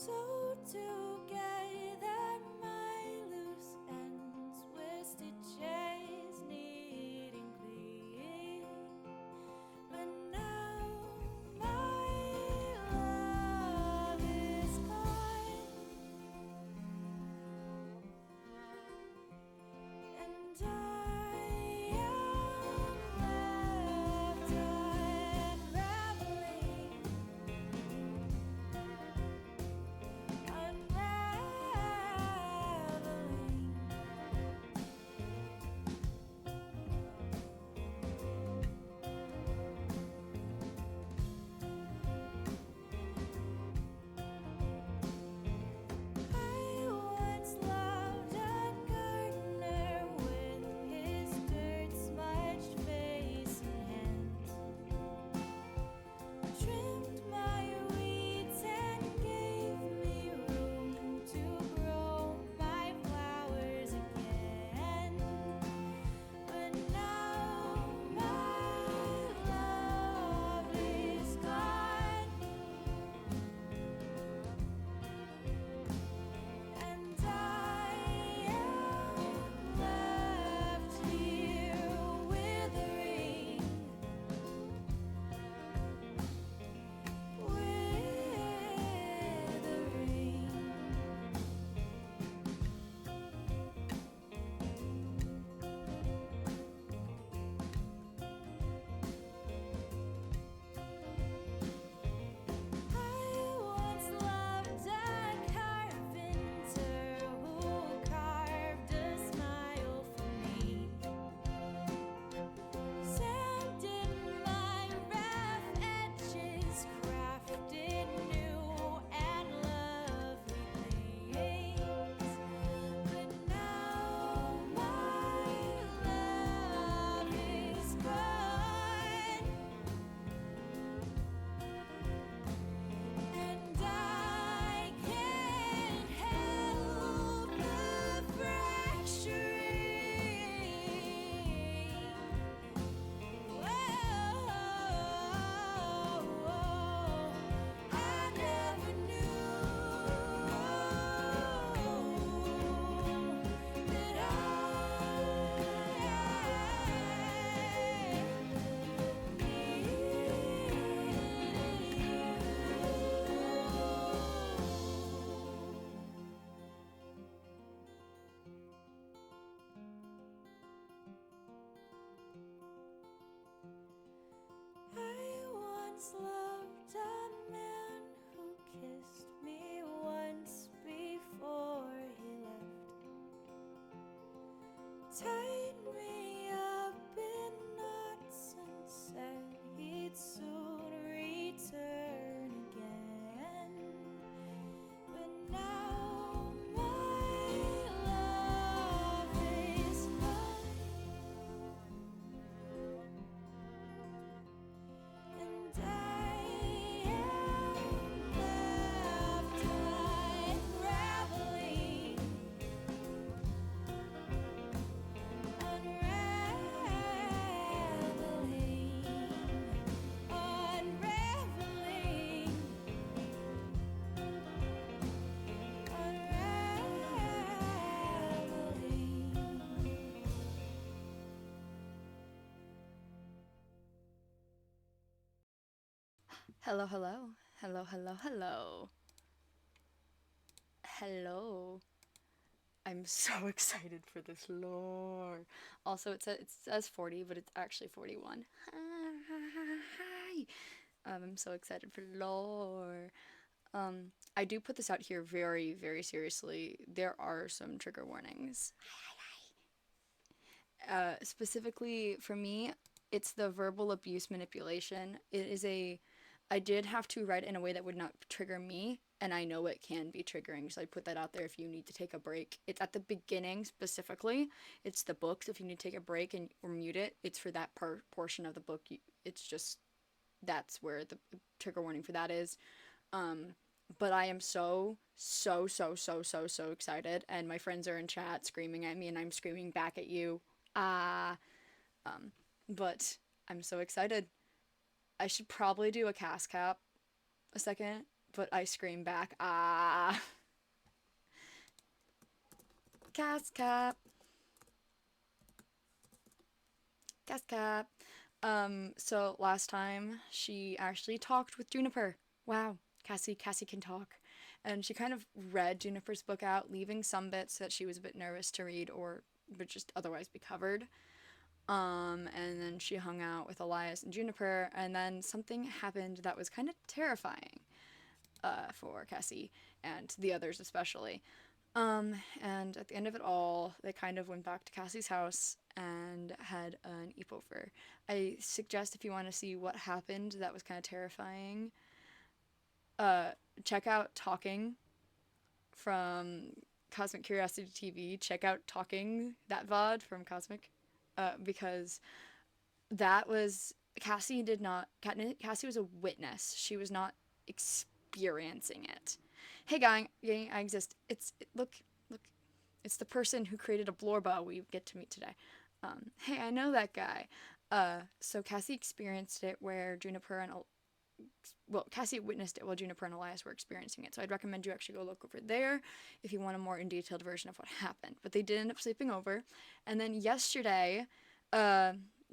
So together my loose ends with stitches needing clean. But now my love is gone, and I am left unraveling, unraveling. I once loved a gardener with his dirt-smudged face and hands, trimmed my weeds and gave me room to grow my flowers again. But now my love is gone, and I am left here withering, I once loved a carpenter who carved a smile for me, sanded my rough edges, crafted new and lovely things. But now my love is gone, and I can't help the fracturing. Whoa, I never knew that I once loved a man who kissed me once before he left, tied me up in knots and said he'd soon return again. But now my love is gone, and I am left unraveling, unraveling, unraveling. Hello, hello. Hello, hello, hello. Hello. I'm so excited for this lore. Also, it says 40, but it's actually 41. Hi. I'm so excited for lore. I do put this out here very, very seriously. There are some trigger warnings. Specifically for me, it's the verbal abuse manipulation. I did have to write it in a way that would not trigger me, and I know it can be triggering, so I put that out there if you need to take a break. It's at the beginning specifically. It's the books. If you need to take a break and or mute it, it's for that portion of the book. It's just that's where the trigger warning for that is. But I am so excited, and my friends are in chat screaming at me, and I'm screaming back at you. But I'm so excited. I should probably do a cast cap a second but I scream back, ah. Cascap. Cascap. So last time she actually talked with Juniper. Wow, Cassie can talk. And she kind of read Juniper's book out, leaving some bits that she was a bit nervous to read or would just otherwise be covered. And then she hung out with Elias and Juniper, and then something happened that was kind of terrifying for Cassie and the others especially. And at the end of it all, they kind of went back to Cassie's house and had an epover. I suggest if you want to see what happened that was kind of terrifying, uh, check out Talking from Cosmic Curiosity TV. Check out Talking, that VOD from Cosmic, because that was Cassie was a witness. She was not experiencing it. Hey, gang, I exist. Look, it's the person who created a Blorba we get to meet today. Hey, I know that guy. So Cassie experienced it where Cassie witnessed it while Juniper and Elias were experiencing it. So I'd recommend you actually go look over there if you want a more in detailed version of what happened. But they did end up sleeping over, and then yesterday,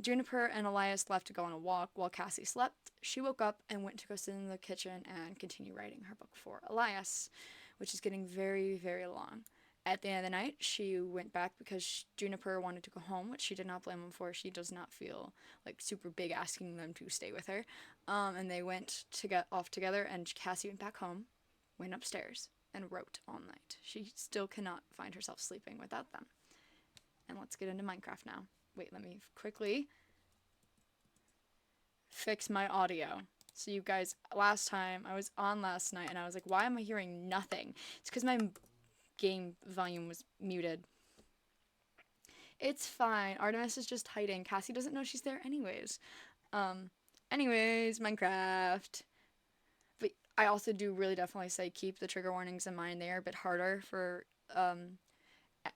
Juniper and Elias left to go on a walk while Cassie slept. She woke up and went to go sit in the kitchen and continue writing her book for Elias, which is getting very, very long. At the end of the night, she went back because Juniper wanted to go home, which she did not blame him for. She does not feel like super big asking them to stay with her. And they went to get off together, and Cassie went back home, went upstairs, and wrote all night. She still cannot find herself sleeping without them. And let's get into Minecraft now. Wait, let me quickly fix my audio. So you guys, last time, I was on last night, and I was like, why am I hearing nothing? It's because my game volume was muted. It's fine. Artemis is just hiding. Cassie doesn't know she's there anyways. Anyways, Minecraft. But I also do really definitely say keep the trigger warnings in mind. They are a bit harder for,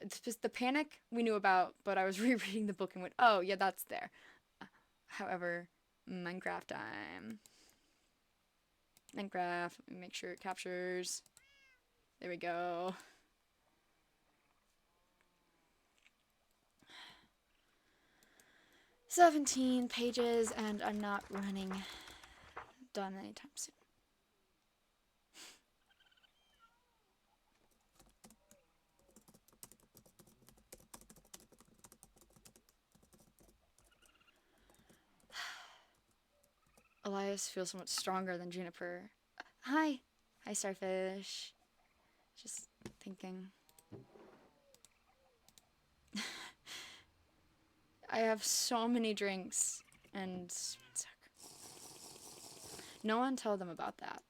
it's just the panic we knew about, but I was rereading the book and went, oh, yeah, that's there. However, Minecraft time. Minecraft, let me make sure it captures. There we go. "17 pages, and I'm not running done anytime soon." Elias feels so much stronger than Juniper. Hi. Hi, Starfish. Just thinking. I have so many drinks, and no one tell them about that.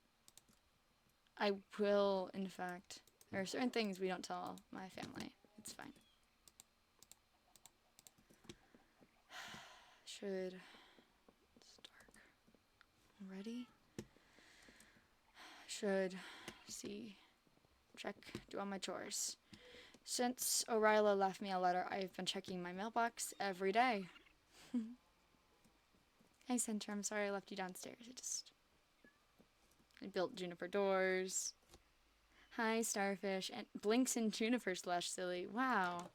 I will, in fact. There are certain things we don't tell my family. It's fine. Should... It's dark already. Should see, check, do all my chores. Since O'Reilly left me a letter, I've been checking my mailbox every day. Hey, Center, I'm sorry I left you downstairs. I built Juniper doors. Hi, Starfish. And Blinks and Juniper slash silly. Wow.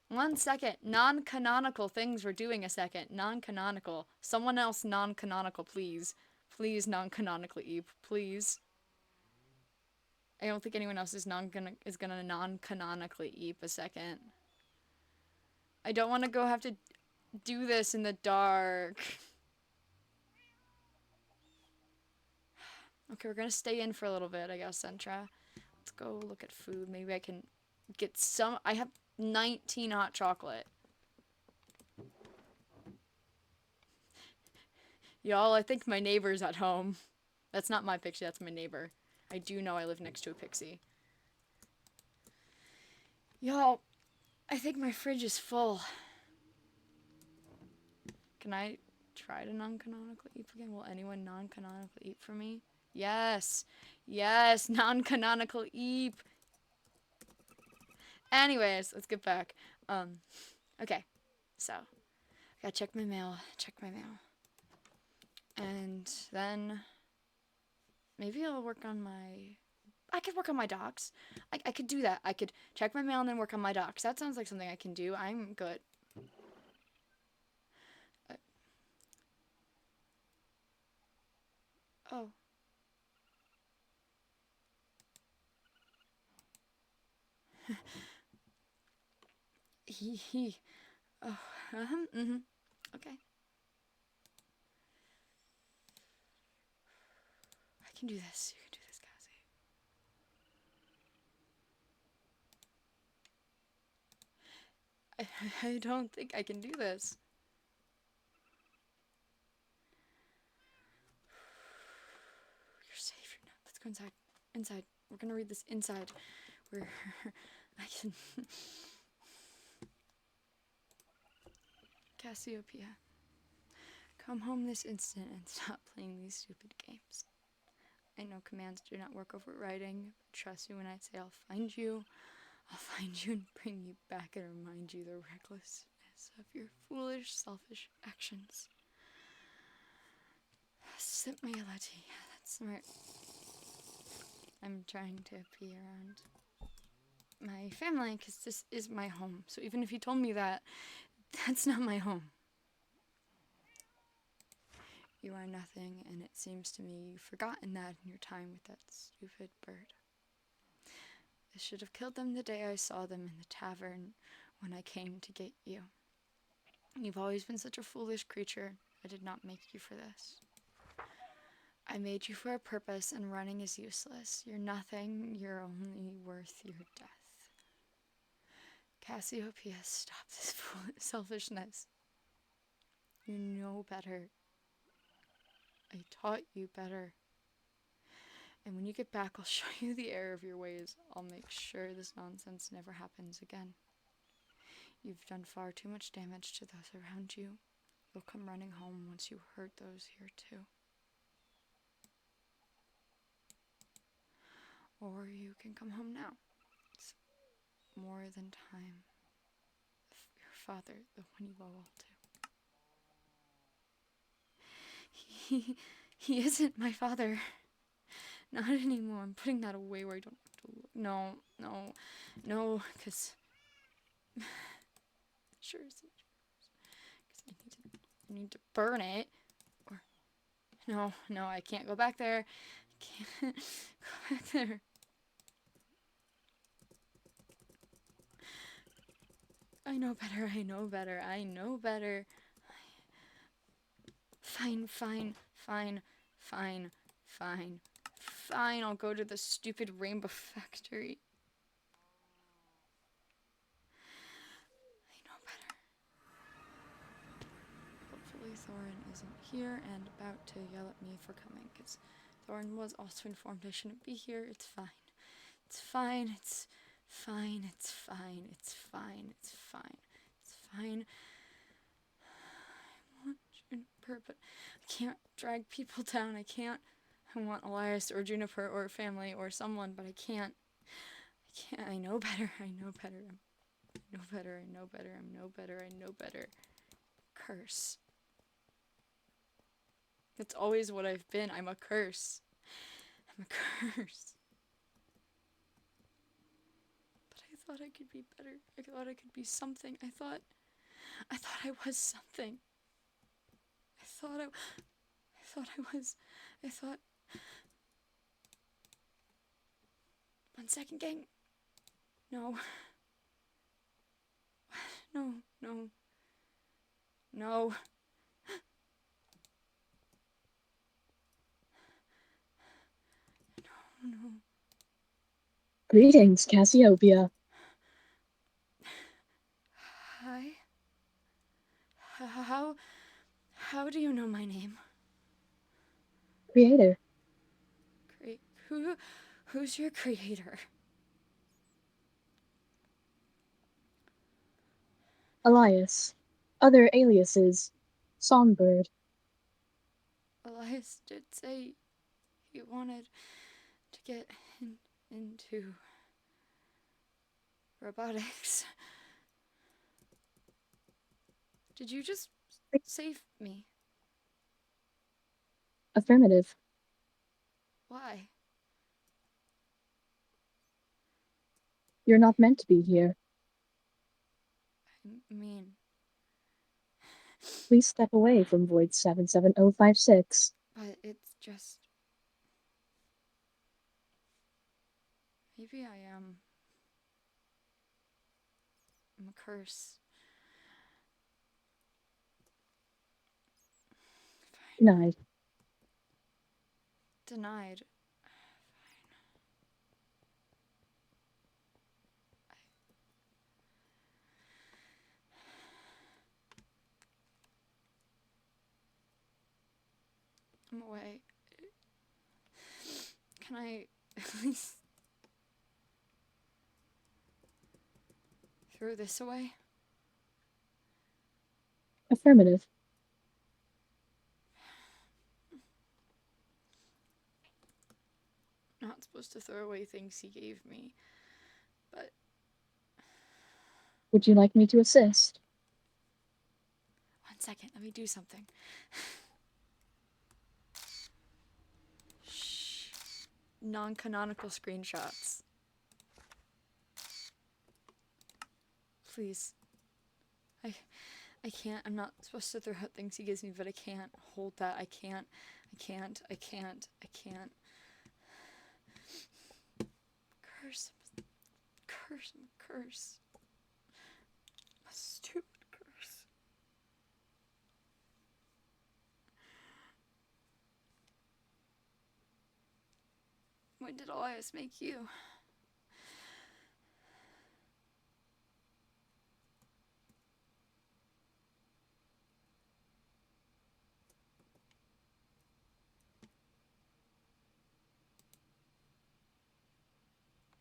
1 second. Non-canonical things we're doing a second. Non-canonical. Someone else non-canonical, please. Please non-canonically eep. Please. I don't think anyone else is gonna non-canonically eep a second. I don't want to go have to do this in the dark. Okay, we're gonna stay in for a little bit, I guess, Centra. Let's go look at food. Maybe I can get some. I have 19 hot chocolate. Y'all, I think my neighbor's at home. That's not my pixie, that's my neighbor. I do know I live next to a pixie. Y'all, I think my fridge is full. Can I try to non-canonically eat again? Will anyone non-canonically eat for me? Yes. Yes, non-canonical eep. Anyways, let's get back. Okay. So, I gotta check my mail. And then maybe I'll work on my. I could work on my docs. I could do that. I could check my mail and then work on my docs. That sounds like something I can do. I'm good. Uh, oh. He. Oh. Mm-hmm. Okay. I can do this. You can do this, Cassie. I don't think I can do this. You're safe. You're not. Let's go inside. Inside. We're gonna read this inside. Where I can. Cassiopeia, come home this instant and stop playing these stupid games. I know commands do not work over writing, but trust me when I say I'll find you. I'll find you and bring you back and remind you the recklessness of your foolish, selfish actions. Sip my latte. That's smart. I'm trying to be around my family because this is my home. So even if you told me that, that's not my home. You are nothing, and it seems to me you've forgotten that in your time with that stupid bird. I should have killed them the day I saw them in the tavern when I came to get you. You've always been such a foolish creature. I did not make you for this. I made you for a purpose, and running is useless. You're nothing. You're only worth your death. Cassiopeia, stop this selfishness. You know better. I taught you better. And when you get back, I'll show you the error of your ways. I'll make sure this nonsense never happens again. You've done far too much damage to those around you. You'll come running home once you hurt those here too. Or you can come home now. It's more than time. Your father, the one you owe all to. He isn't my father. Not anymore. I'm putting that away where I don't have to look. No, because... Sure is it. Because I need to burn it. Or... No, I can't go back there. I can't go back there. I know better. Fine. I'll go to the stupid rainbow factory. I know better. Hopefully Thorin isn't here and about to yell at me for coming, because Thorin was also informed I shouldn't be here. It's fine. I want Juniper, but I can't drag people down. I can't. I want Elias or Juniper or family or someone, but I can't. I know better. Curse. That's always what I've been. I'm a curse. But I thought I could be better. I thought I could be something. I thought I was something. I thought 1 second, gang. No. No. Greetings, Cassiopeia. Hi. How do you know my name? Creator. Who's your creator? Elias. Other aliases. Songbird. Elias did say he wanted to get into robotics. Did you just save me? Affirmative. Why? You're not meant to be here. I mean, Please step away from Void 77056. but it's just. Maybe I am. I'm a curse. Denied. Denied. I'm away. Can I at least throw this away? Affirmative. Not supposed to throw away things he gave me, but Would you like me to assist? 1 second, let me do something. Shh. Non-canonical screenshots. Please. I can't. I'm not supposed to throw out things he gives me, but I can't hold that. I can't. Curse. Curse. A stupid curse. When did Elias make you?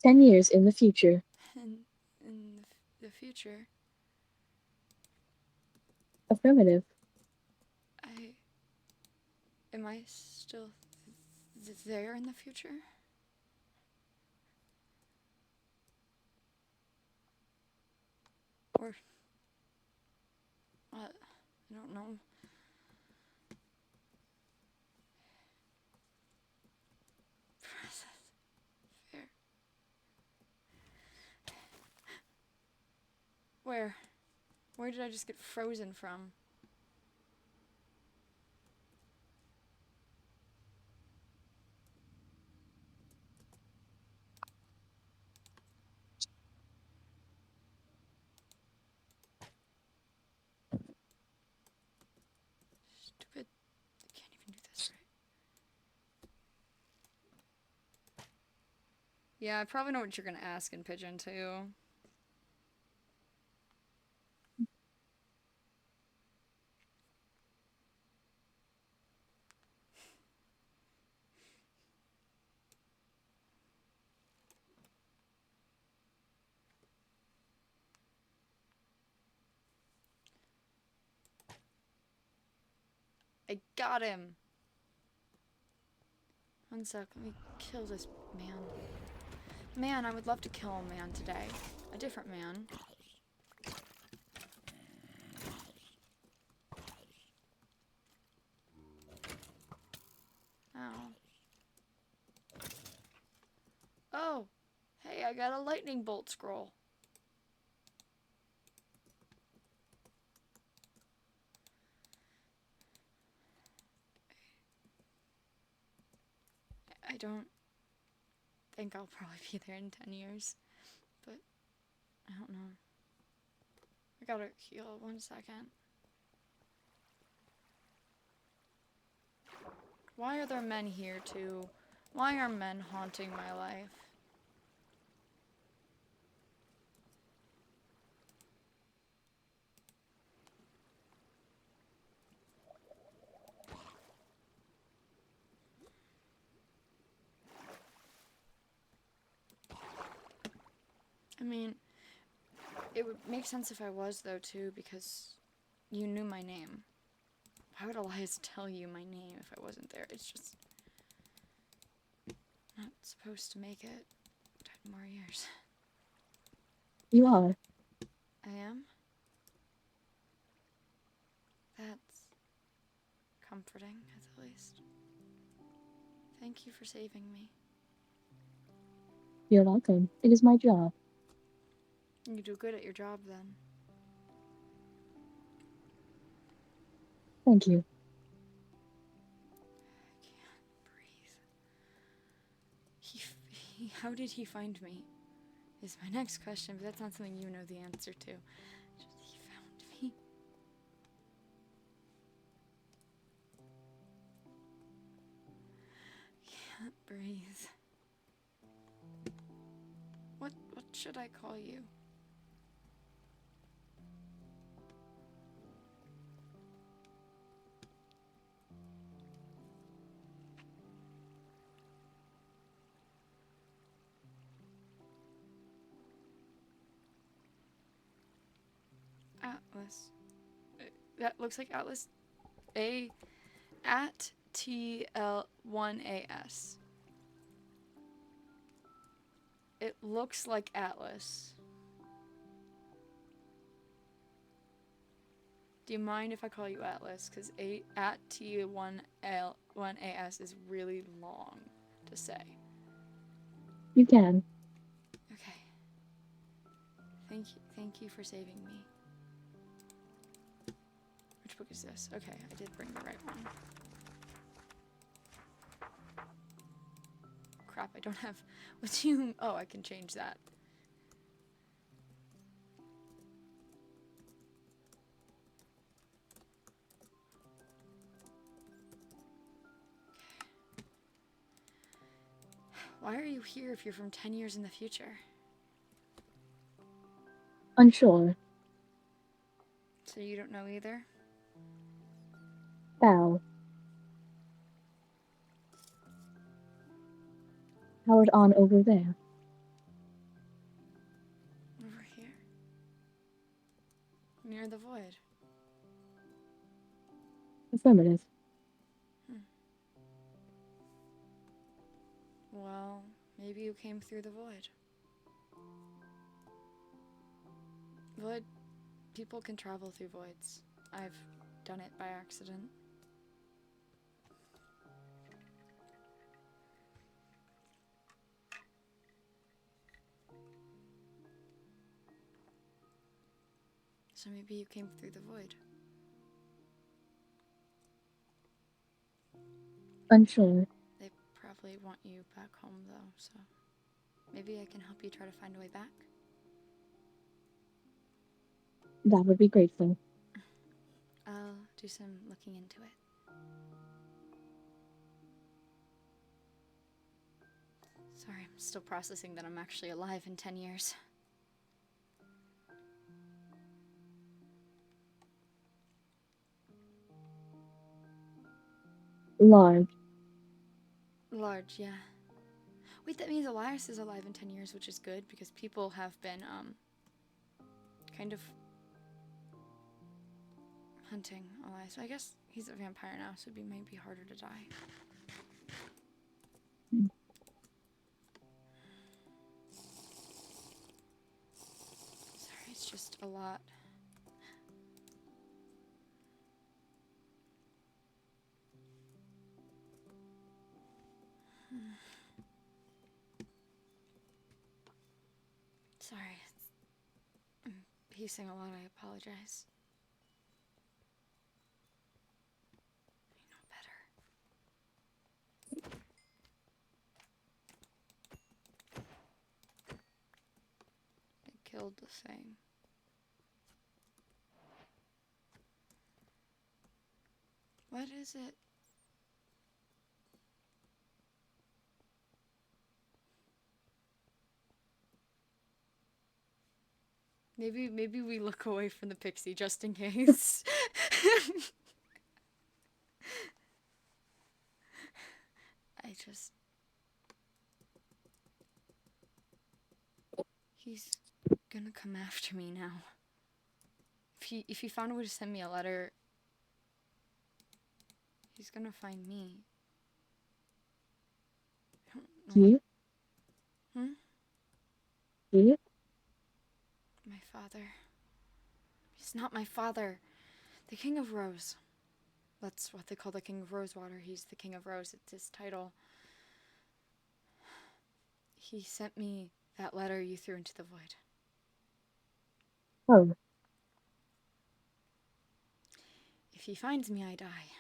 "10 years in the future." In the future, Affirmative. am I still there in the future? Or what? I don't know. Fair. Where? Where did I just get frozen from? Stupid. I can't even do this right. Yeah, I probably know what you're gonna ask in Pigeon too. I got him! 1 sec, let me kill this man. Man, I would love to kill a man today. A different man. Ow. Oh! Hey, I got a lightning bolt scroll. I don't think I'll probably be there in 10 years. But, I don't know. I gotta heal 1 second. Why are there men here too? Why are men haunting my life? I mean, it would make sense if I was, though, too, because you knew my name. Why would Elias tell you my name if I wasn't there? It's just not supposed to make it 10 more years. You are. I am? That's comforting, at the least. Thank you for saving me. You're welcome. It is my job. You do good at your job then. Thank you. I can't breathe. How did he find me? Is my next question, but that's not something you know the answer to. Just, he found me. Can't breathe. What should I call you? Atlas. That looks like Atlas. A at TL1AS. It looks like Atlas. Do you mind if I call you Atlas? Because at T1AS is really long to say. You can. Okay. Thank you for saving me. Which book is this? Okay, I did bring the right one. Crap, I don't have. What do you? Oh, I can change that. Why are you here if you're from 10 years in the future? Unsure. So you don't know either? Bow. Howard on over there. Over here. Near the void. Affirmative. Well, maybe you came through the void. Void. People can travel through voids. I've done it by accident. So maybe you came through the void. Unsure. They probably want you back home though, so maybe I can help you try to find a way back. That would be grateful. I'll do some looking into it. Sorry, I'm still processing that I'm actually alive in 10 years. Large. Large, yeah. Wait, that means Elias is alive in 10 years, which is good because people have been, kind of hunting Elias. I guess he's a vampire now, so it might be harder to die. Sorry, it's just a lot. Sorry, I'm pacing a lot, I apologize. I know better. They killed the thing. What is it? Maybe we look away from the pixie just in case. I just... He's gonna come after me now. If he found a way to send me a letter, he's gonna find me. I don't know. You? You? My father. He's not my father. The King of Rose. That's what they call the King of Rosewater. He's the King of Rose. It's his title. He sent me that letter you threw into the void. Oh, If he finds me, I die.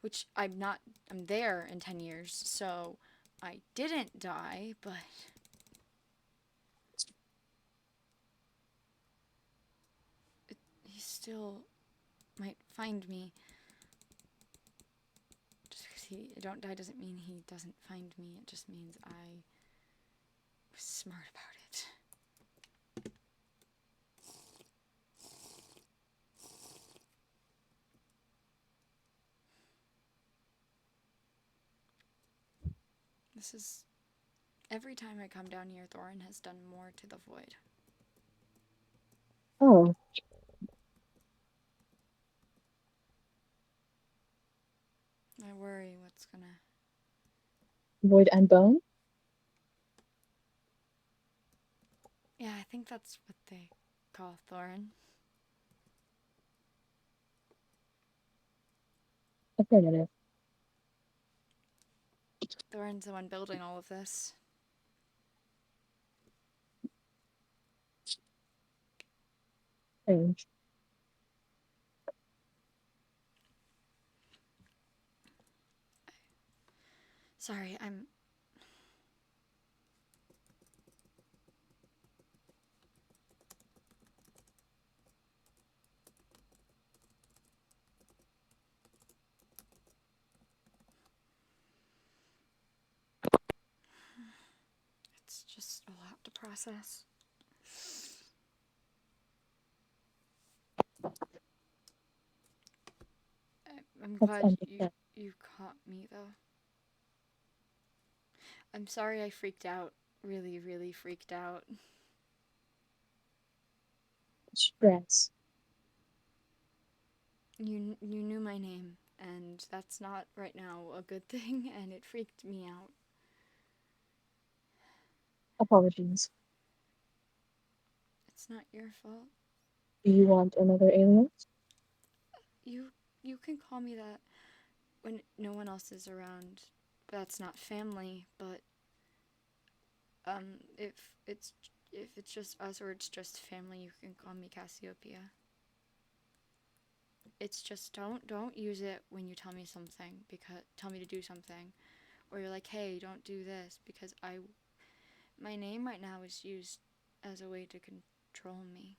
Which I'm not, I'm there in 10 years, so I didn't die, but he still might find me. Just because I don't die doesn't mean he doesn't find me. It just means I was smart about it. This is every time I come down here, Thorin has done more to the void. oh, I worry what's gonna. void and bone? Yeah, I think that's what they call Thorin. Affirmative. Thorin's the one building all of this. Strange. Sorry, I'm. It's just a lot to process. I'm Let's glad end it there. you caught me though. I'm sorry I freaked out. Really, really freaked out. Stress. You knew my name, and that's not right now a good thing, and it freaked me out. Apologies. It's not your fault. Do you want another alien? You you can call me that when no one else is around. That's not family, but if it's just us or it's just family, you can call me Cassiopeia. It's just don't use it when you tell me something, because tell me to do something, or you're like, hey, don't do this, because my name right now is used as a way to control me.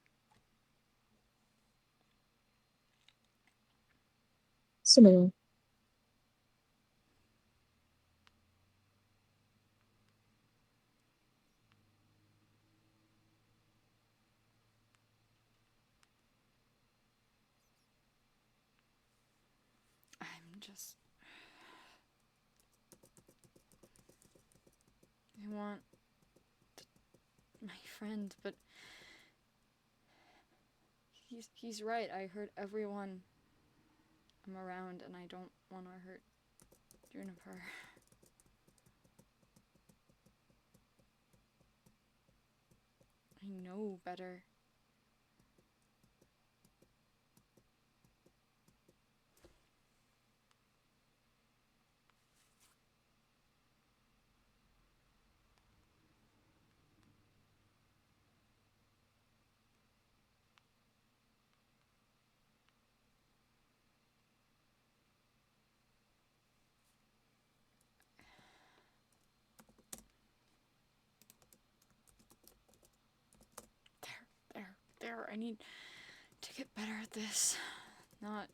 Similar. I'm just I want my friend, but he's right. I hurt everyone I'm around, and I don't want to hurt Juniper. I know better. There. I need to get better at this. Not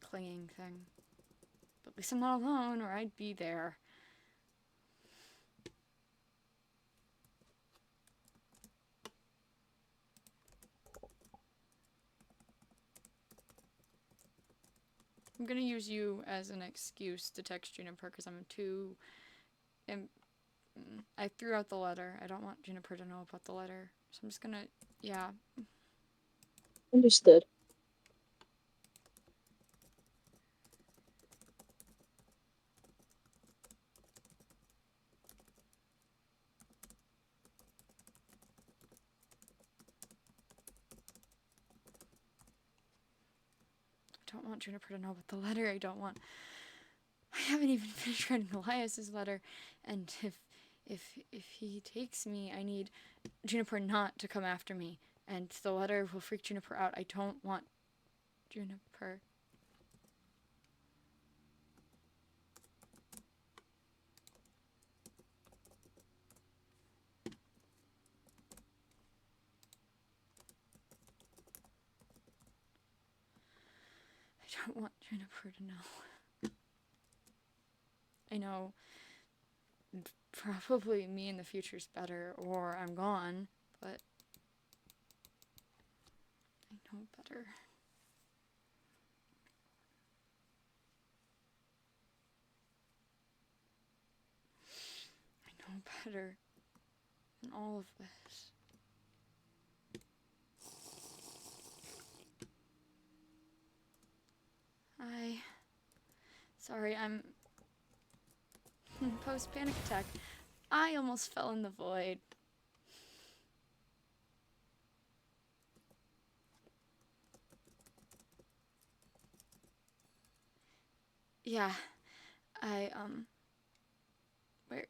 clinging thing. But at least I'm not alone, or I'd be there. I'm gonna use you as an excuse to text Juniper because I'm too. I threw out the letter. I don't want Juniper to know about the letter. So I'm just gonna. Yeah. Understood. I don't want Juniper to know about the letter. I don't want. I haven't even finished writing Elias's letter, and if he takes me, I need Juniper not to come after me, and the letter will freak Juniper out. I don't want Juniper. I don't want Juniper to know. I know probably me in the future's better, or I'm gone, but I know better. I know better than all of this. Sorry, I'm post panic attack. I almost fell in the void. Yeah, I, where,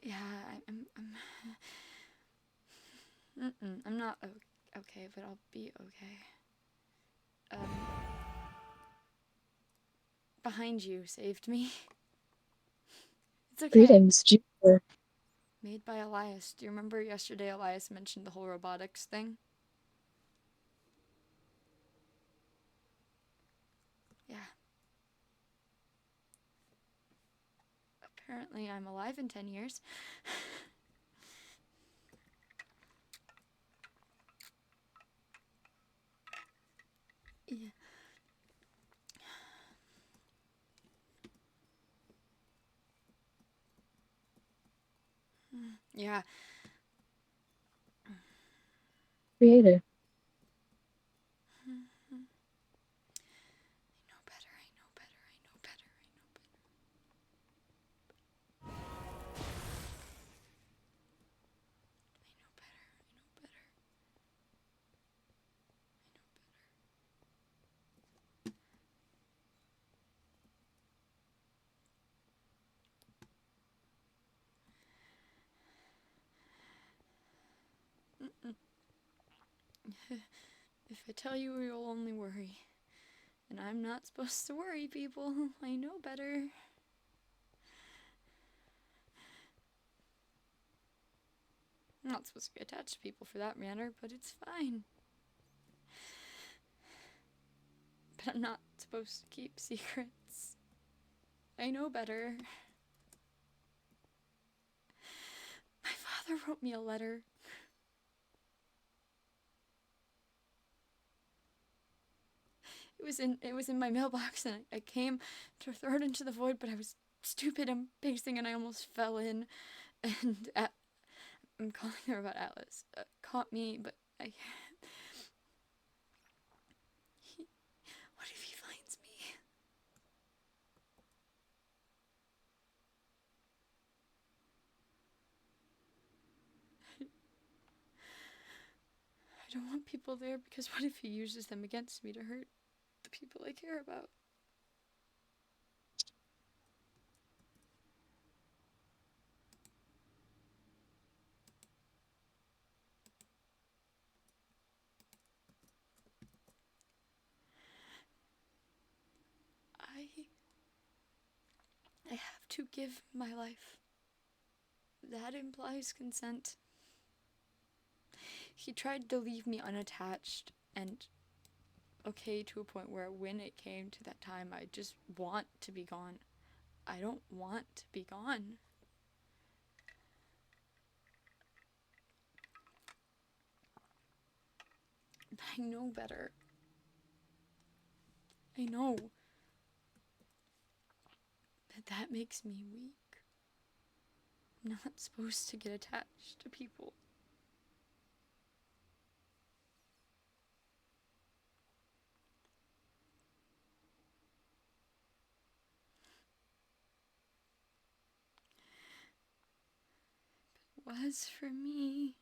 yeah, I'm not okay, but I'll be okay. Behind you saved me. It's okay. Greetings, Juniper. Made by Elias. Do you remember yesterday Elias mentioned the whole robotics thing? Yeah. Apparently I'm alive in 10 years. Yeah. Yeah. Creator. I know better, I know better, I know better, I know better. I know better, I know better. If I tell you, you'll only worry. And I'm not supposed to worry people. I know better. I'm not supposed to be attached to people for that matter, but it's fine. But I'm not supposed to keep secrets. I know better. My father wrote me a letter. It was in my mailbox, and I came to throw it into the void, but I was stupid and pacing, and I almost fell in. And I'm calling her about Atlas. Caught me, but I. What if he finds me? I don't want people there because what if he uses them against me to hurt the people I care about? I have to give my life. That implies consent. He tried to leave me unattached and okay to a point where when it came to that time, I just want to be gone. I don't want to be gone. But I know better. I know. But that makes me weak. I'm not supposed to get attached to people. It was for me.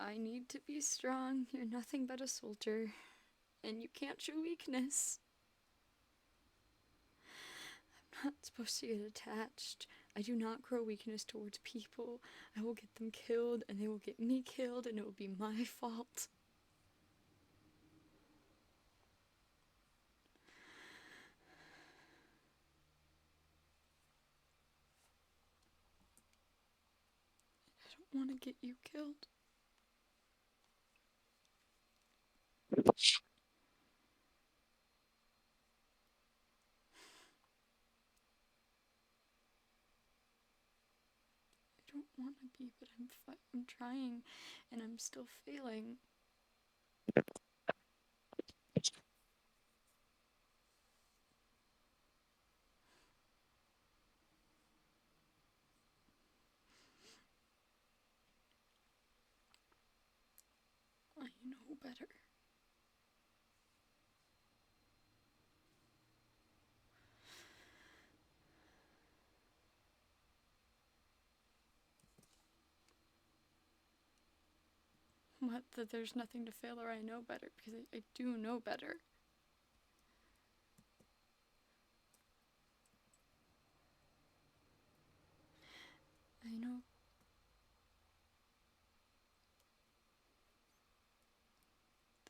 I need to be strong. You're nothing but a soldier. And you can't show weakness. I'm not supposed to get attached. I do not grow weakness towards people. I will get them killed, and they will get me killed, and it will be my fault. I don't want to get you killed. I don't want to be, but I'm trying, and I'm still failing. I know better. What, that there's nothing to fail, or I know better, because I do know better. I know.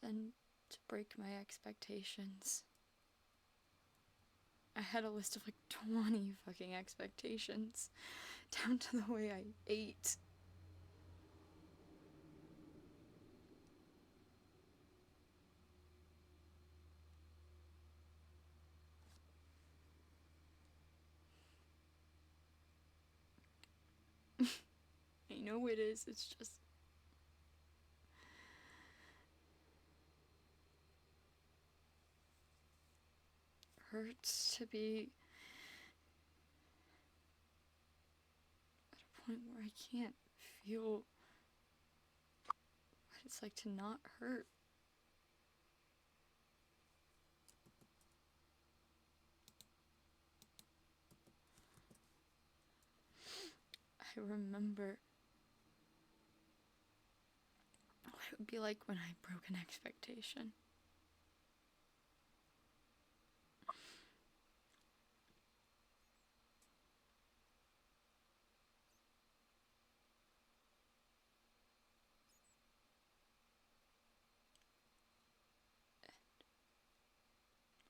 Then to break my expectations. I had a list of like 20 fucking expectations, down to the way I ate. I know it is, it's just. Hurts to be at a point where I can't feel what it's like to not hurt. I remember what it would be like when I broke an expectation.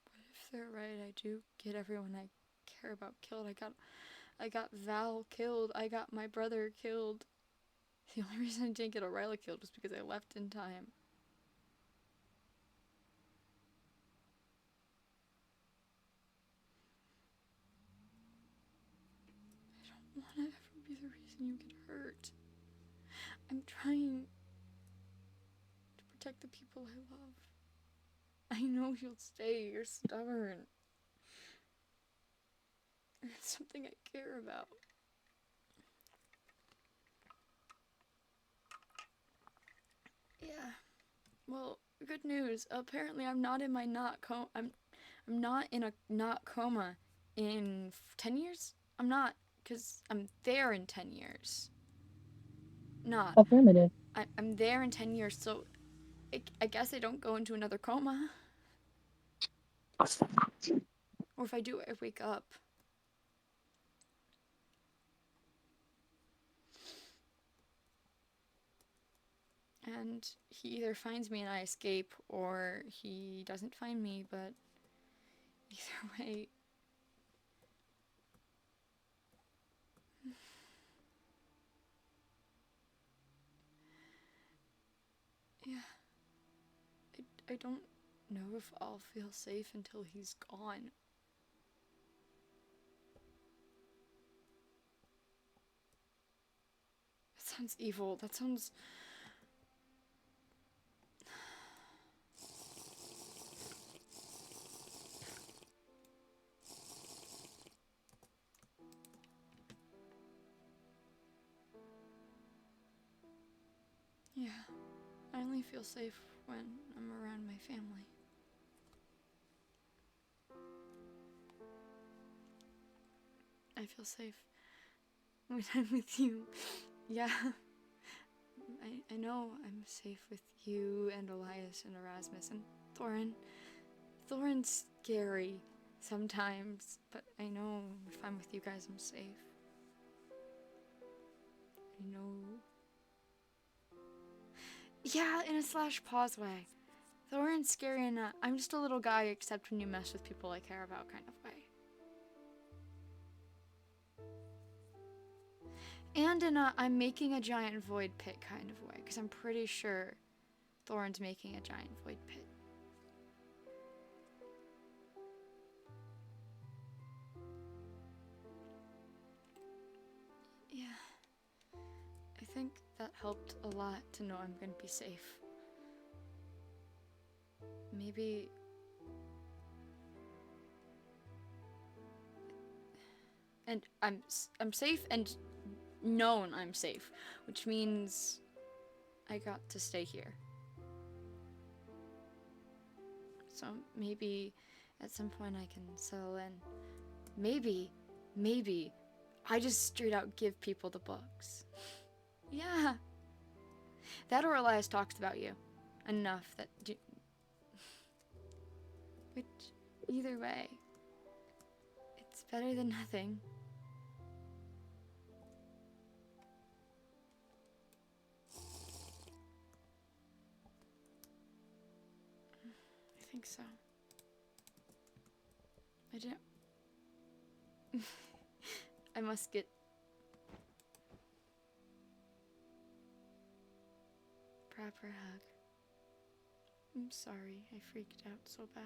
What if they're right? I do get everyone I care about killed. I got Val killed. I got my brother killed. The only reason I didn't get O'Reilly killed was because I left in time. I don't want to ever be the reason you get hurt. I'm trying to protect the people I love. I know you'll stay. You're stubborn. It's something I care about. Yeah. Well, good news. Apparently, I'm not in my I'm not in a not coma in 10 years. I'm not, cause I'm there in 10 years. Not. Affirmative. I'm there in 10 years, so I guess I don't go into another coma. Or if I do, I wake up. And he either finds me and I escape, or he doesn't find me, but either way. Yeah. I don't know if I'll feel safe until he's gone. That sounds evil. That sounds. Yeah. I only feel safe when I'm around my family. I feel safe when I'm with you. Yeah. I know I'm safe with you and Elias and Erasmus and Thorin. Thorin's scary sometimes, but I know if I'm with you guys, I'm safe. I know. Yeah, in a slash pause way. Thorin's scary in a I'm just a little guy except when you mess with people I care about kind of way. And in a I'm making a giant void pit kind of way, because I'm pretty sure Thorin's making a giant void pit. Yeah. I think that helped a lot to know I'm gonna be safe. Maybe. And I'm safe and known I'm safe, which means I got to stay here. So maybe at some point I can settle in. Maybe I just straight out give people the books. Yeah. That or Elias talks about you enough that which either way, it's better than nothing. I think so. I don't. I must get. Proper hug. I'm sorry, I freaked out so bad.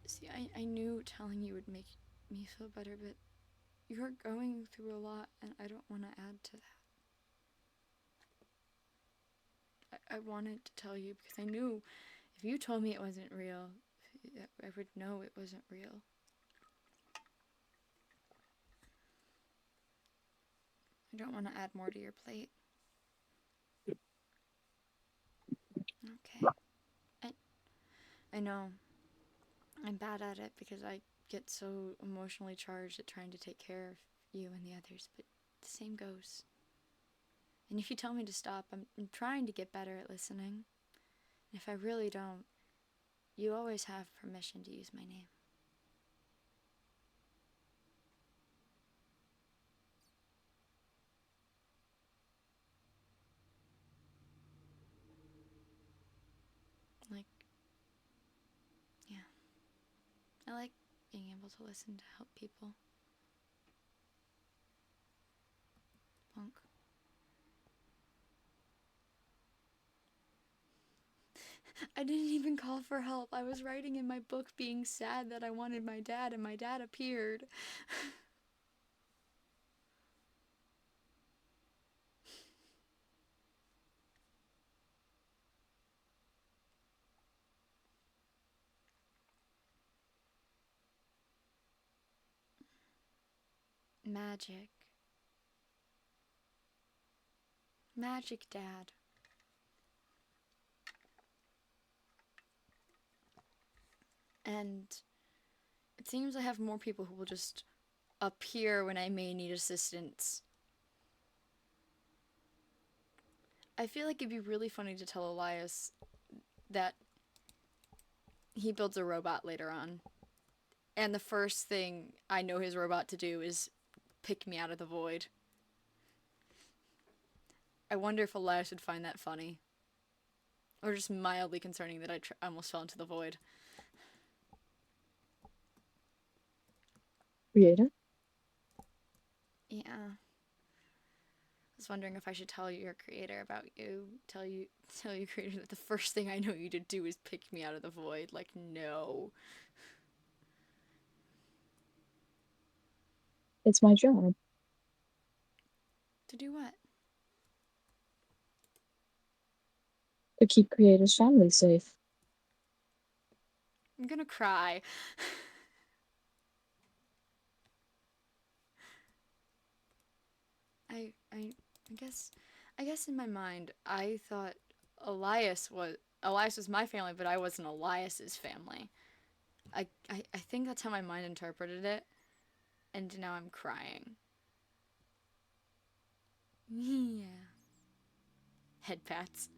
See, I knew telling you would make me feel better, but you're going through a lot, and I don't want to add to that. I wanted to tell you because I knew if you told me it wasn't real, I would know it wasn't real. I don't want to add more to your plate. Okay. I know I'm bad at it because I get so emotionally charged at trying to take care of you and the others, but the same goes. And if you tell me to stop, I'm trying to get better at listening. And if I really don't, you always have permission to use my name. Like, yeah. I like being able to listen to help people. Punk. I didn't even call for help. I was writing in my book being sad that I wanted my dad, and my dad appeared. Magic. Magic Dad. And it seems I have more people who will just appear when I may need assistance. I feel like it'd be really funny to tell Elias that he builds a robot later on. And the first thing I know his robot to do is pick me out of the void. I wonder if Elias would find that funny. Or just mildly concerning that I almost fell into the void. Creator? Yeah. I was wondering if I should tell your creator about you. Tell you creator that the first thing I know you to do is pick me out of the void. Like, no. It's my job To do what? to keep Creator's family safe. I'm gonna cry. I guess in my mind I thought Elias was my family, but I wasn't Elias's family. I think that's how my mind interpreted it, and now I'm crying. Yeah. Head pats.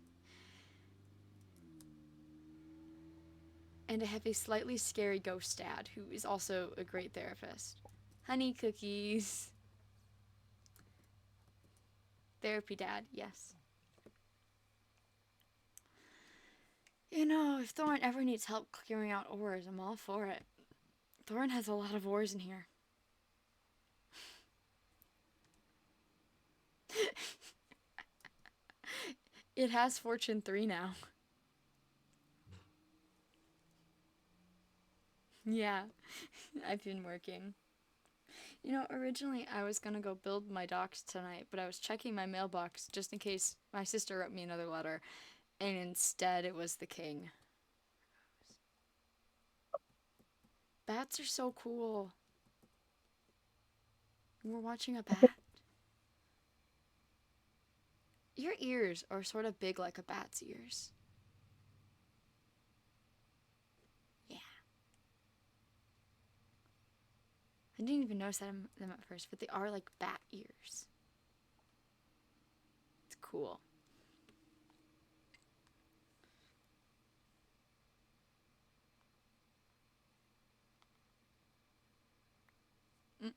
And I have a slightly scary ghost dad who is also a great therapist. Honey cookies. Therapy dad, yes. You know, if Thorin ever needs help clearing out ores, I'm all for it. Thorin has a lot of ores in here. It has Fortune 3 now. Yeah, I've been working. You know, originally I was gonna go build my docks tonight, but I was checking my mailbox just in case my sister wrote me another letter, and instead it was the king. Bats are so cool. We're watching a bat. Your ears are sort of big like a bat's ears. Yeah. I didn't even notice them at first, but they are like bat ears. It's cool. Mm.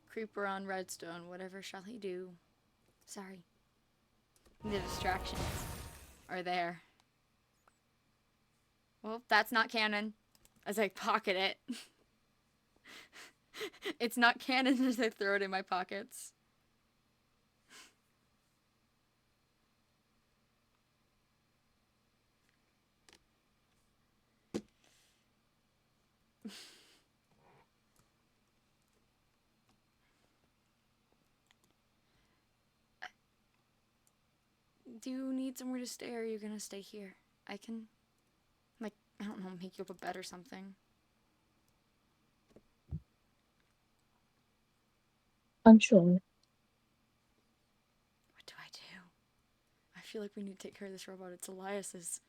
Creeper on redstone, whatever shall he do? Sorry. The distractions are there. Well, that's not canon. As I pocket it. It's not canon as I throw it in my pockets. Do you need somewhere to stay, or are you gonna stay here? I can, like, I don't know, make you up a bed or something. I'm sure. What do I do? I feel like we need to take care of this robot. It's Elias's.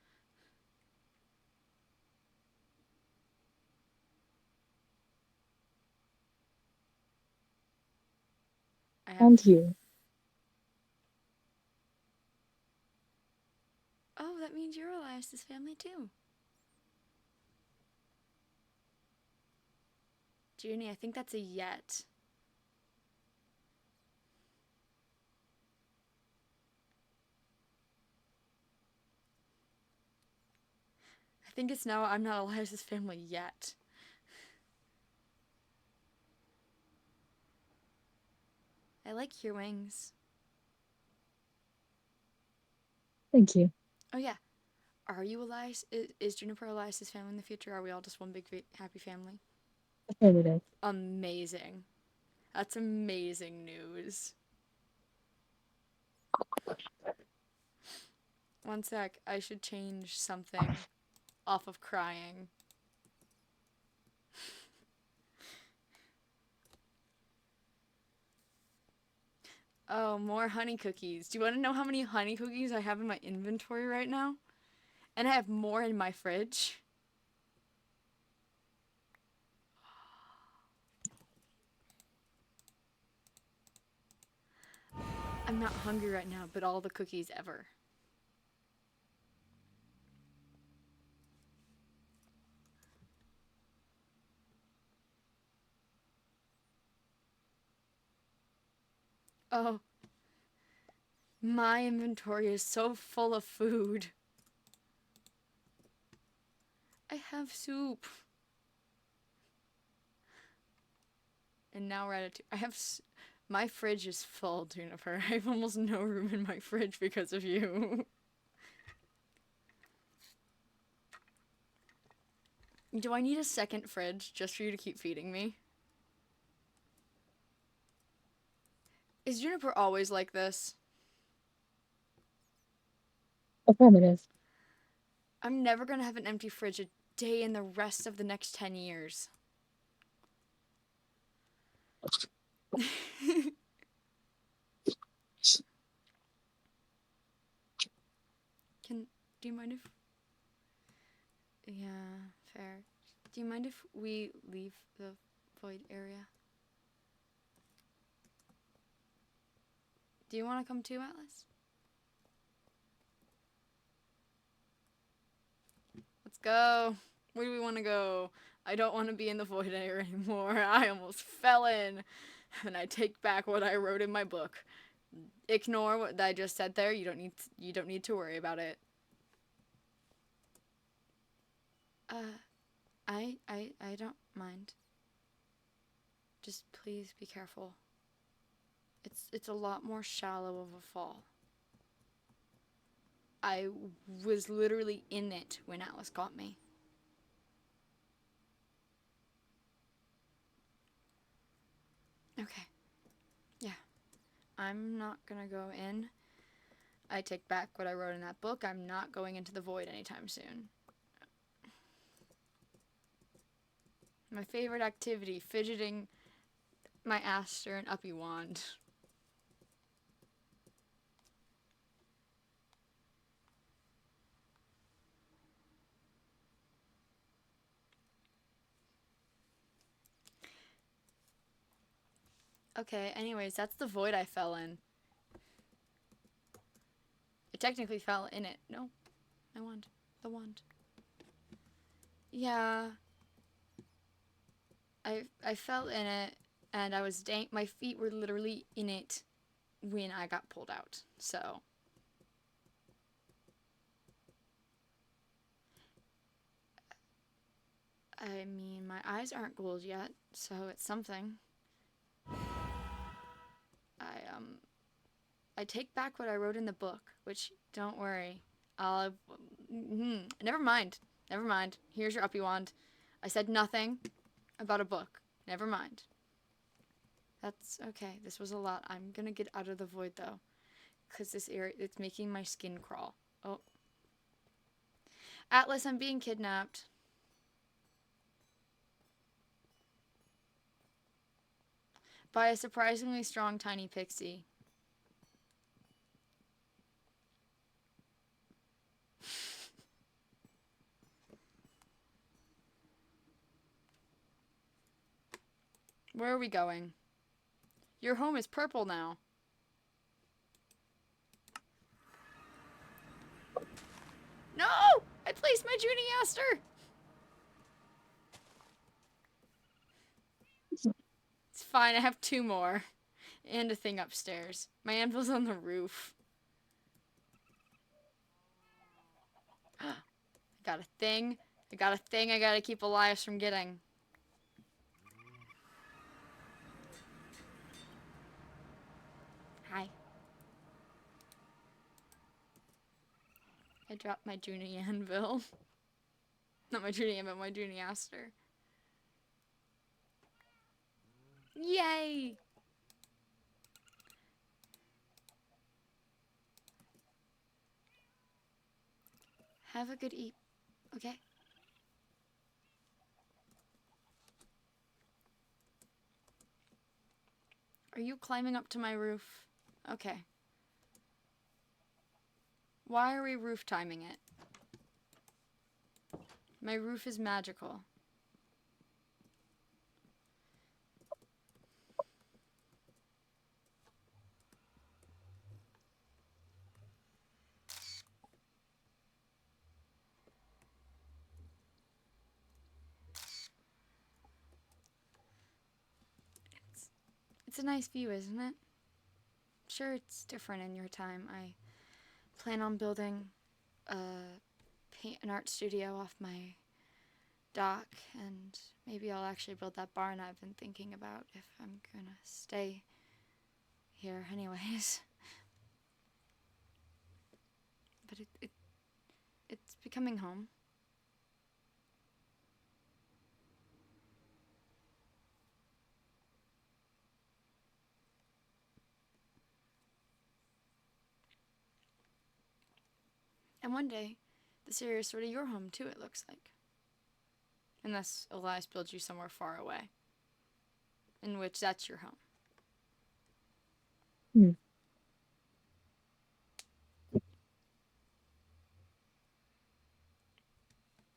I have. And you. Oh, that means you're Elias's family too. Junie, I think that's a yet. I think it's now I'm not Elias's family yet. I like your wings. Thank you. Oh yeah. Are you Elias? Is Juniper Elias's family in the future? Are we all just one big happy family? Affirmative. Amazing. That's amazing news. One sec. I should change something off of crying. Oh, more honey cookies. Do you want to know how many honey cookies I have in my inventory right now? And I have more in my fridge. I'm not hungry right now, but all the cookies ever. Oh, my inventory is so full of food. I have soup. And now ratatouille. I have. My fridge is full, Juniper. I have almost no room in my fridge because of you. Do I need a second fridge just for you to keep feeding me? Is Juniper always like this? Affirmative. I'm never gonna have an empty fridge a day in the rest of the next 10 years. Do you mind if... Yeah, fair. Do you mind if we leave the void area. Do you want to come too, Atlas? Let's go. Where do we want to go? I don't want to be in the void area anymore. I almost fell in. And I take back what I wrote in my book. Ignore what I just said there. You don't need to worry about it. I don't mind. Just please be careful. It's a lot more shallow of a fall. I was literally in it when Atlas got me. Okay. Yeah. I'm not gonna go in. I take back what I wrote in that book. I'm not going into the void anytime soon. My favorite activity, fidgeting my aster and uppy wand. Okay, anyways, that's the void I fell in. I technically fell in it. No, my wand. The wand. Yeah. I fell in it, and I was my feet were literally in it when I got pulled out. So I mean, my eyes aren't gold yet, so it's something. I take back what I wrote in the book, which, don't worry, never mind. Never mind. Here's your uppy wand. I said nothing about a book. Never mind. That's okay. This was a lot. I'm gonna get out of the void, though, because this area, it's making my skin crawl. Oh. Atlas, I'm being kidnapped. By a surprisingly strong tiny pixie. Where are we going? Your home is purple now. No! I placed my Junie Aster! It's fine, I have 2 more. And a thing upstairs. My anvil's on the roof. I got a thing. I got a thing I gotta keep Elias from getting. Hi. I dropped my Junie anvil. Not my Junie anvil, my Junie Aster. Yay! Have a good eat, okay? Are you climbing up to my roof? Okay. Why are we roof timing it? My roof is magical. It's a nice view, isn't it? Sure, it's different in your time. I plan on building a paint and art studio off my dock, and maybe I'll actually build that barn I've been thinking about if I'm gonna stay here anyways. But it's becoming home. And one day, this area is sort of your home too, it looks like. Unless Elias builds you somewhere far away, in which that's your home. Hmm.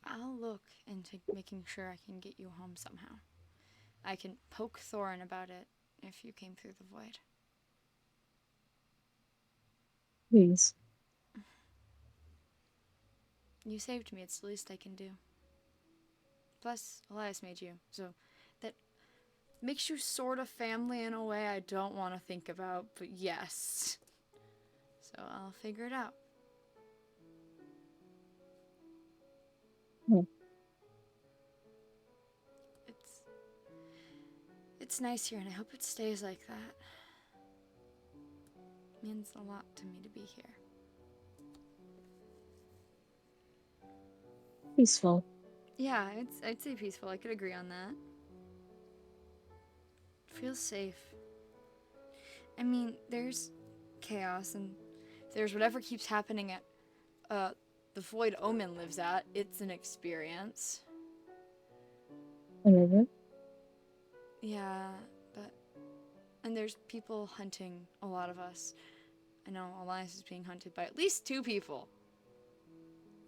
I'll look into making sure I can get you home somehow. I can poke Thorin about it if you came through the void. Please. You saved me, it's the least I can do. Plus, Elias made you, so that makes you sort of family in a way I don't want to think about, but yes. So I'll figure it out. Hmm. It's it's nice here, and I hope it stays like that. It means a lot to me to be here. Peaceful. Yeah, I'd say peaceful. I could agree on that. Feels safe. I mean, there's chaos and there's whatever keeps happening at uh the void Omen lives at. It's an experience. Whatever. Yeah, but and there's people hunting a lot of us. I know Elias is being hunted by at least two people.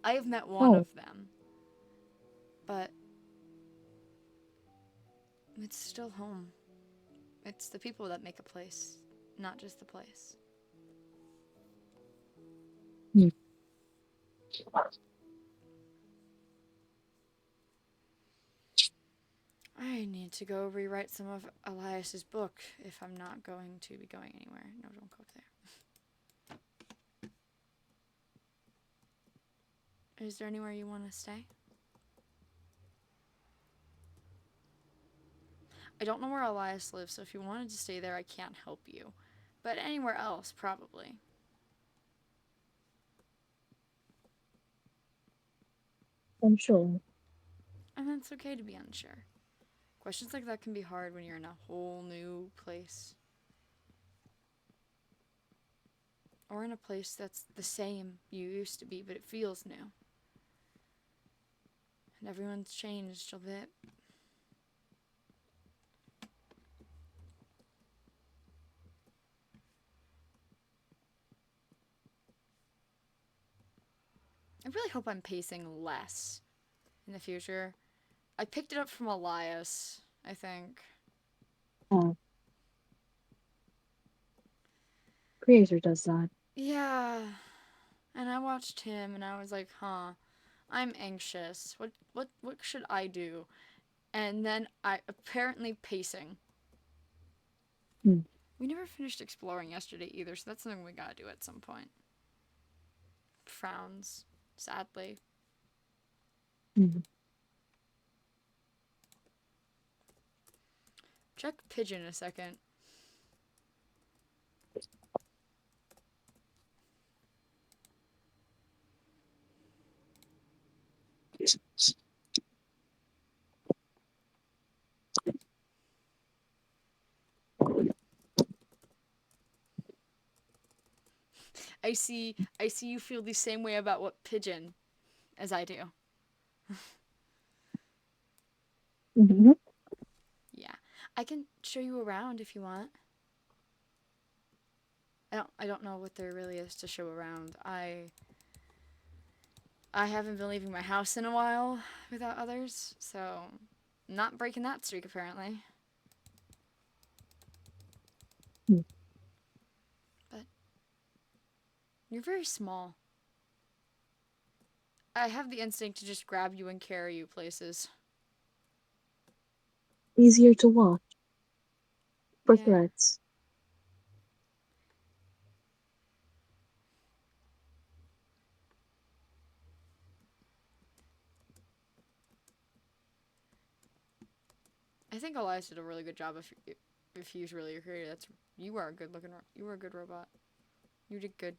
I have met one Oh, of them, but it's still home. It's the people that make a place, not just the place. hmm. I need to go rewrite some of Elias's book if I'm not going to be going anywhere. No, don't go up there. Is there anywhere you want to stay? I don't know where Elias lives, so if you wanted to stay there, I can't help you. But anywhere else, probably. I'm sure. And that's okay to be unsure. Questions like that can be hard when you're in a whole new place. Or in a place that's the same you used to be, but it feels new. And everyone's changed a bit. I really hope I'm pacing less in the future. I picked it up from Elias, I think. Oh, creator does that. Yeah. And I watched him and I was like, huh, I'm anxious. What should I do? And then I apparently pacing. Hmm. We never finished exploring yesterday either, so that's something we gotta do at some point. Frowns, sadly. Hmm. Check pigeon a second. I see you feel the same way about what pigeon as I do. Hmm. Yeah. I can show you around if you want. I don't know what there really is to show around. I haven't been leaving my house in a while without others, so not breaking that streak apparently. Hmm. But you're very small. I have the instinct to just grab you and carry you places. Easier to watch for Yeah. threats. I think Elias did a really good job if he's really your creator. You are a good looking you were a good robot. You did good.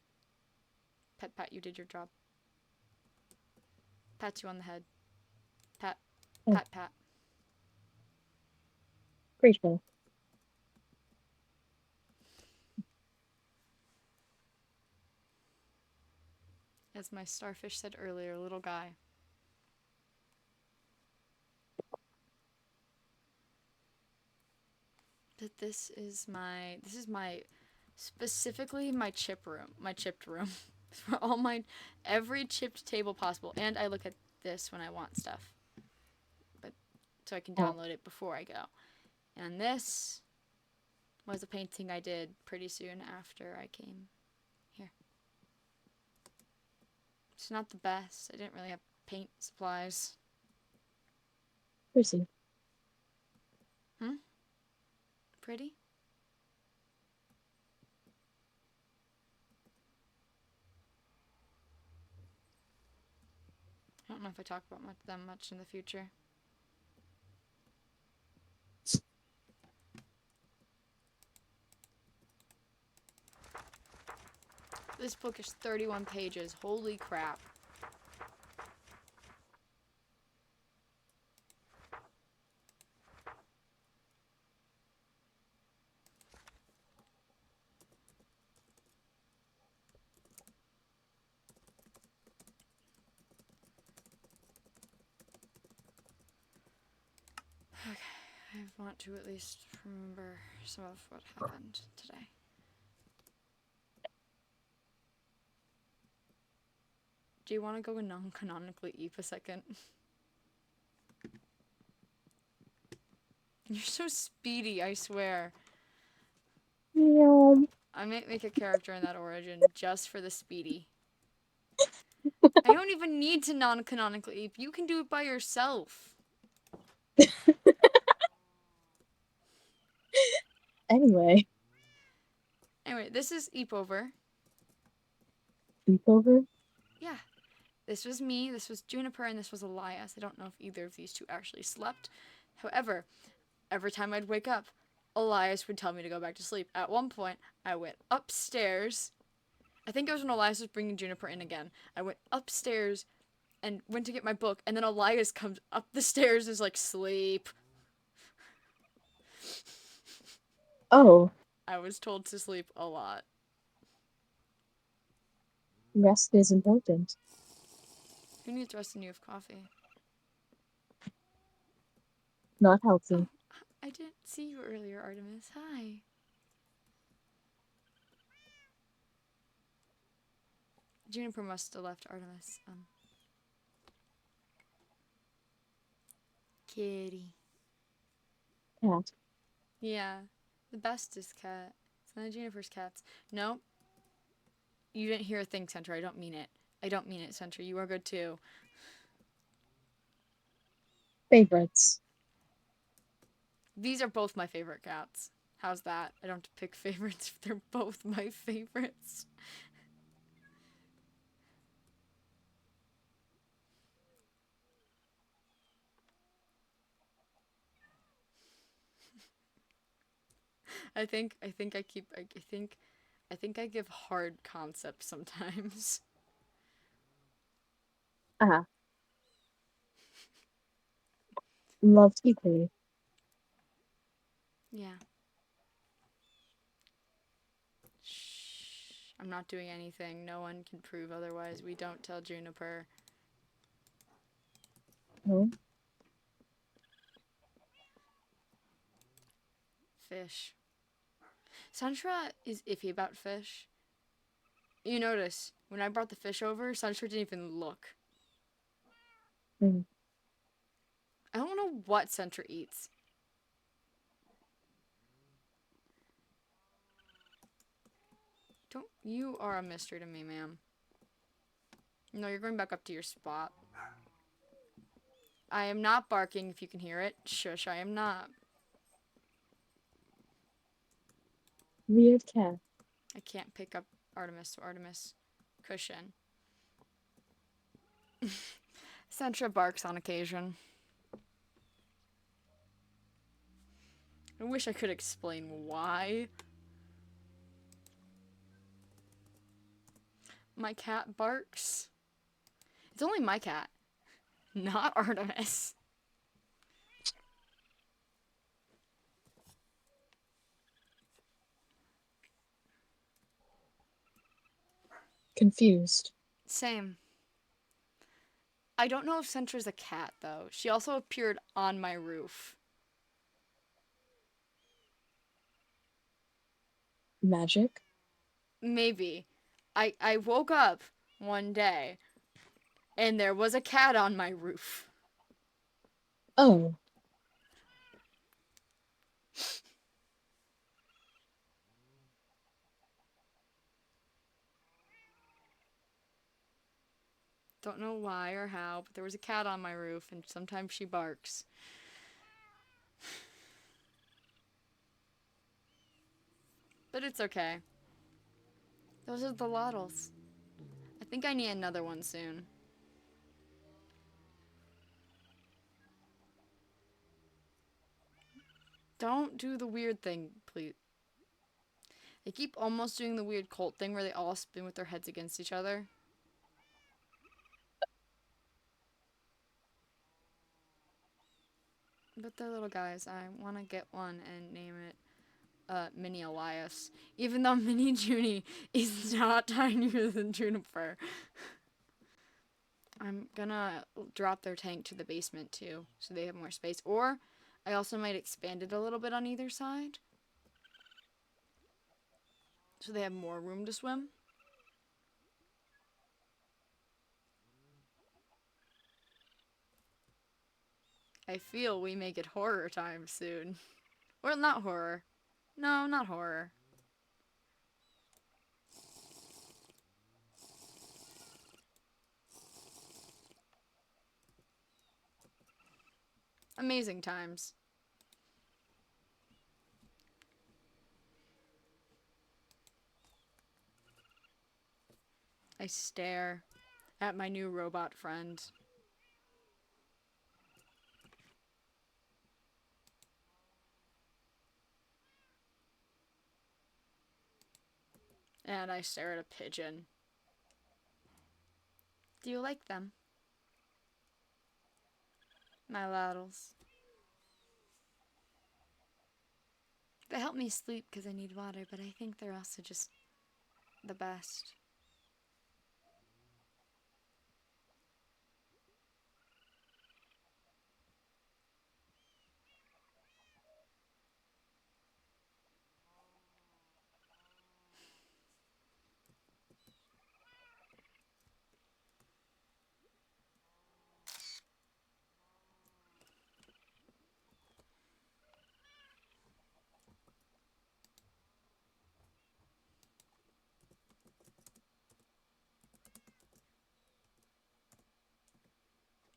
Pet pat, you did your job. Pat you on the head. Pat Oh, pat. grateful. As my starfish said earlier, little guy. But this is my specifically my chipped room. For all my every chipped table possible. And I look at this when I want stuff. But so I can Oh, download it before I go. And this was a painting I did pretty soon after I came here. It's not the best. I didn't really have paint supplies. Pretty. Pretty? I don't know if I talk about them much in the future. This book is 31 pages. Holy crap. Okay, I want to at least remember some of what happened today. Do you want to go and non-canonically eat a second? You're so speedy, I swear. Yeah. I might make a character in that origin just for the speedy. I don't even need to non-canonically eat. You can do it by yourself. Anyway, Anyway, this is Eepover. sleepover? Yeah. This was me, this was Juniper, and this was Elias. I don't know if either of these two actually slept. However, every time I'd wake up, Elias would tell me to go back to sleep. At one point, I went upstairs. I think it was when Elias was bringing Juniper in again. I went upstairs and went to get my book, and then Elias comes up the stairs and is like, sleep. Oh, I was told to sleep a lot. rest is important. Who needs rest and you have coffee? Not Oh, healthy. I didn't see you earlier, Artemis. Hi. Juniper must have left Artemis. Kitty. Cat. Yeah, the bestest cat. It's none of Juniper's cats. No, you didn't hear a thing, Centra. I don't mean it. I don't mean it, Centra. You are good too. Favorites. These are both my favorite cats. How's that? I don't have to pick favorites if they're both my favorites. I think I give hard concepts sometimes. Ah. Loved equally. Yeah. Shh. I'm not doing anything. No one can prove otherwise. We don't tell Juniper. No? Fish. Santra is iffy about fish. You notice, when I brought the fish over, Santra didn't even look. Mm. I don't know what Santra eats. Don't. You are a mystery to me, ma'am. No, you're going back up to your spot. I am not barking if you can hear it. Shush, I am not. Weird cat. I can't pick up Artemis, so Artemis, cushion. Santra barks on occasion. I wish I could explain why. My cat barks. It's only my cat, not Artemis. Confused. Same. I don't know if Santra's a cat, though. She also appeared on my roof. Magic. Maybe. I woke up one day and there was a cat on my roof. Oh. Don't know why or how, but there was a cat on my roof, and sometimes she barks. But it's okay. Those are the lottles. I think I need another one soon. Don't do the weird thing, please. They keep almost doing the weird cult thing where they all spin with their heads against each other. But they're little guys. I want to get one and name it Mini Elias. Even though Mini Junie is not tinier than Juniper. I'm gonna drop their tank to the basement too, so they have more space. Or I also might expand it a little bit on either side, so they have more room to swim. I feel we make it horror time soon. Or not horror. No, not horror. Amazing times. I stare at my new robot friend. And I stare at a pigeon. Do you like them? My loudles. They help me sleep because I need water, but I think they're also just the best.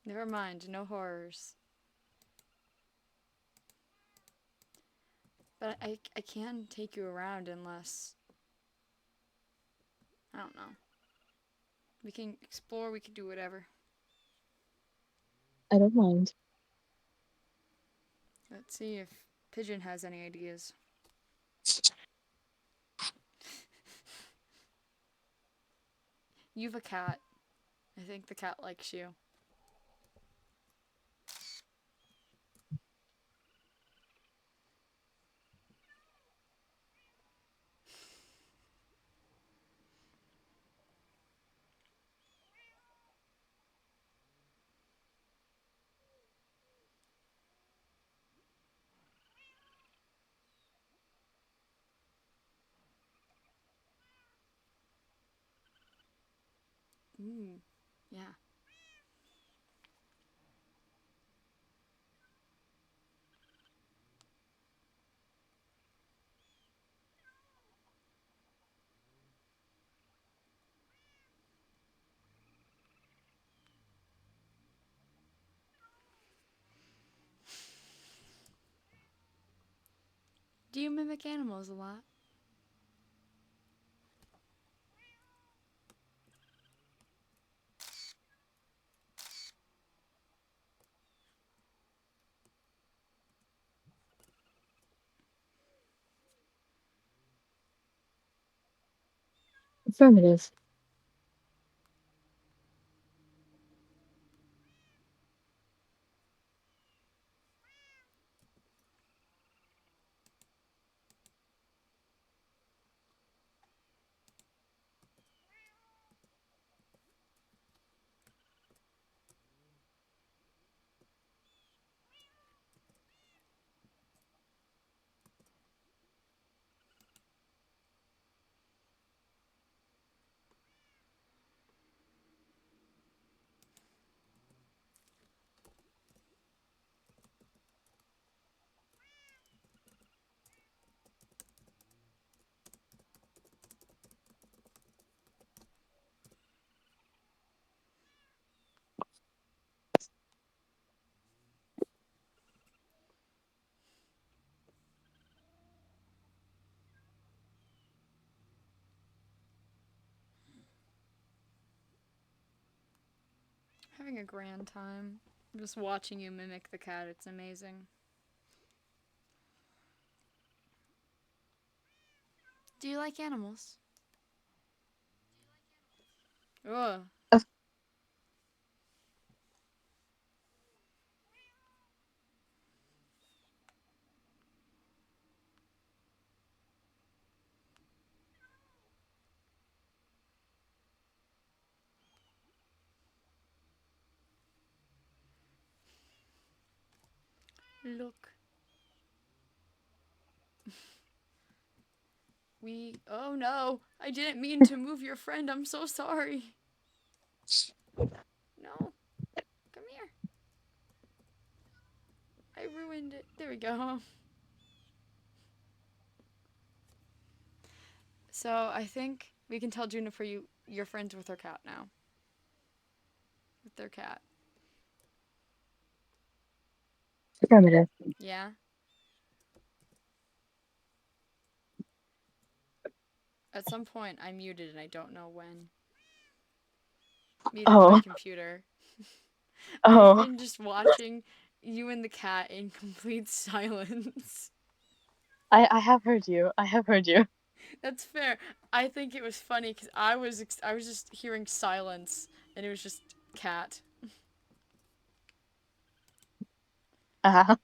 Never mind, no horrors. But I can take you around unless... I don't know. We can explore, we can do whatever. I don't mind. Let's see if Pigeon has any ideas. You have a cat. I think the cat likes you. Ooh, yeah. Do you mimic animals a lot? Affirmative. having a grand time. Just watching you mimic the cat, it's amazing. Do you like animals? Ugh. Uh, Look. Oh no! I didn't mean to move your friend. I'm so sorry. No. Come here. I ruined it. There we go. So I think we can tell Juniper you're friends with her cat now. With their cat. Affirmative. Yeah? At some point I muted and I don't know when. Muted my Oh, computer. I've oh, been just watching you and the cat in complete silence. I have heard you. I have heard you. That's fair. I think it was funny because I was just hearing silence and it was just cat. Uh,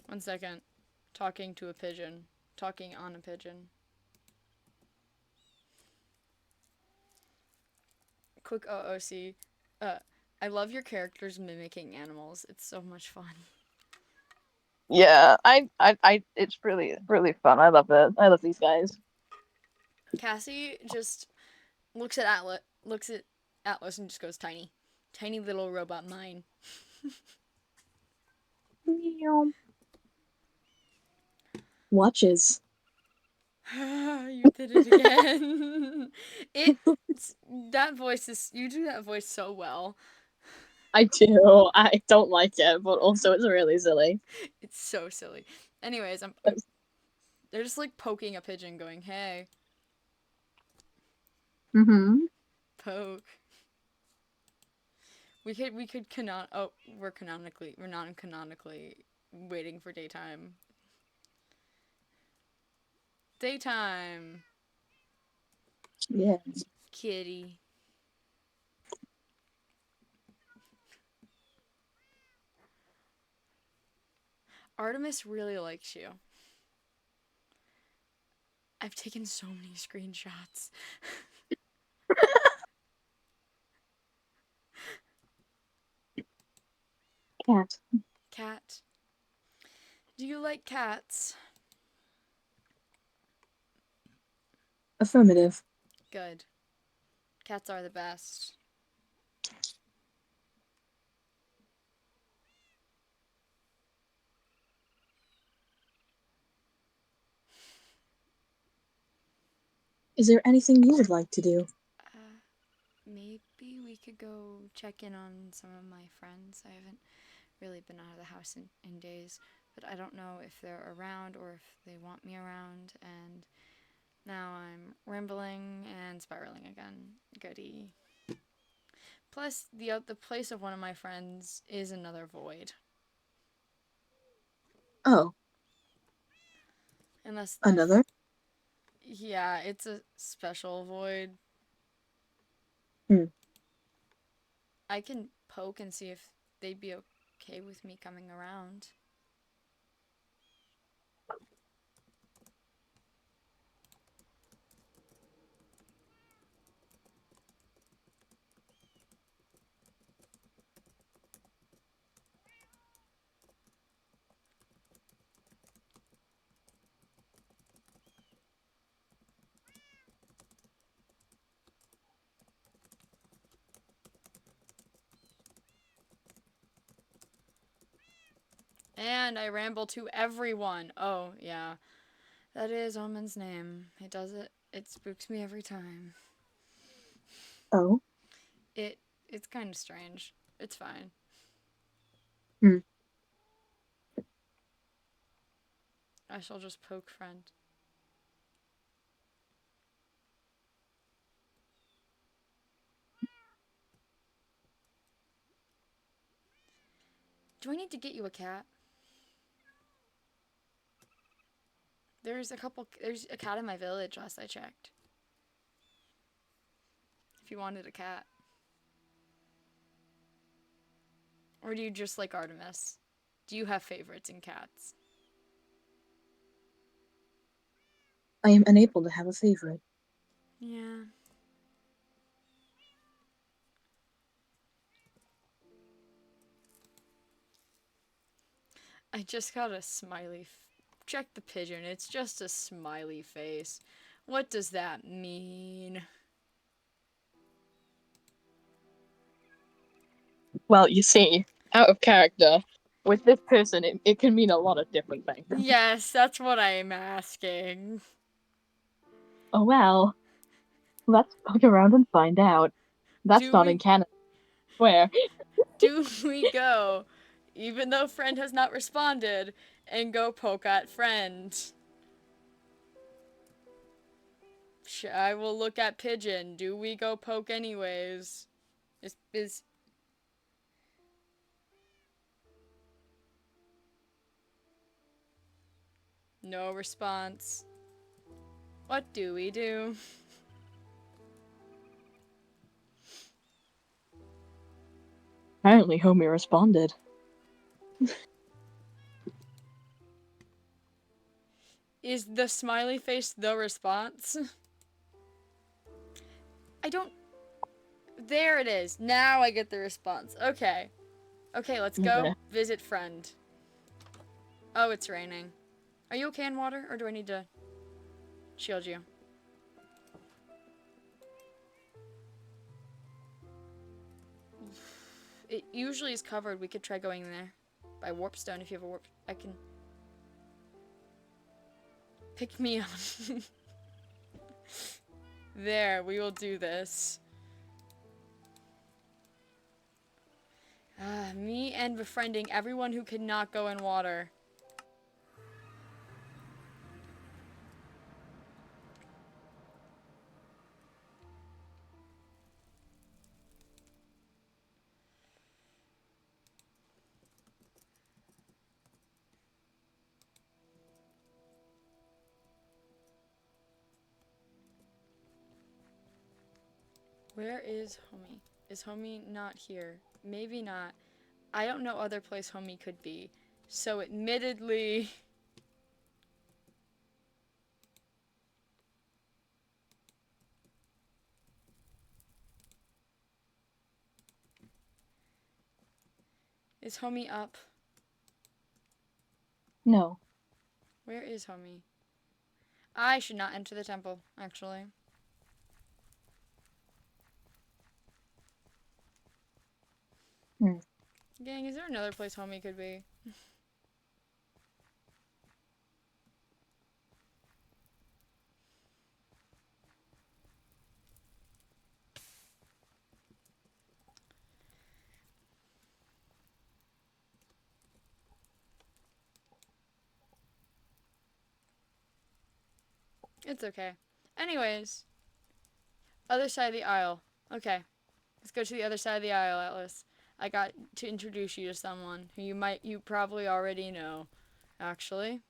1 second. Talking to a pigeon. Talking on a pigeon. Quick OOC. Uh, I love your characters mimicking animals. It's so much fun. yeah, it's really, really fun. I love it. I love these guys. Cassie just looks at Atlas and just goes tiny. Tiny little robot mine. Meow. Watches. You did it again. it that voice is you do that voice so well. I do. I don't like it, but also it's really silly. It's so silly. Anyways, they're just like poking a pigeon going, "Hey, Mm-hmm. poke." We could we're non-canonically waiting for daytime. Daytime. Yeah. Kitty. Artemis really likes you. I've taken so many screenshots. Cat. Cat. Do you like cats? Affirmative. Good. Cats are the best. Is there anything you would like to do? Uh, Maybe we could go check in on some of my friends. I haven't really been out of the house in days, but I don't know if they're around or if they want me around. And now I'm rambling and spiraling again. Goody. Plus, the place of one of my friends is another void. Oh, Unless my another? yeah, it's a special void. Hmm. I can poke and see if they'd be okay with me coming around. And I ramble to everyone. Oh, yeah. That is Omen's name. It does it. It spooks me every time. Oh. It it's kind of strange. It's fine. Hmm. I shall just poke friend. Do I need to get you a cat? There's a cat in my village last I checked. If you wanted a cat. Or do you just like Artemis? Do you have favorites in cats? I am unable to have a favorite. Yeah. I just got a smiley. Check the pigeon. It's just a smiley face. What does that mean? Well, you see, out of character, with this person, it can mean a lot of different things. Yes, that's what I'm asking. Oh well, let's poke around and find out. That's Do not in we canon. Where? do we go, even though friend has not responded, and go poke at friend? I will look at pigeon. Do we go poke anyways? Is no response. What do we do? Apparently, Homie responded. Is the smiley face the response? I don't. There it is. Now I get the response. Okay. Okay, let's go Yeah. visit friend. Oh, it's raining. Are you okay in water, or do I need to shield you? It usually is covered. We could try going there. By warpstone if you have a warp. I can. Pick me up. There, we will do this. Me and befriending everyone who cannot go in water. Where is Homie? Is Homie not here? Maybe not. I don't know other place Homie could be. So admittedly... Is Homie up? No. Where is Homie? I should not enter the temple, actually. Hmm. Gang, is there another place Homie could be? It's okay. Anyways, other side of the aisle. Okay, let's go to the other side of the aisle, Atlas. I got to introduce you to someone who you probably already know, actually.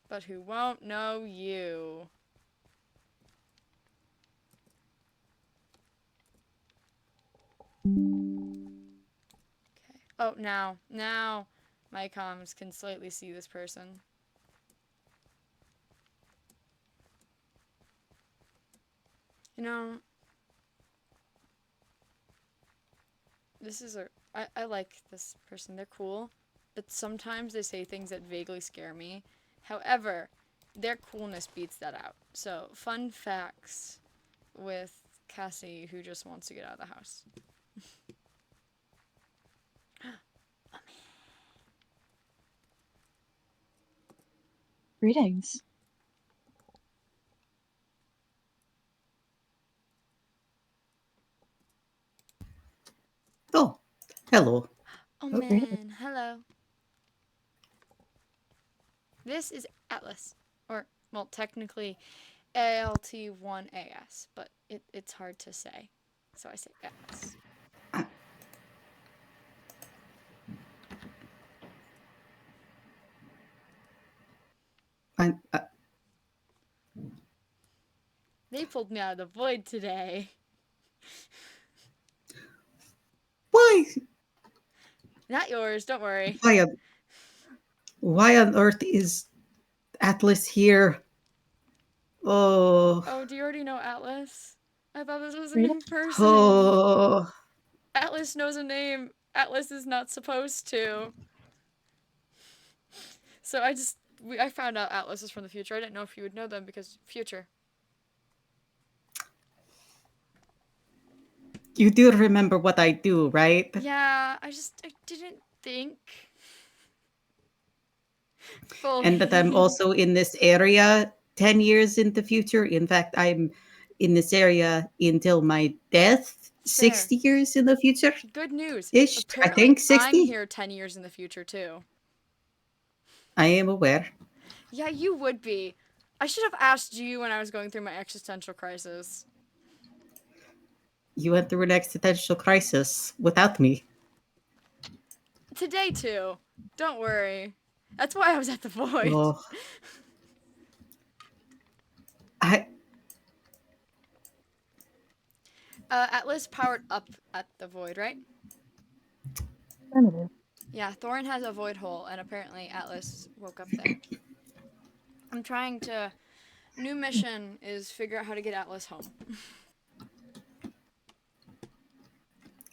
But who won't know you. Okay. Oh, now my comms can slightly see this person. You know, I like this person. They're cool, but sometimes they say things that vaguely scare me. However, their coolness beats that out. So, fun facts with Cassie, who just wants to get out of the house. Greetings. Oh, hello. Oh Oh, really? man, hello. This is Atlas. Or, well, technically ALT1AS, but it's hard to say. So I say Atlas. I'm, They pulled me out of the void today. why? Not yours, don't worry. Why on, why on earth is Atlas here? Oh, Oh, do you already know Atlas? I thought this was a Yeah. new person. oh. Atlas knows a name. Atlas is not supposed to. So I found out Atlas is from the future. I didn't know if you would know them because future. You do remember what I do, right? Yeah, I didn't think And that I'm fully. also in this area 10 years in the future. In fact, I'm in this area until my death, Fair. 60 years in the future Good news. ish. I Apparently, think I'm 60. here 10 years in the future too. I am aware. Yeah, you would be. I should have asked you when I was going through my existential crisis. You went through an existential crisis without me. Today too. Don't worry. That's why I was at the void. Oh, I Atlas powered up at the void, right? Primitive. Yeah, Thorin has a void hole, and apparently Atlas woke up there. I'm trying to. New mission is figure out how to get Atlas home.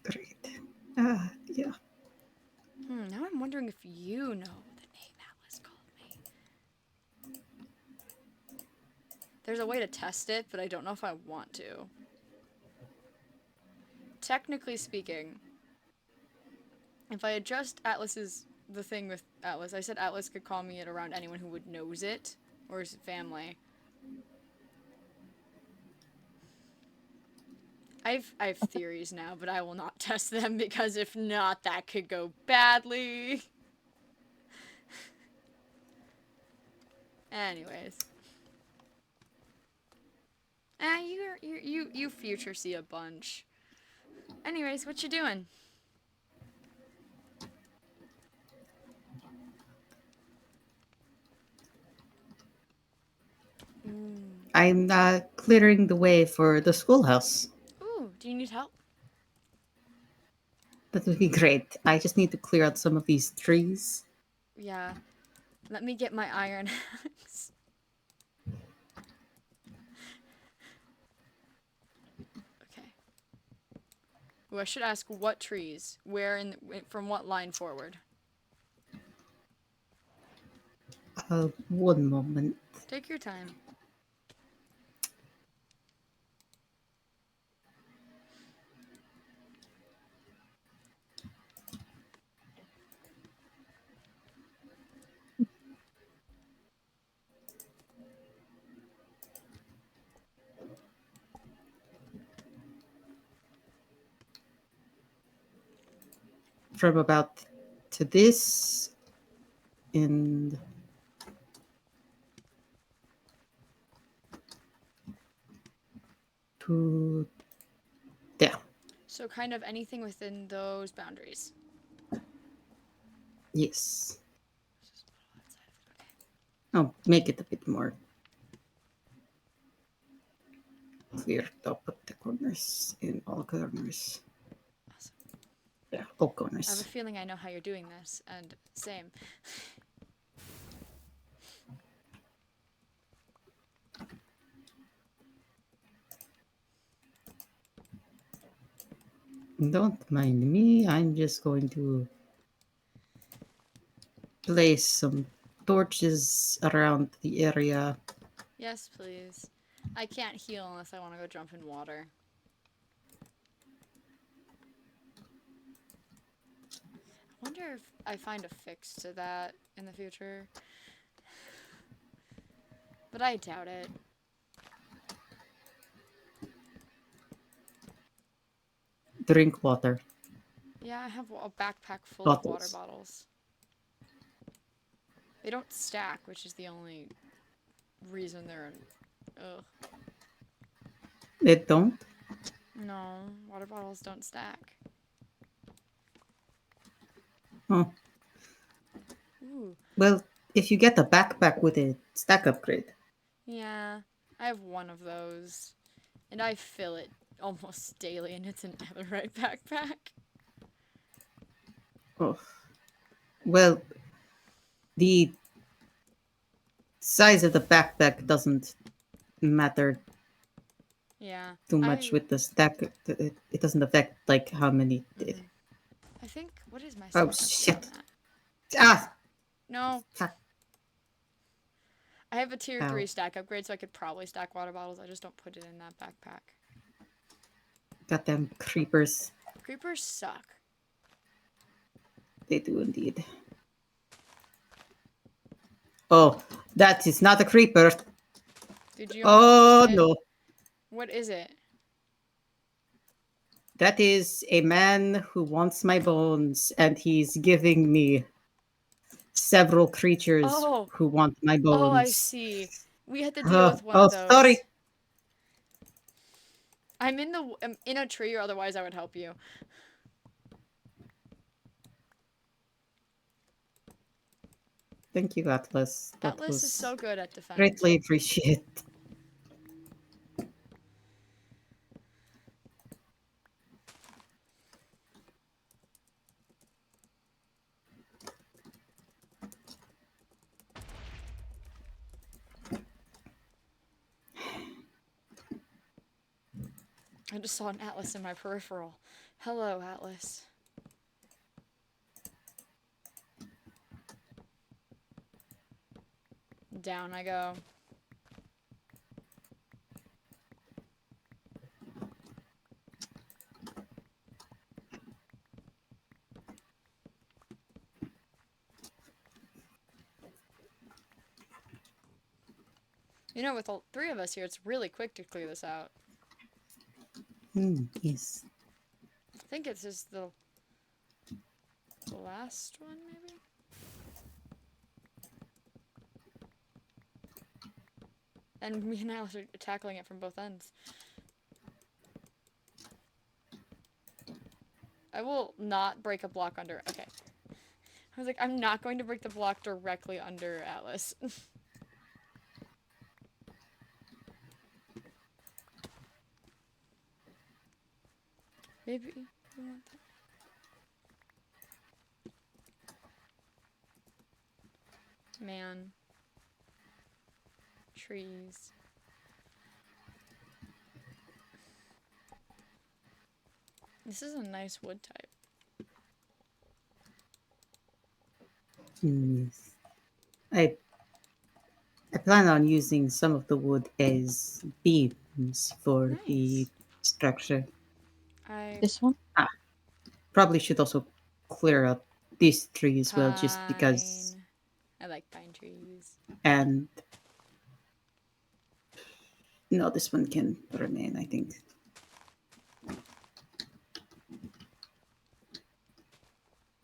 great. Yeah. Now I'm wondering if you know the name Atlas called me. There's a way to test it, but I don't know if I want to. Technically speaking, if I adjust Atlas's the thing with Atlas, I said Atlas could call me it around anyone who would knows it or his family. I have theories now, but I will not test them because if not, that could go badly. Anyways, you future see a bunch. Anyways, what you doing? Ooh. I'm clearing the way for the schoolhouse. Ooh, do you need help? That would be great. I just need to clear out some of these trees. Yeah. Let me get my iron axe. Okay. Ooh, I should ask what trees. Where from what line forward? One moment. Take your time. From about to this and to there. So kind of anything within those boundaries. Yes. Just a little outside of it. Okay. I'll make it a bit more clear. I'll put the corners in all corners. Awesome. Yeah, all I have a corners. feeling I know how you're doing this, and same. Don't mind me. I'm just going to place some torches around the area. Yes, please. I can't heal unless I want to go jump in water. I wonder if I find a fix to that in the future. But I doubt it. Drink water. Yeah, I have a backpack full of water bottles. bottles. They don't stack, which is the only reason they're. Ugh. They don't? No, water bottles don't stack. Oh. Ooh. Well, if you get a backpack with a stack upgrade. Yeah, I have one of those, and I fill it almost daily, and it's an netherite backpack. Oh. Well, the size of the backpack doesn't matter Yeah, too much with the stack. It doesn't affect like how many. I think what is my Oh stack shit! upgrade on that? Ah, No, fuck! I have a tier Ow. 3 stack upgrade, so I could probably stack water bottles. I just don't put it in that backpack. Goddamn creepers! Creepers suck. They do indeed. Oh, that is not a creeper. Did you almost just Oh hit? no, What is it? that is a man who wants my bones, and he's giving me several creatures Oh, who want my oh, I bones. see. We had to deal Oh, with one oh, of those. sorry. I'm in a tree, or otherwise I would help you. Thank you, Atlas. That Atlas is was so good at defense. greatly appreciated. I just saw an Atlas in my peripheral. Hello, Atlas. Down I go. You know, with all three of us here, it's really quick to clear this out. Yes. I think it's just the last one, maybe? And me and Alice are tackling it from both ends. I will not break a block under. Okay. I was like, I'm not going to break the block directly under Atlas. Maybe we want that. Man. Trees. This is a nice wood type. Yes. I plan on using some of the wood as beams for the Nice. structure. I This one? Probably should also clear up this tree as well, just because. pine. I like pine trees. And no, this one can remain, I think.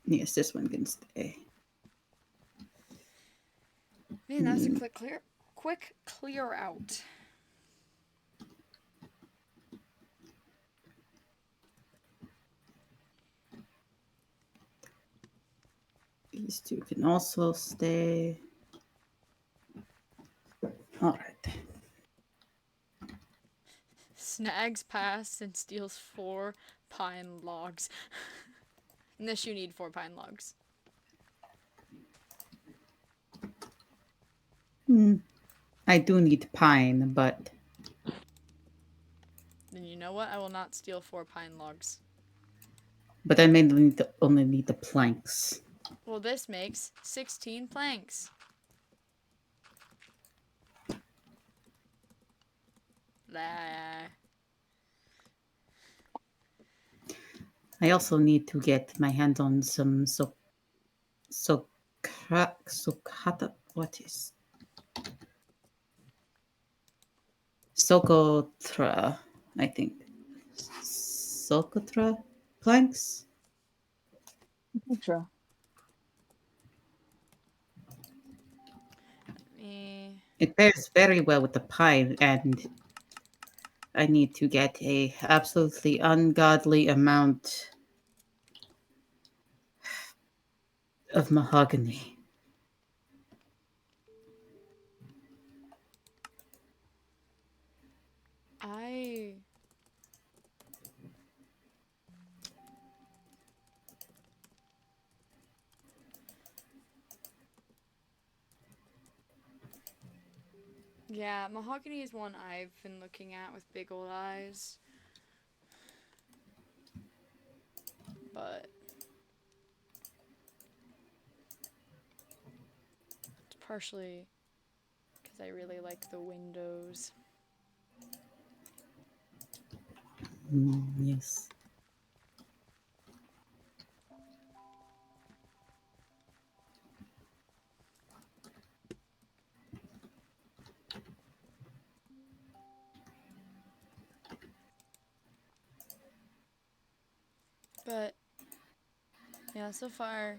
Yes, this one can stay. Man, that was a quick clear out. These two can also stay. All right. Snags past and steals 4 pine logs. Unless you need 4 pine logs. I do need pine, but Then you know what? I will not steal 4 pine logs. I mainly only need the planks. Well, this makes 16 planks. Blah. I also need to get my hands on some sokata. What is Socotra? I think Socotra planks. True. Me. It pairs very well with the pine, and I need to get a absolutely ungodly amount of mahogany. I. Yeah, mahogany is one I've been looking at with big old eyes. But it's partially because I really like the windows. Yes. But yeah, so far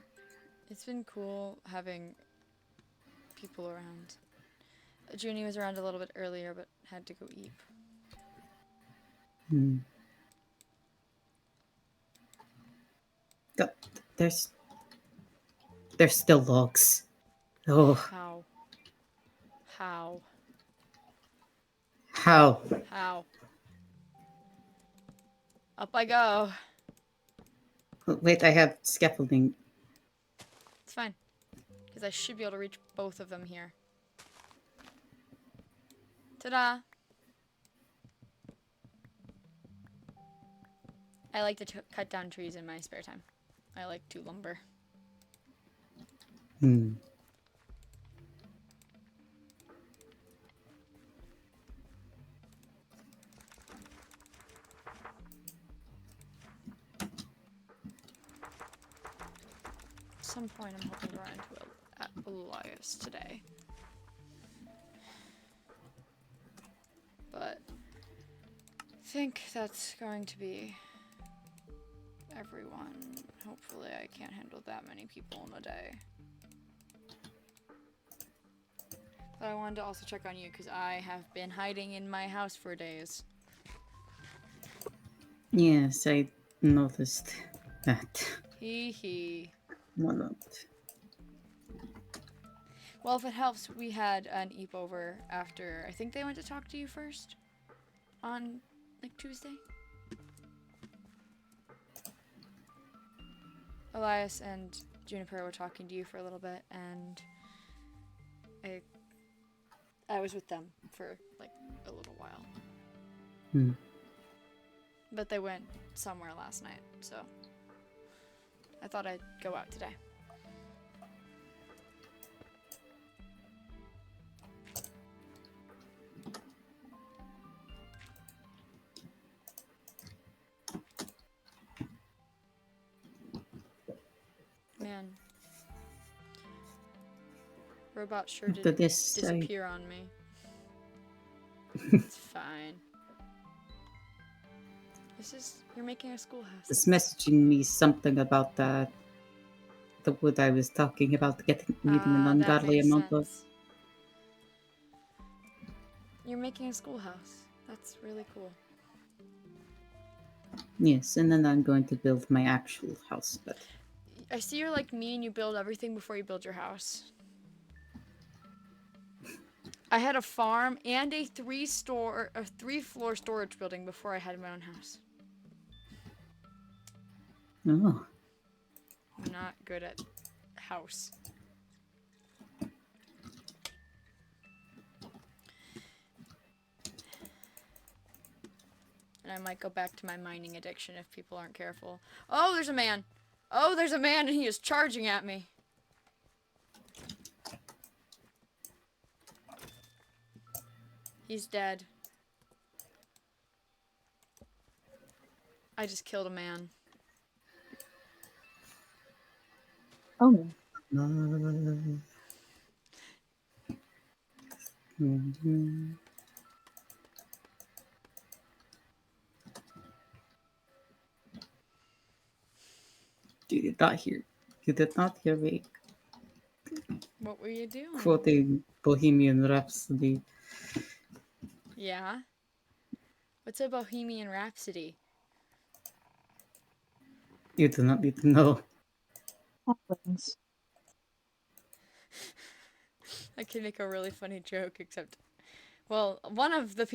it's been cool having people around. Junie was around a little bit earlier, but had to go eat. Hmm. Th- There's still logs. Oh, How? How? how? How? Up I go. Wait, I have scaffolding. It's fine. Because I should be able to reach both of them here. Ta-da! I like to cut down trees in my spare time. I like to lumber. Hmm. At some point, I'm hoping to run into Elias today. But I think that's going to be everyone. Hopefully, I can't handle that many people in a day. But I wanted to also check on you because I have been hiding in my house for days. Yes, I noticed that. Hee hee. Moment. Well, if it helps, we had an Eep over after. I think they went to talk to you first on like Tuesday. Elias and Juniper were talking to you for a little bit, and I was with them for like a little while. Hmm. But they went somewhere last night, so I thought I'd go out today. Man, robot sure did After this, disappear on me. It's fine. You're making a schoolhouse. it's messaging me something about the wood I was talking about needing an That ungodly makes amount of. sense. You're making a schoolhouse. That's really cool. Yes, and then I'm going to build my actual house, but I see you're like me and you build everything before you build your house. I had a farm and a three-floor storage building before I had my own house. oh, I'm not good at house. And I might go back to my mining addiction if people aren't careful. Oh, there's a man. Oh, there's a man and he is charging at me. He's dead. I just killed a man. Oh. love. Mhm. Dude, not here. You did not hear me What were you doing? quoting Bohemian Rhapsody. Yeah. What's a Bohemian Rhapsody? You do not need to know. Happens. I can make a really funny joke, except, well, one of the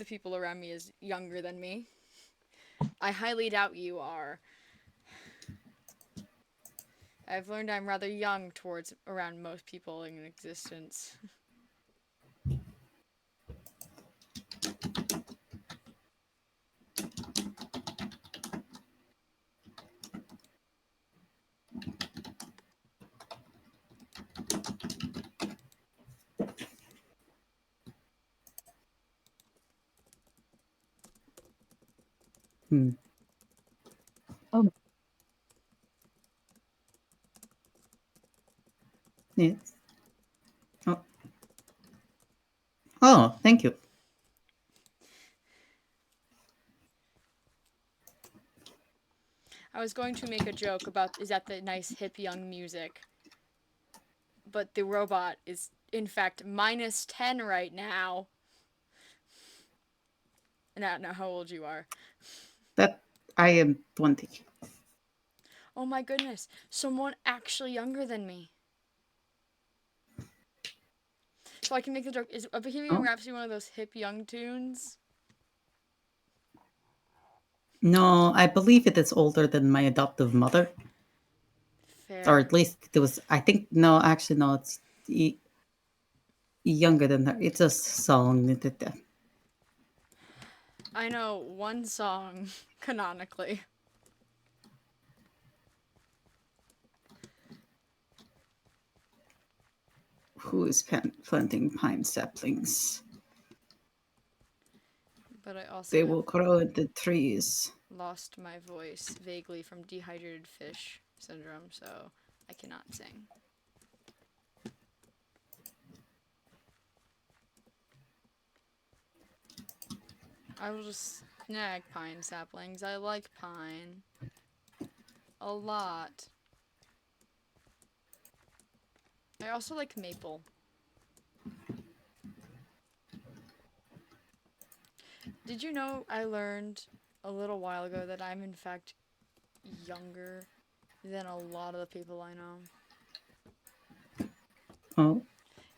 people around me is younger than me. I highly doubt you are. I've learned I'm rather young towards around most people in existence. Hmm. Oh, Yes. Oh. Oh, thank you. I was going to make a joke about is that the nice hip young music, but the robot is in fact -10 right now. And I don't know how old you are. That I am 20. Oh my goodness, someone actually younger than me. So I can make the joke. Is a Bohemian Oh. Rhapsody one of those hip young tunes? No, I believe it is older than my adoptive mother. Or Fair. at least it was, I think, no, actually, no, it's younger than her. It's a song. I know one song canonically. Who is planting pine saplings? But I also They have will grow into trees. lost my voice vaguely from dehydrated fish syndrome, so I cannot sing. I will just snag pine saplings. I like pine a lot. I also like maple. Did you know I learned a little while ago that I'm in fact younger than a lot of the people I know? Oh,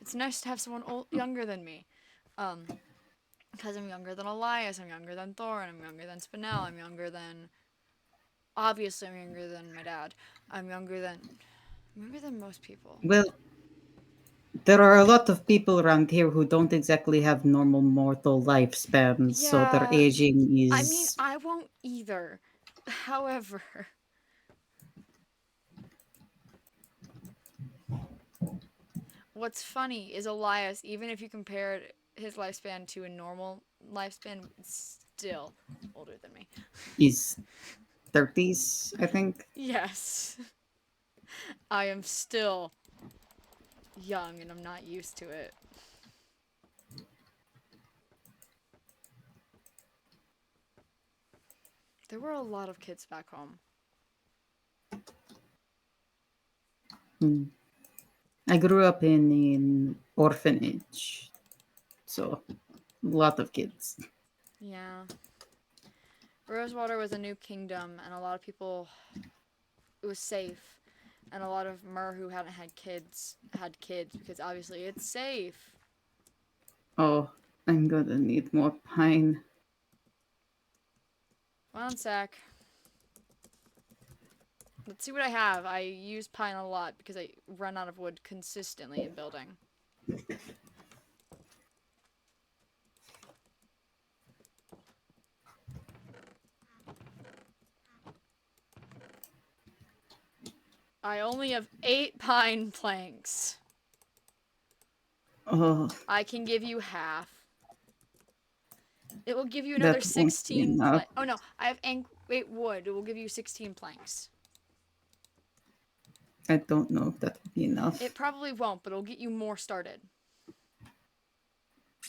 It's nice to have someone younger than me. Because I'm younger than Elias, I'm younger than Thor, and I'm younger than Spinell, I'm younger than. Obviously, I'm younger than my dad. I'm younger than. I'm younger than most people. well, there are a lot of people around here who don't exactly have normal mortal lifespans, so their Yeah, aging I mean, is I won't either. However, what's funny is Elias, even if you compare his lifespan to a normal lifespan, still older than me. is 30s, I think. Yes, I am still young and I'm not used to it. There were a lot of kids back home. Hmm. I grew up in an orphanage, so a lot of kids. Yeah. Rosewater was a new kingdom, and a lot of people. It was safe, and a lot of Mer who hadn't had kids because obviously it's safe. Oh, I'm gonna need more pine. One sec. Let's see what I have. I use pine a lot because I run out of wood consistently in building. I only have 8 pine planks. Oh, I can give you half. It will give you another that won't be 16 enough. planks. Oh no, I have 8 wood. It will give you 16 planks. I don't know if that would be enough. It probably won't, but it'll get you more started.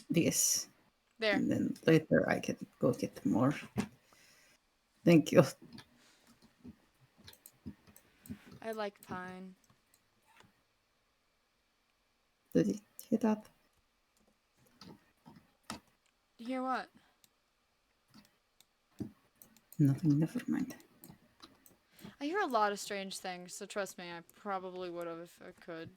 Yes. There. And then later I can go get more. Thank you. I like pine. Did you hear that? You hear what? Nothing, never mind. I hear a lot of strange things, so trust me, I probably would have if I could.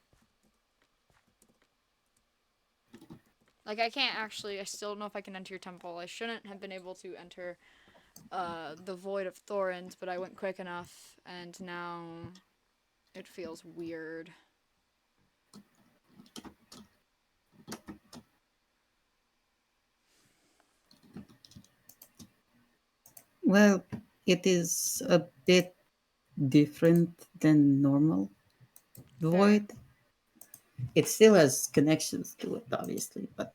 Like, I can't actually, I still don't know if I can enter your temple. I shouldn't have been able to enter the Void of Thorns, but I went quick enough, and now it feels weird. Well, it is a bit different than normal Fair. void. It still has connections to it, obviously, but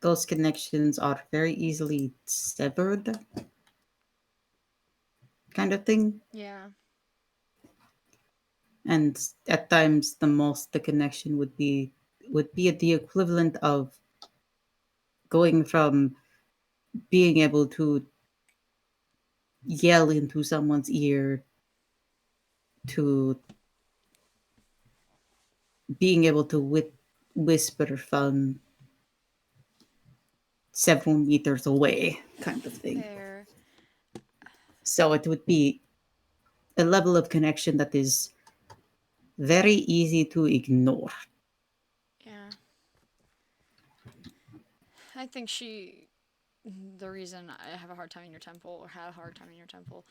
those connections are very easily severed, kind of thing. Yeah. And at times, the most the connection would be the equivalent of going from being able to yell into someone's ear to being able to whisper from several meters away, kind of thing. Fair. So it would be a level of connection that is very easy to ignore. Yeah. I think the reason I have a hard time in your temple, or had a hard time in your temple,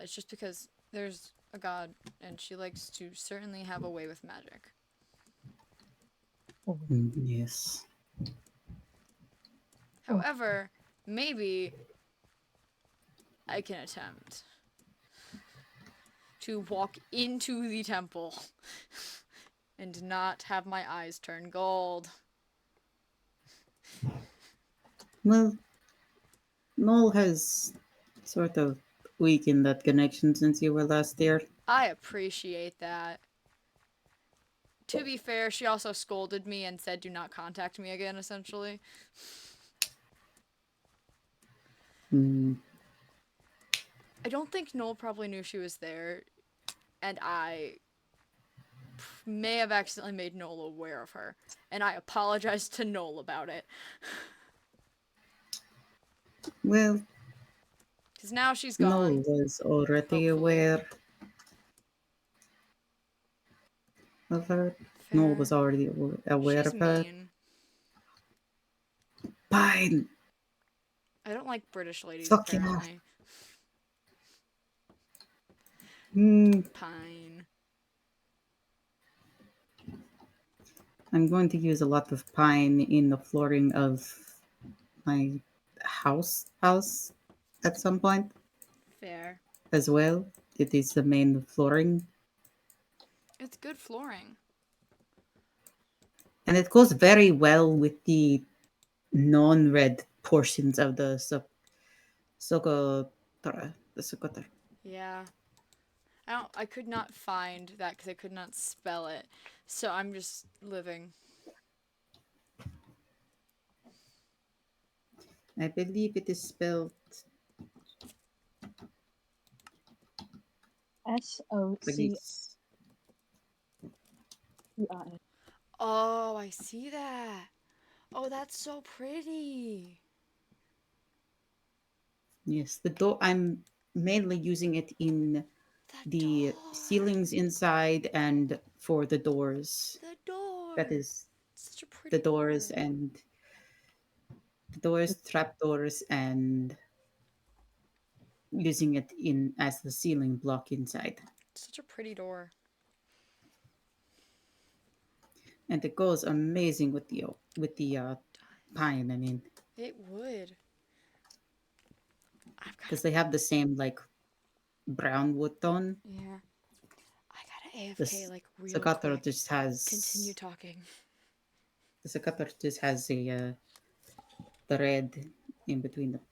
is just because there's a god, and she likes to certainly have a way with magic. Yes. However, maybe I can attempt to walk into the temple and not have my eyes turn gold. Well, Noel has sort of weakened that connection since you were last there. I appreciate that. To be fair, she also scolded me and said, "Do not contact me again," essentially. Hmm. I don't think Noel probably knew she was there, and I may have accidentally made Noel aware of her, and I apologized to Noel about it. Well, Because now she's Noel gone, was already hopefully. aware of her. Noel was Fair. already aware She's of her. mean. Fine. I don't like British ladies, Fucking hell. apparently. Hmm. Pine. I'm going to use a lot of pine in the flooring of my house at some point Fair. as well. It is the main flooring, It's good flooring. and it goes very well with the non-red portions of the sokotora. The sokotor. Yeah. I could not find that because I could not spell it. So I'm just living. I believe it is spelled like SOCRS. this. Oh, I see that. Oh, that's so pretty. Yes, the door. I'm mainly using it in The the door. ceilings inside and for the doors. The That door. is Such a the pretty doors door. and the doors, trapdoors, and using it in as the ceiling block inside. Such a pretty door. And it goes amazing with the pine. I mean, It would. I've got because they have the same like brown wood tone. Yeah. I gotta AFK This like real Sakator quick. just Continue has talking. the Sakator just has the red in between them,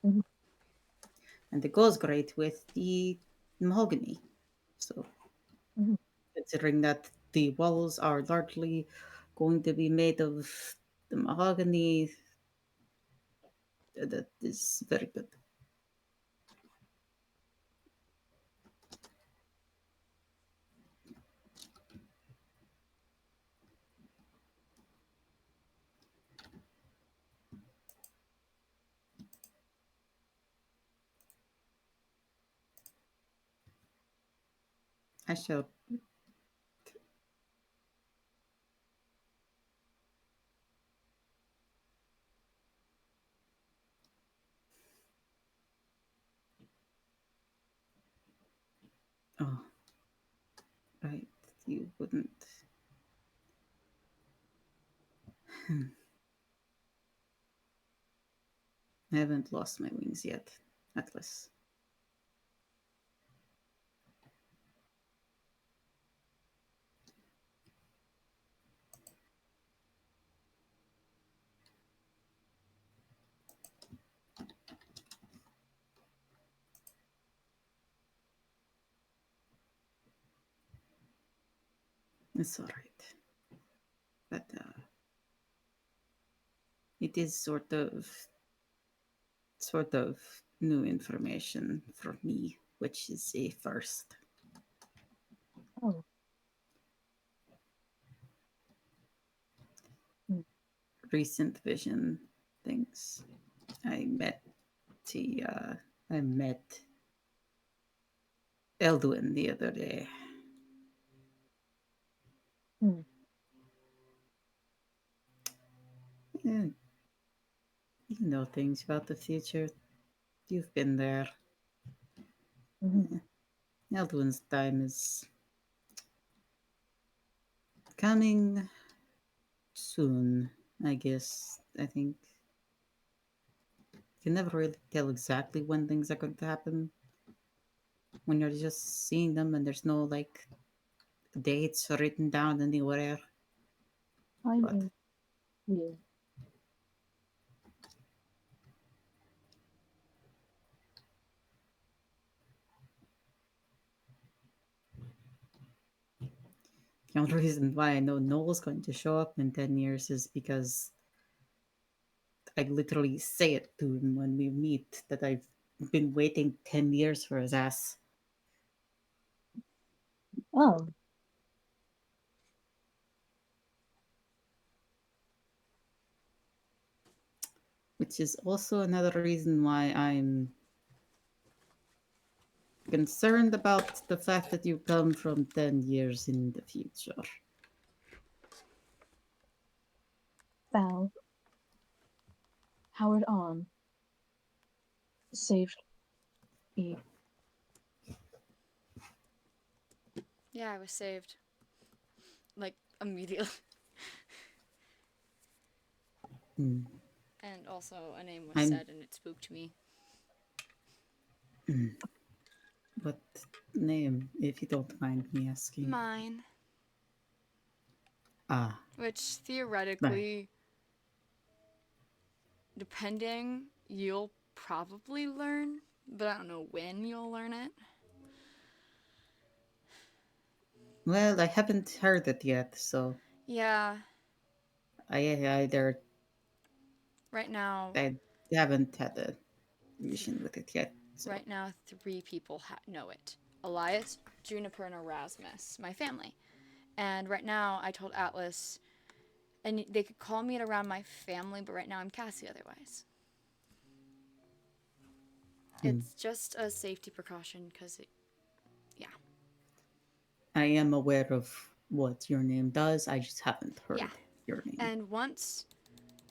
Mhm. and it goes great with the mahogany. So Mhm. considering that the walls are largely going to be made of the mahogany, that is very good. I shall. Oh, right. You wouldn't. I haven't lost my wings yet, Atlas. It's all right. But it is sort of new information for me, which is a first. Oh. Hmm. Recent vision things. I met the I met Elduin the other day. Hmm. Yeah, you know things about the future. You've been there. Mhm. Elduin's time is coming soon, I guess. I think you can never really tell exactly when things are going to happen when you're just seeing them and there's no like dates written down anywhere. Time But is weird. the only reason why I know Noel's going to show up in 10 years is because I literally say it to him when we meet that I've been waiting 10 years for his ass, Oh. which is also another reason why I'm concerned about the fact that you come from 10 years in the future. Val. Howard on. Saved Eve. Yeah, I was saved. Like, immediately. Hmm. And also, a name was I'm. said and it spooked me. What name, if you don't mind me asking? Mine. Ah, Which, right. theoretically, depending, you'll probably learn, but I don't know when you'll learn it. Well, I haven't heard it yet, so Yeah, I either right now, I haven't had a vision with it yet. So, right now, three people know it: Elias, Juniper, and Erasmus, my family. And right now, I told Atlas, and they could call me it around my family, but right now I'm Cassie otherwise. hmm. It's just a safety precaution because, yeah. I am aware of what your name does. I just haven't Yeah. heard your name. And once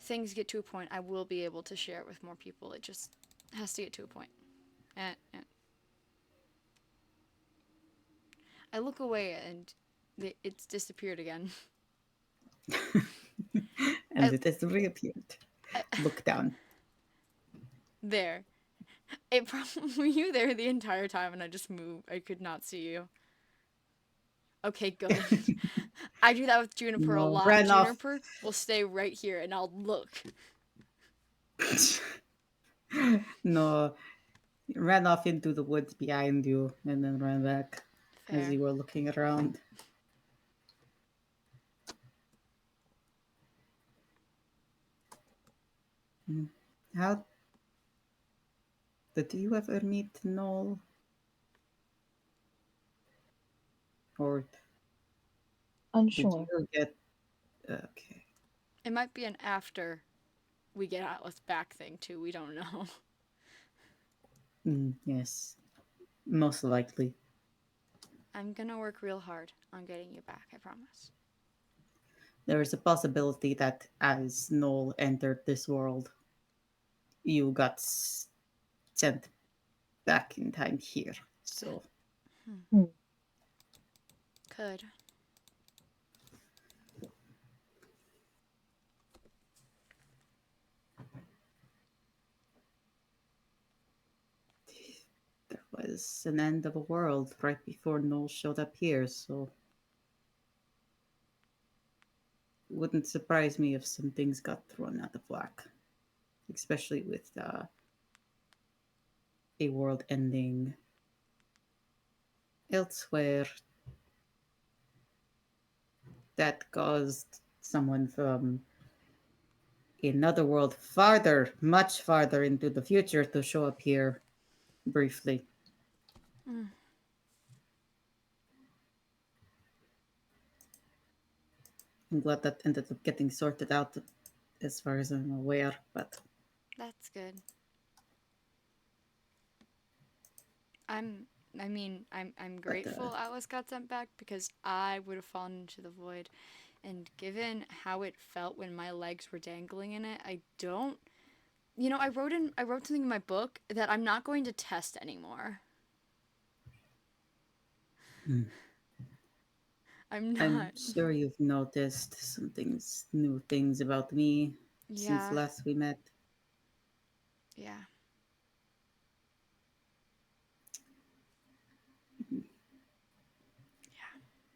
things get to a point, I will be able to share it with more people. It just has to get to a point. And I look away and it's disappeared again. And I, it has reappeared. I, Look down. there. It probably were you there the entire time and I just moved. I could not see you. Okay, good. I do that with Juniper a No, lot. ran off. Juniper will stay right here and I'll look. No, ran off into the woods behind you and then ran back as Fair. you were looking around. Hmm. How did you ever meet Noel? Or did Unsure. you get. Okay. It might be an after we get Atlas back thing too. We don't know. Yes, most likely. I'm gonna work real hard on getting you back, I promise. There is a possibility that as Noel entered this world, you got sent back in time here. That So Hmm. could. there was an end of a world right before Noel showed up here. So wouldn't surprise me if some things got thrown out of whack, especially with a world ending elsewhere that caused someone from another world farther, much farther into the future to show up here briefly. Mm, I'm glad that ended up getting sorted out as far as I'm aware, that's good. I'm I'm but grateful Atlas got sent back because I would have fallen into the void. And given how it felt when my legs were dangling in it, I don't I wrote something in my book that I'm not going to test anymore. mm, I'm I'm not. sure you've noticed some things, new things about me since Yeah. last we met. Yeah.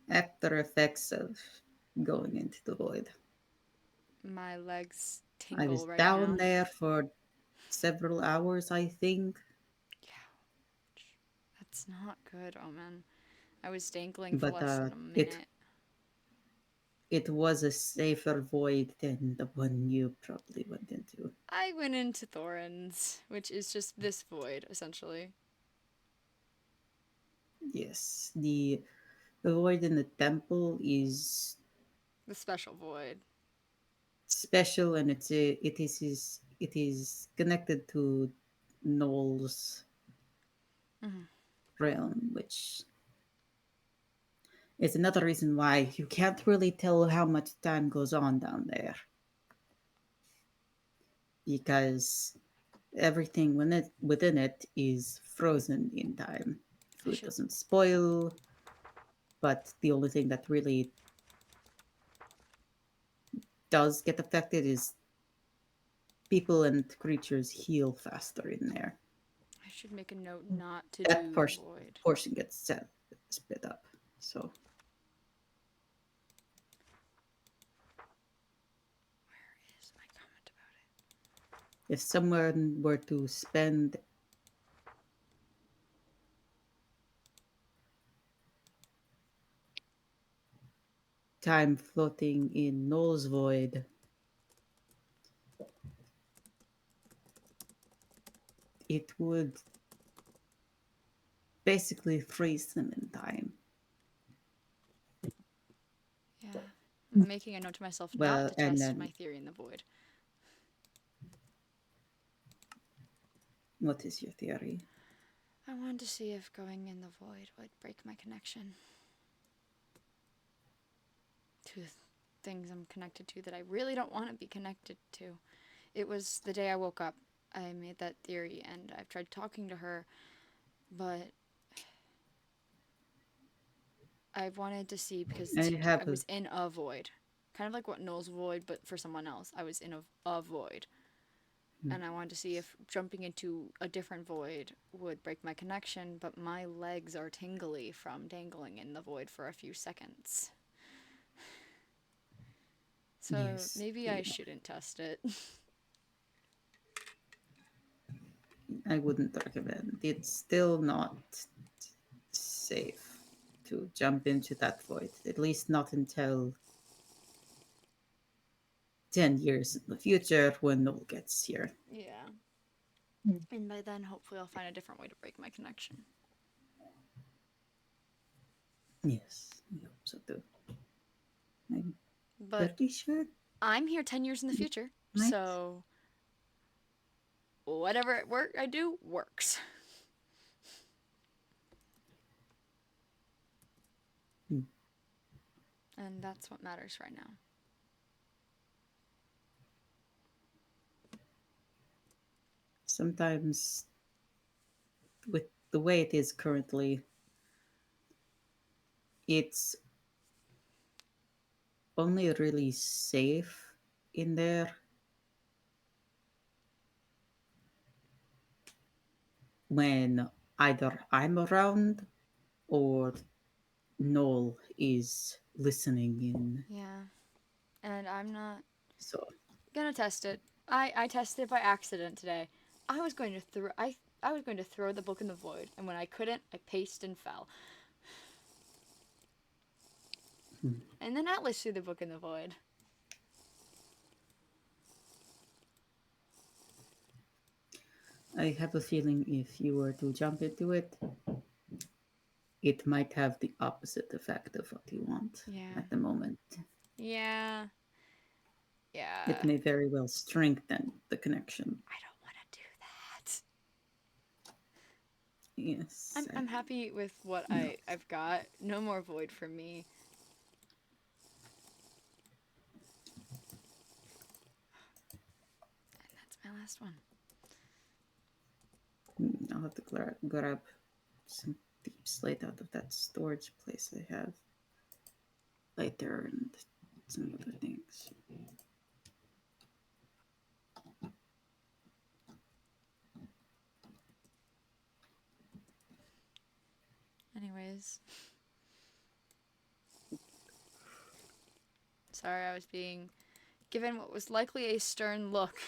After effects of going into the void. My legs I was tingle right down now. there for several hours, I think, Yeah. That's not good, Omen. I was dangling for but less than a it minute. it was a safer void than the one you probably went into. I went into Thorin's, which is just this void, essentially. Yes, the void in the temple is The special void. special, and it is connected to Noel's Hmm. realm, which is another reason why you can't really tell how much time goes on down there because everything within it is frozen in time. I Food should. doesn't spoil, but the only thing that really does get affected is people and creatures heal faster in there. I should make a note not to That do the void. portion gets split up. So Where is my comment about if someone were to spend time floating in Null's void, it would basically freeze them in time. it? Yeah. I'm making a note to myself not Well, to and test my then theory in the void. what is your theory? I wanted to see if going in the void would break my connection to things I'm connected to that I really don't want to be connected to. It was the day I woke up. I made that theory and I've tried talking to her, but I wanted to see because I I have a was in a void. Kind of like what Noel's void, but for someone else. I was in a void. And I wanted to see if jumping into a different void would break my connection, but my legs are tingly from dangling in the void for a few seconds. So yes. maybe I shouldn't test it. I wouldn't recommend. It's still not safe to jump into that void. At least not until 10 years in the future when Null gets here. Yeah. Hmm. And by then, hopefully, I'll find a different way to break my connection. Yes, I hope so too. I'm But pretty sure I'm here 10 years in the it future, might. so whatever work I do works. And that's what matters right now. Sometimes, with the way it is currently, it's only really safe in there when either I'm around or Noel is listening in. Yeah. And I'm not So, gonna test it. I tested it by accident today. I was going to throw I was going to throw the book in the void, and when I couldn't, I paced and fell. hmm, And then Atlas threw the book in the void. I have a feeling if you were to jump into it, it might have the opposite effect of what you want Yeah. at the moment. Yeah. It Yeah. may very well strengthen the connection. I don't want to do that. Yes, I'm happy with what no. I've got. No more void for me. And that's my last one. I'll have to grab some deep slate out of that storage place I have later and some other things. Anyways, sorry I was being given what was likely a stern look.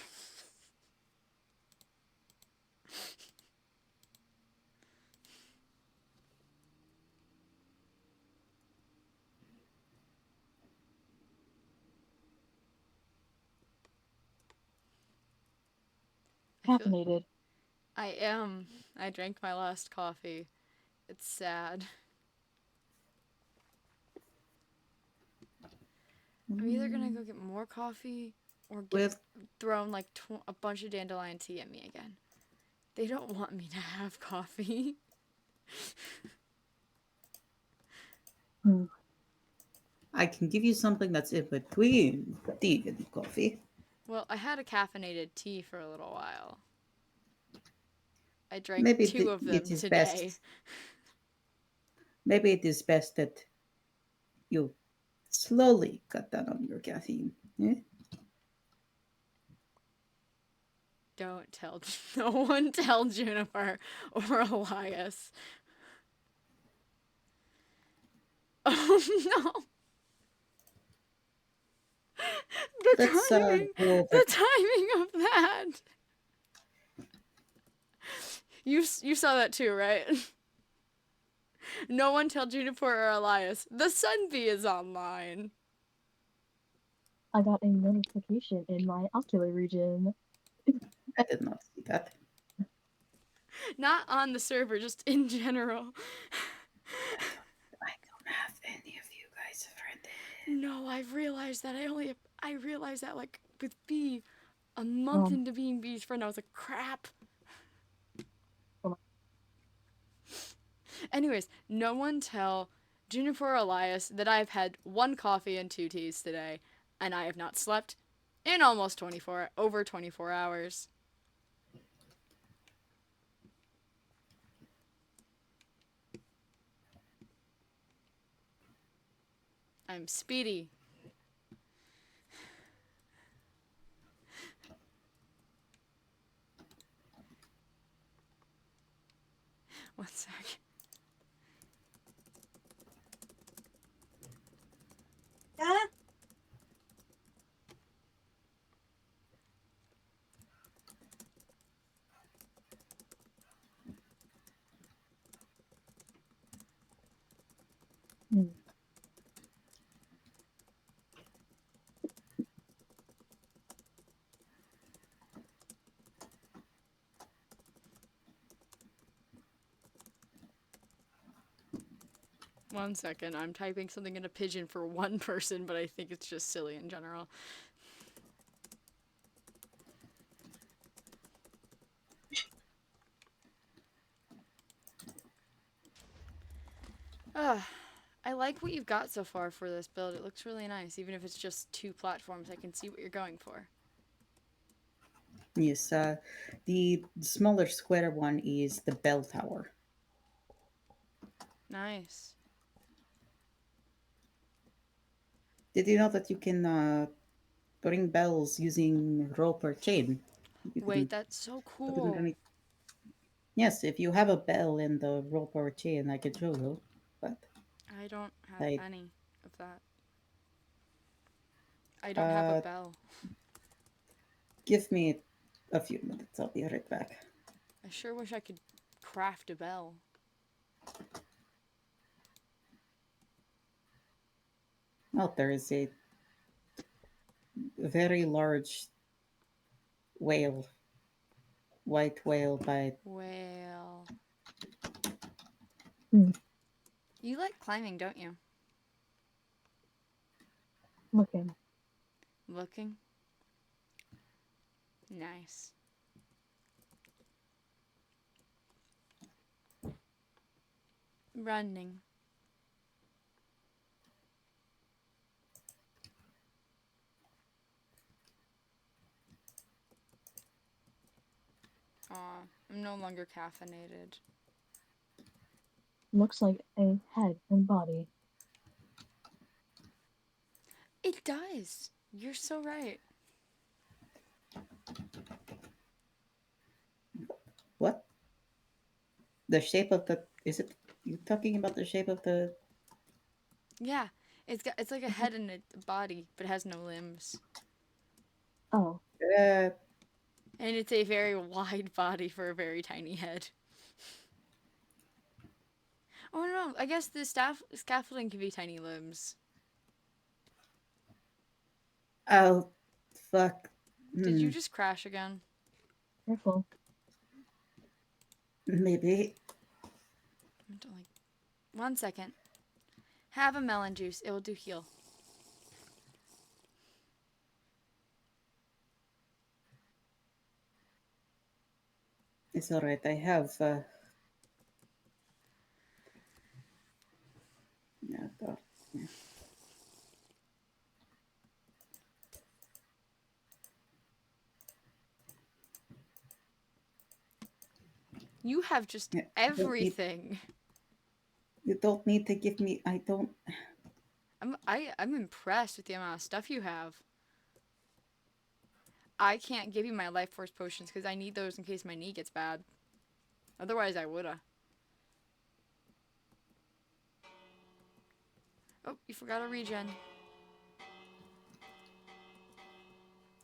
I feel Caffeinated. I am. I drank my last coffee. It's sad. I'm either gonna go get more coffee or get Well, thrown like a bunch of dandelion tea at me again. They don't want me to have coffee. Hmm. I can give you something that's in between tea and coffee. Well, I had a caffeinated tea for a little while. I drank Maybe 2 of it them is today. best. Maybe it is best that you slowly cut down on your caffeine. Eh? Don't tell, no one tell Juniper or Elias. Oh no. Let's go over. The timing of that. You saw that too, right? No one tell Juniper or Elias. The Sunbee is online. I got a notification in my ocular region. I did not see that. Not on the server, just in general. I don't have any of you guys friended. No, I realized that like with B a month Um, into being B's friend, I was like, crap. oh my- Anyways, no one tell Juniper or Elias that I've had 1 coffee and 2 teas today, and I have not slept in almost 24 hours. I'm speedy. One sec. hmm. One second. I'm typing something in a pigeon for one person, but I think it's just silly in general. I like what you've got so far for this build. It looks really nice, even if it's just 2 platforms. I can see what you're going for. Yes, the smaller square one is the bell tower. Nice. Did you know that you can ring bells using rope or chain? You Wait, can that's so put it cool. underneath. Yes, if you have a bell and the rope or chain, I can show you. But I don't have I any of that. I don't have a uh, bell. give me a few minutes. I'll be right back. I sure wish I could craft a bell. Oh, there is a very large whale, white whale by. Well, Hmm. you like climbing, don't you? Looking. Looking? Nice. Running. Aw, I'm no longer caffeinated. Looks like a head and body. It does. You're so right. What? The shape of the. Is it. You talking about the shape of the. Yeah, it's like a head and a body, but it has no limbs. Oh, Uh, And it's a very wide body for a very tiny head. Oh no, I guess the scaffolding can be tiny limbs. oh, fuck. Did you Hmm, just crash again? careful. maybe. Like 1 second. Have a melon juice. It will do heal. It's alright. I have. No, God. You have just Yeah, everything. you don't need to give me. I don't. I'm impressed with the amount of stuff you have. I can't give you my life force potions because I need those in case my knee gets bad. Otherwise, I woulda. Oh, you forgot a regen.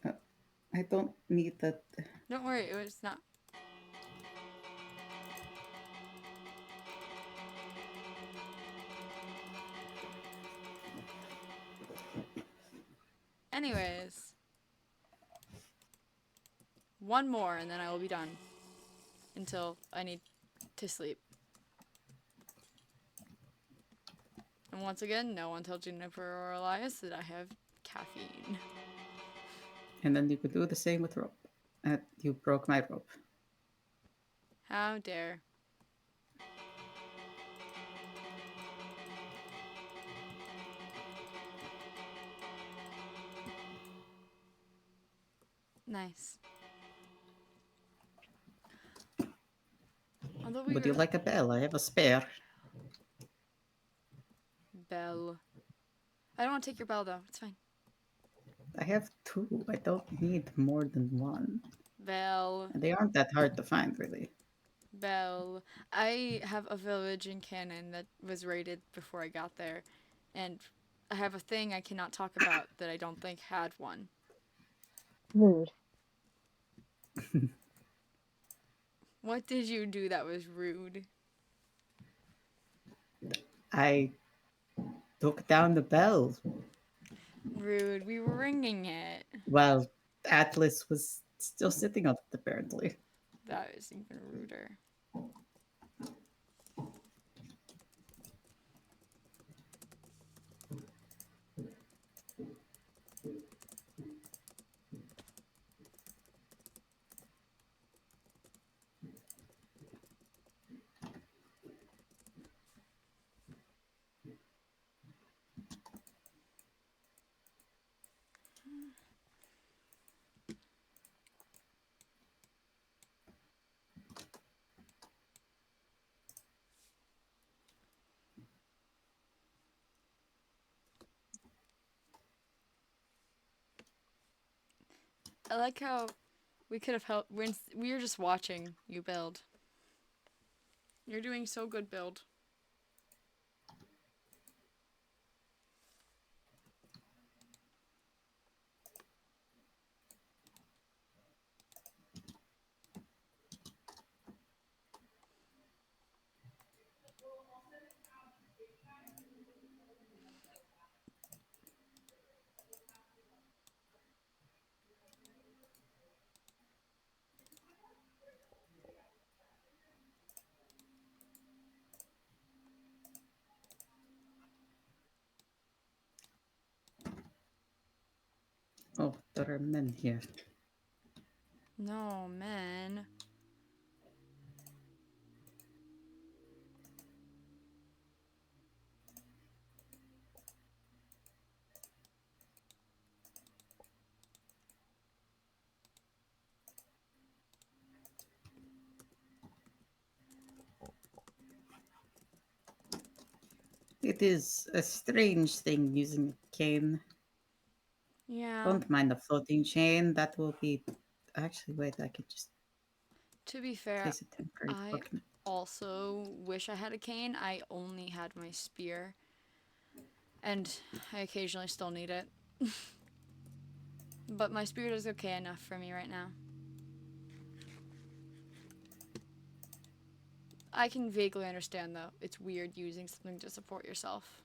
Uh, I don't need that. Don't worry, it was not. Anyways, one more and then I will be done until I need to sleep. And once again, no one told Juniper or Elias that I have caffeine. And then you could do the same with rope. You broke my rope. How dare. Nice. Although we Would you were. like a bell? I have a spare. Bell. I don't want to take your bell though. It's fine. I have two. I don't need more than one. Bell. And they aren't that hard to find, really. Bell. I have a village in Cannon that was raided before I got there. And I have a thing I cannot talk about that I don't think had one. Rude. What did you do that was rude? I took down the bell Rude. We were ringing it. while Atlas was still sitting on it, apparently. That is even ruder. I like how we could have helped. We were just watching you build. You're doing so good, build. Oh, there are men here. No, man. It is a strange thing using a cane. Yeah. Don't mind the floating chain. That will be. Actually, wait. I could just To be fair, place a temporary I block. also wish I had a cane. I only had my spear. And I occasionally still need it. But my spear is okay enough for me right now. I can vaguely understand, though. It's weird using something to support yourself.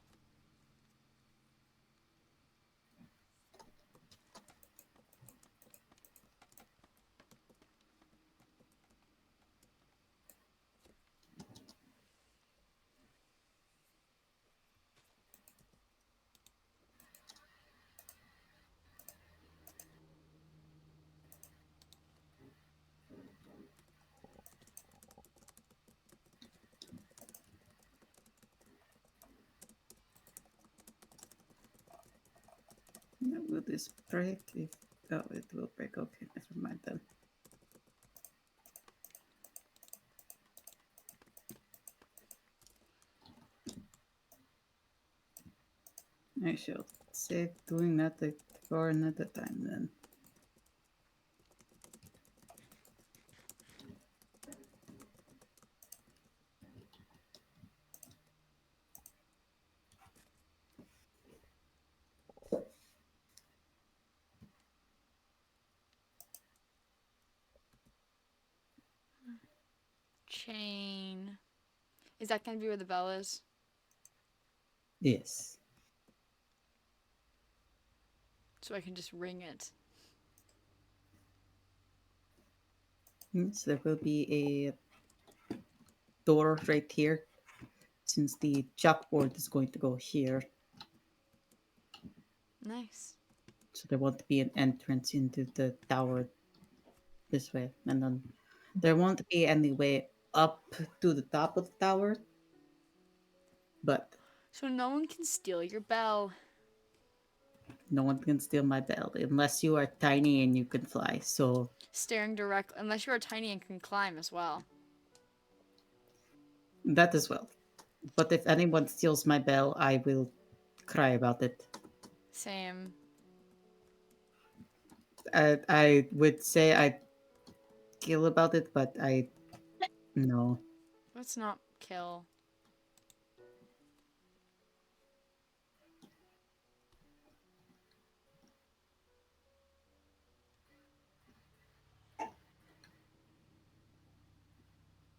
Will this break? If oh, it will break. Okay, never mind then. I shall save doing that for another time then. Chain. Is that going to be where the bell is? Yes. So I can just ring it. Yes, there will be a door right here, since the chalkboard is going to go here. Nice. So there won't be an entrance into the tower this way. And then there won't be any way up to the top of the tower. But So no one can steal your bell. no one can steal my bell unless you are tiny and you can fly. So Staring directly. Unless you are tiny and can climb as well. that as well. But if anyone steals my bell, I will cry about it. Same. I would say I'd kill about it, but I no. Let's not kill.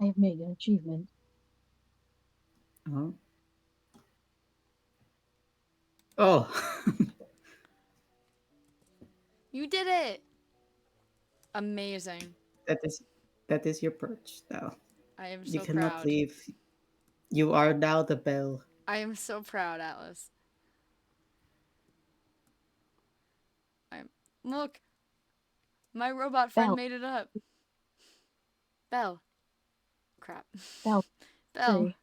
I have made an achievement. Oh. Oh. You did it! Amazing. that is that is your perch now. I am You so cannot proud. leave. You are now the bell. I am so proud, Atlas. Look! My robot friend Bell, made it up. Bell. Crap. bell, Bell. hurry.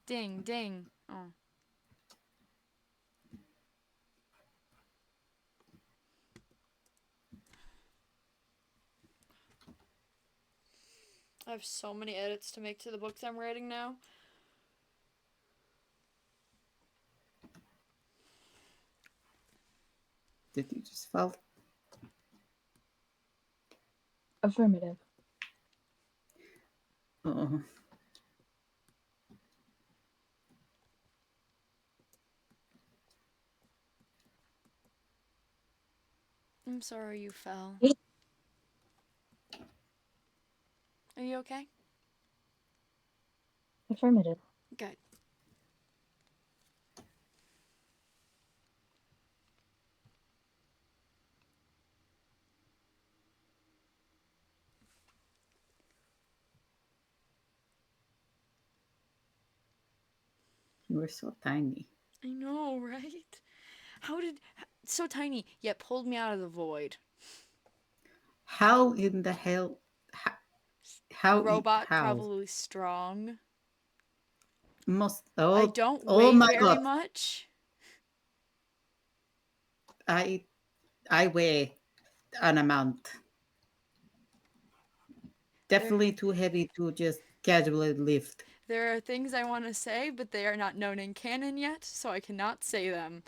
Ding, ding. Oh. I have so many edits to make to the books I'm writing now. Did you just fall? Affirmative. Oh, I'm sorry you fell. Are you okay? Affirmative. Good. you were so tiny. I know, right? How did so tiny yet pulled me out of the void? How in the hell? How? Robot, How? probably strong. Most. I Oh, don't oh weigh my very god! much. I I weigh an amount. There Definitely too heavy to just casually lift. there are things I want to say, but they are not known in canon yet, so I cannot say them.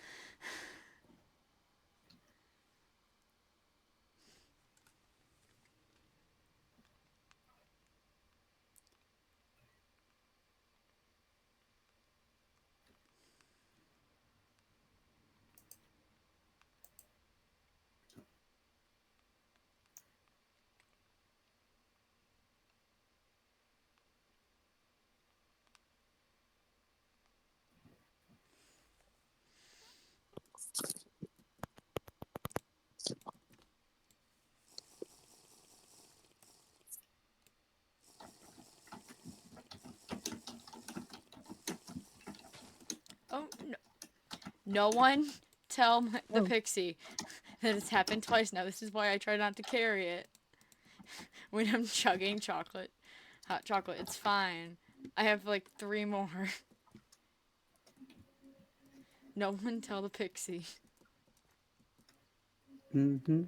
Oh, no, no one tell the Oh, pixie that it's happened twice now. This is why I try not to carry it when I'm chugging chocolate. Hot chocolate. It's fine. I have like 3 more. No one tell the pixie. Mm-hmm.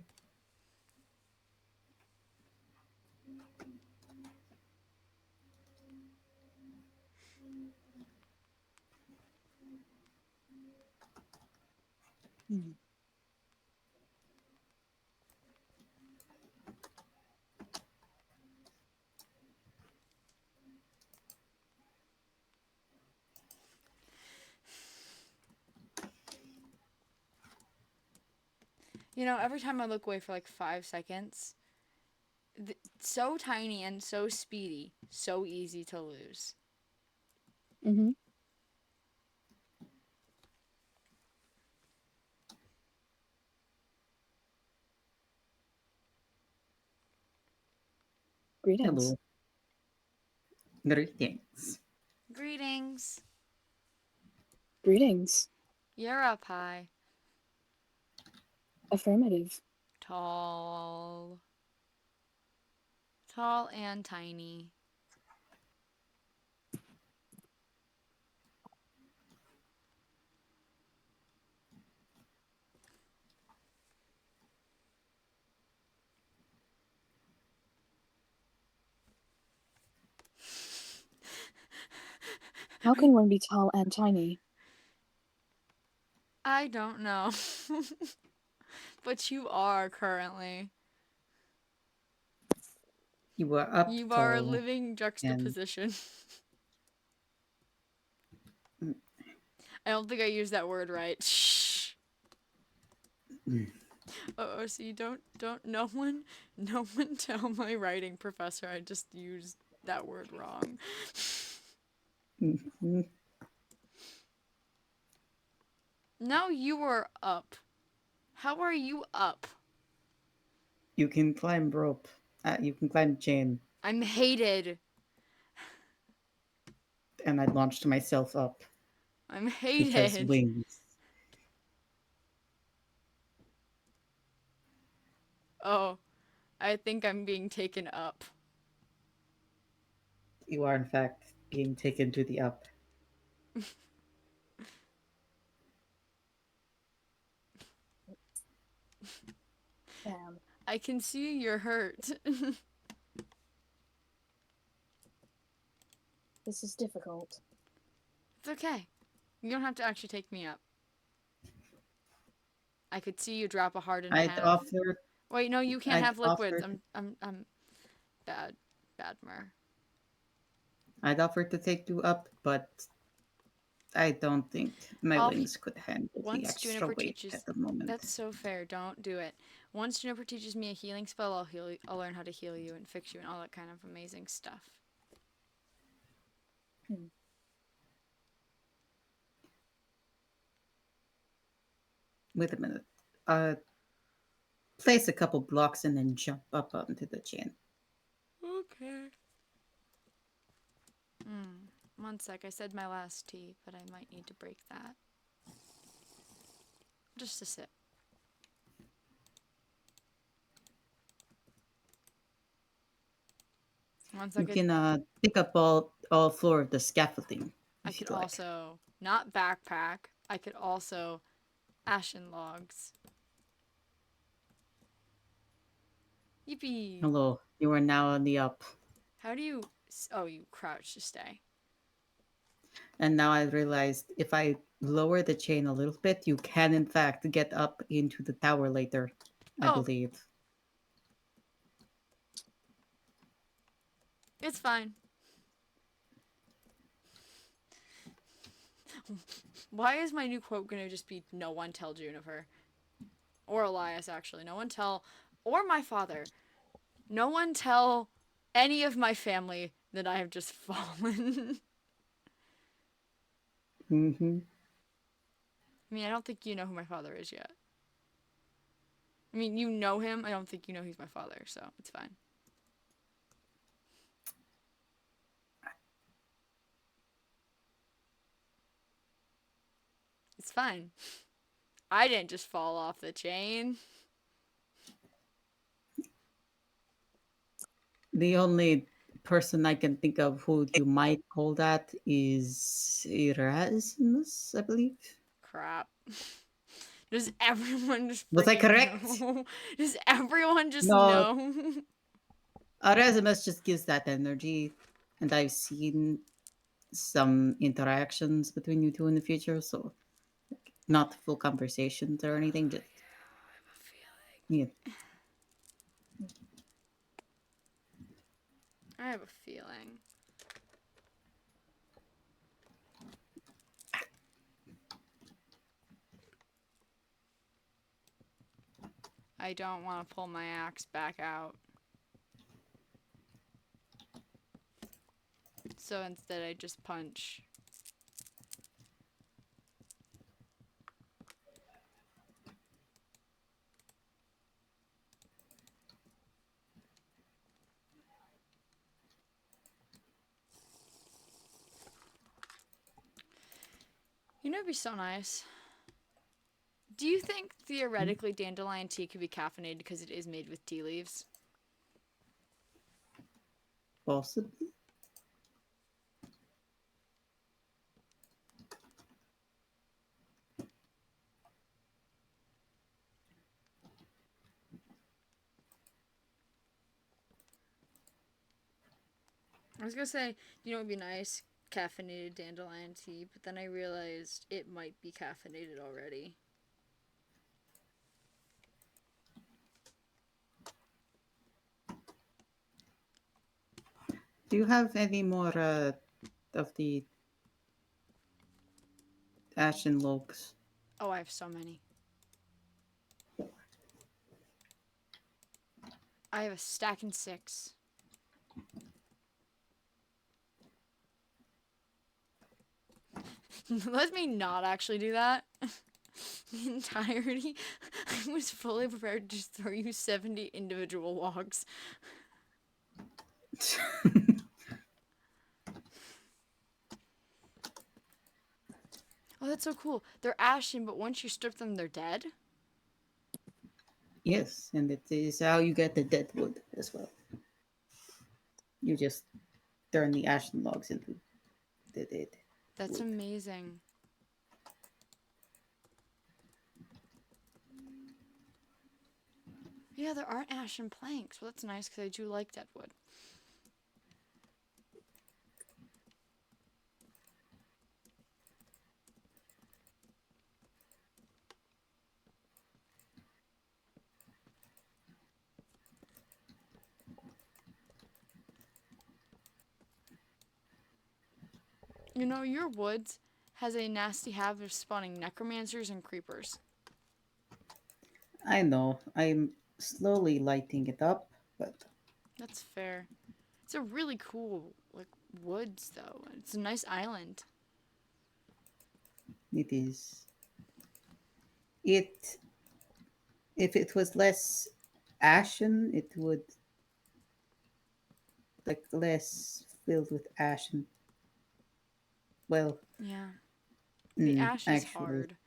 hmm. You know, every time I look away for like 5 seconds, so tiny and so speedy, so easy to lose. Mm-hmm. Greetings. Hello. Greetings. Greetings. Greetings. You're up high. Affirmative. Tall. Tall and tiny. How can one be tall and tiny? I don't know. But you are currently. You were up You are a tall living and juxtaposition. mm, I don't think I used that word right. Shh. mm, Oh, see, no one tell my writing professor I just used that word wrong. mm. Now you are up. How are you up? You can climb rope. You can climb chain, I'm hated. and I launched myself up I'm because hated. wings. Oh, I think I'm being taken up. You are in fact being taken to the up. Damn. I can see you're hurt. This is difficult. It's okay. You don't have to actually take me up. I could see you drop a heart in I'd half. offer. Wait, no, you can't I'd have liquids. offer. I'm bad, bad mer. I'd offer to take you up, but I don't think my I'll wings could handle the Once extra Juniper weight teaches, at the moment. that's so fair. Don't do it. Once Juniper teaches me a healing spell, I'll heal you. I'll learn how to heal you and fix you and all that kind of amazing stuff. Hmm. Wait a minute. Uh, place a couple blocks and then jump up onto the chain. Okay. One sec. I said my last T, but I might need to break that. Just a sip. One You sec. can pick up all four of the scaffolding I if could you'd like. also not backpack. I could also ashen logs. Yippee! Hello, you are now on the up. How do you? Oh, you crouch to stay. And now I realized if I lower the chain a little bit, you can in fact get up into the tower later, I Oh, believe. it's fine. Why is my new quote gonna just be "No one tell Juniper"? Or Elias, actually. No one tell. Or my father. No one tell any of my family that I have just fallen. Mm-hmm. I mean, I don't think you know who my father is yet. I mean, you know him. I don't think you know he's my father, so it's fine. It's fine. I didn't just fall off the chain. The only person I can think of who you might call that is Erasmus, I believe. Crap. Does everyone just Was I freaking correct? know? Does everyone just No, know? Erasmus just gives that energy, and I've seen some interactions between you two in the future, so not full conversations or anything, just yeah. I have a feeling. I don't want to pull my axe back out. So instead I just punch. You know, it'd be so nice. Do you think theoretically dandelion tea could be caffeinated because it is made with tea leaves? Possibly. I was gonna say, you know, it'd be nice caffeinated dandelion tea, but then I realized it might be caffeinated already. Do you have any more of the ashen logs? Oh, I have so many. I have a stack and 6. Let me not actually do that. The entirety. I was fully prepared to just throw you 70 individual logs. Oh, that's so cool. They're ashen, but once you strip them, they're dead? Yes, and it is how you get the dead wood as well. You just turn the ashen logs into the dead That's wood. amazing. Yeah, there aren't ashen planks. Well, that's nice because I do like dead wood. You know, your woods has a nasty habit of spawning necromancers and creepers. I know. I'm slowly lighting it up, but That's fair. It's a really cool, like, woods, though. It's a nice island. it is. It if it was less ashen, it would like less filled with ash and well, Yeah. The ash is actually, hard.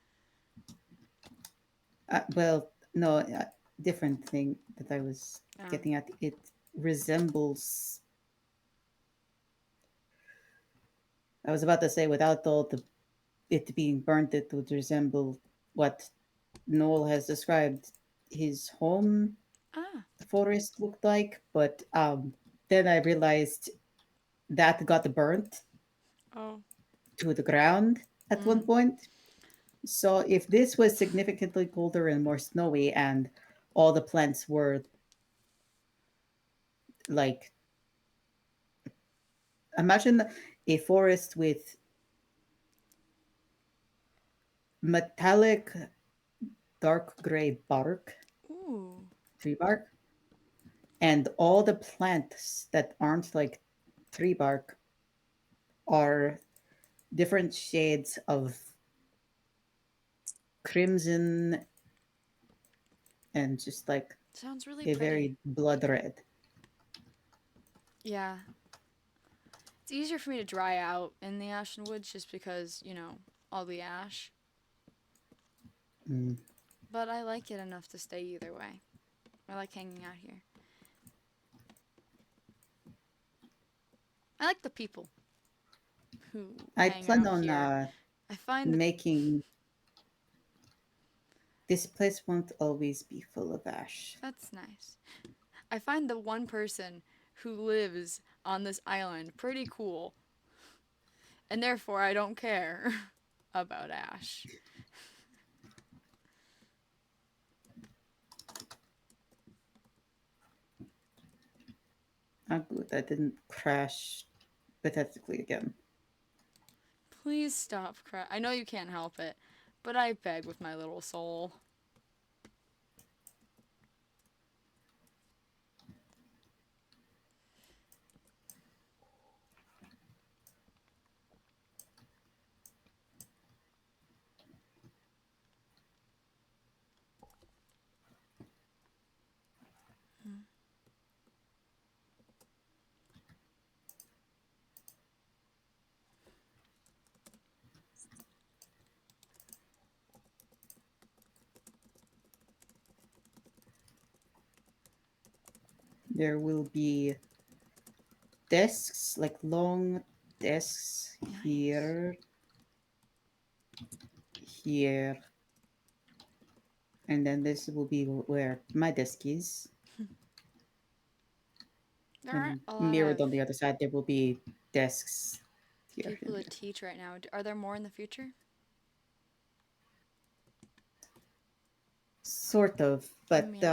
well, no, different thing that I was Yeah. getting at. It resembles. I was about to say without all the it being burnt, it would resemble what Noel has described his home Ah. forest looked like, but then I realized that got burnt Oh. to the ground at one Mm. point. So if this was significantly colder and more snowy, and all the plants were like, imagine a forest with metallic dark gray bark, Ooh. tree bark, and all the plants that aren't like tree bark are different shades of crimson and just like Sounds really a pretty. very blood red. Yeah. It's easier for me to dry out in the ashen woods just because, all the ash. Mm. But I like it enough to stay either way. I like hanging out here. I like the people who I hang plan out on here. I find making this place won't always be full of ash. that's nice. I find the one person who lives on this island pretty cool, and therefore I don't care about Ash. Oh, good, I didn't crash pathetically again. Please stop crying. I know you can't help it, but I beg with my little soul. There will be desks, like long desks Nice. here, here, and then this will be where my desk is. There aren't And a lot mirrored of on the other side, there will be desks here people and to here. teach right now. Are there more in the future? Sort of, I but mean,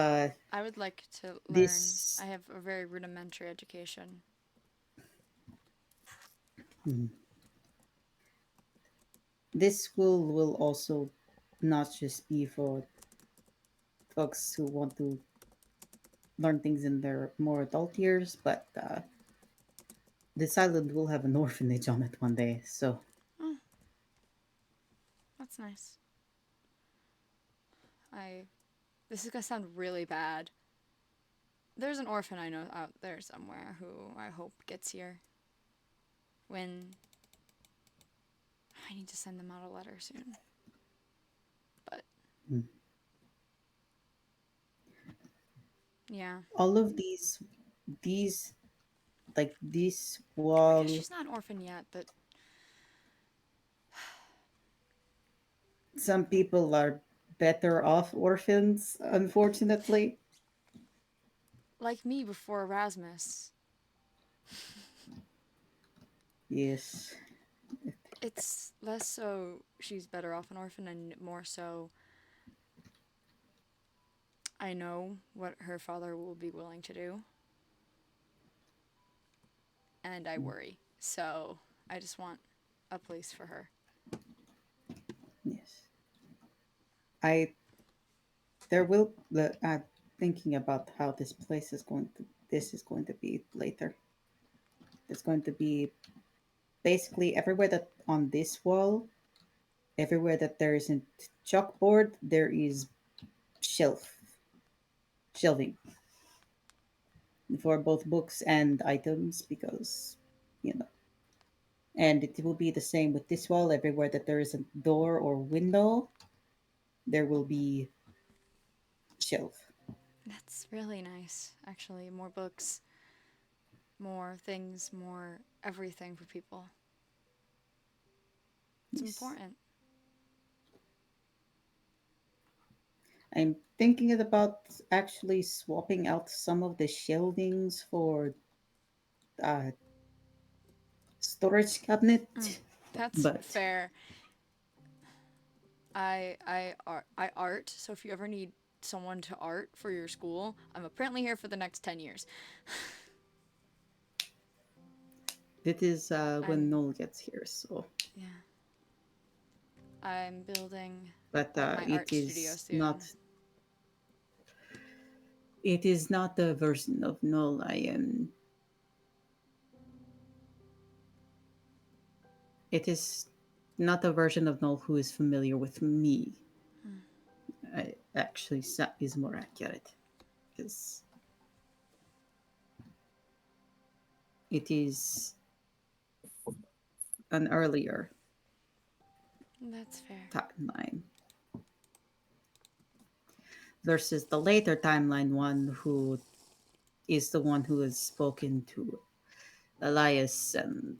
I would like to learn. this I have a very rudimentary education. hmm, this school will also not just be for folks who want to learn things in their more adult years, but this island will have an orphanage on it one day. So Oh, that's nice. I. This is gonna sound really bad. There's an orphan I know out there somewhere who I hope gets here. When I need to send them out a letter soon. But mm, yeah. all of these like this I guess wall, she's not an orphan yet, but some people are better off orphans, unfortunately. like me before Erasmus. Yes. It's less so she's better off an orphan and more so I know what her father will be willing to do and I worry. So I just want a place for her. Yes. I there will thinking about how this place is going to this is going to be later. It's going to be basically everywhere that on this wall, everywhere that there isn't chalkboard, there is shelving for both books and items because you know. And it will be the same with this wall. Everywhere that there is a door or window, there will be shelf. That's really nice, actually. More books, more things, more everything for people. It's Yes. important. I'm thinking about actually swapping out some of the shelvings for uh, storage cabinet, That's but fair. I art, so if you ever need someone to art for your school, I'm apparently here for the next 10 years. it is when I'm Noel gets here. So, yeah. I'm building but my art it studio is soon. not. It is not the version of Noel I am. It is not a version of Noel who is familiar with me. I actually is more accurate because it is an earlier That's fair. timeline versus the later timeline one who is the one who has spoken to Elias and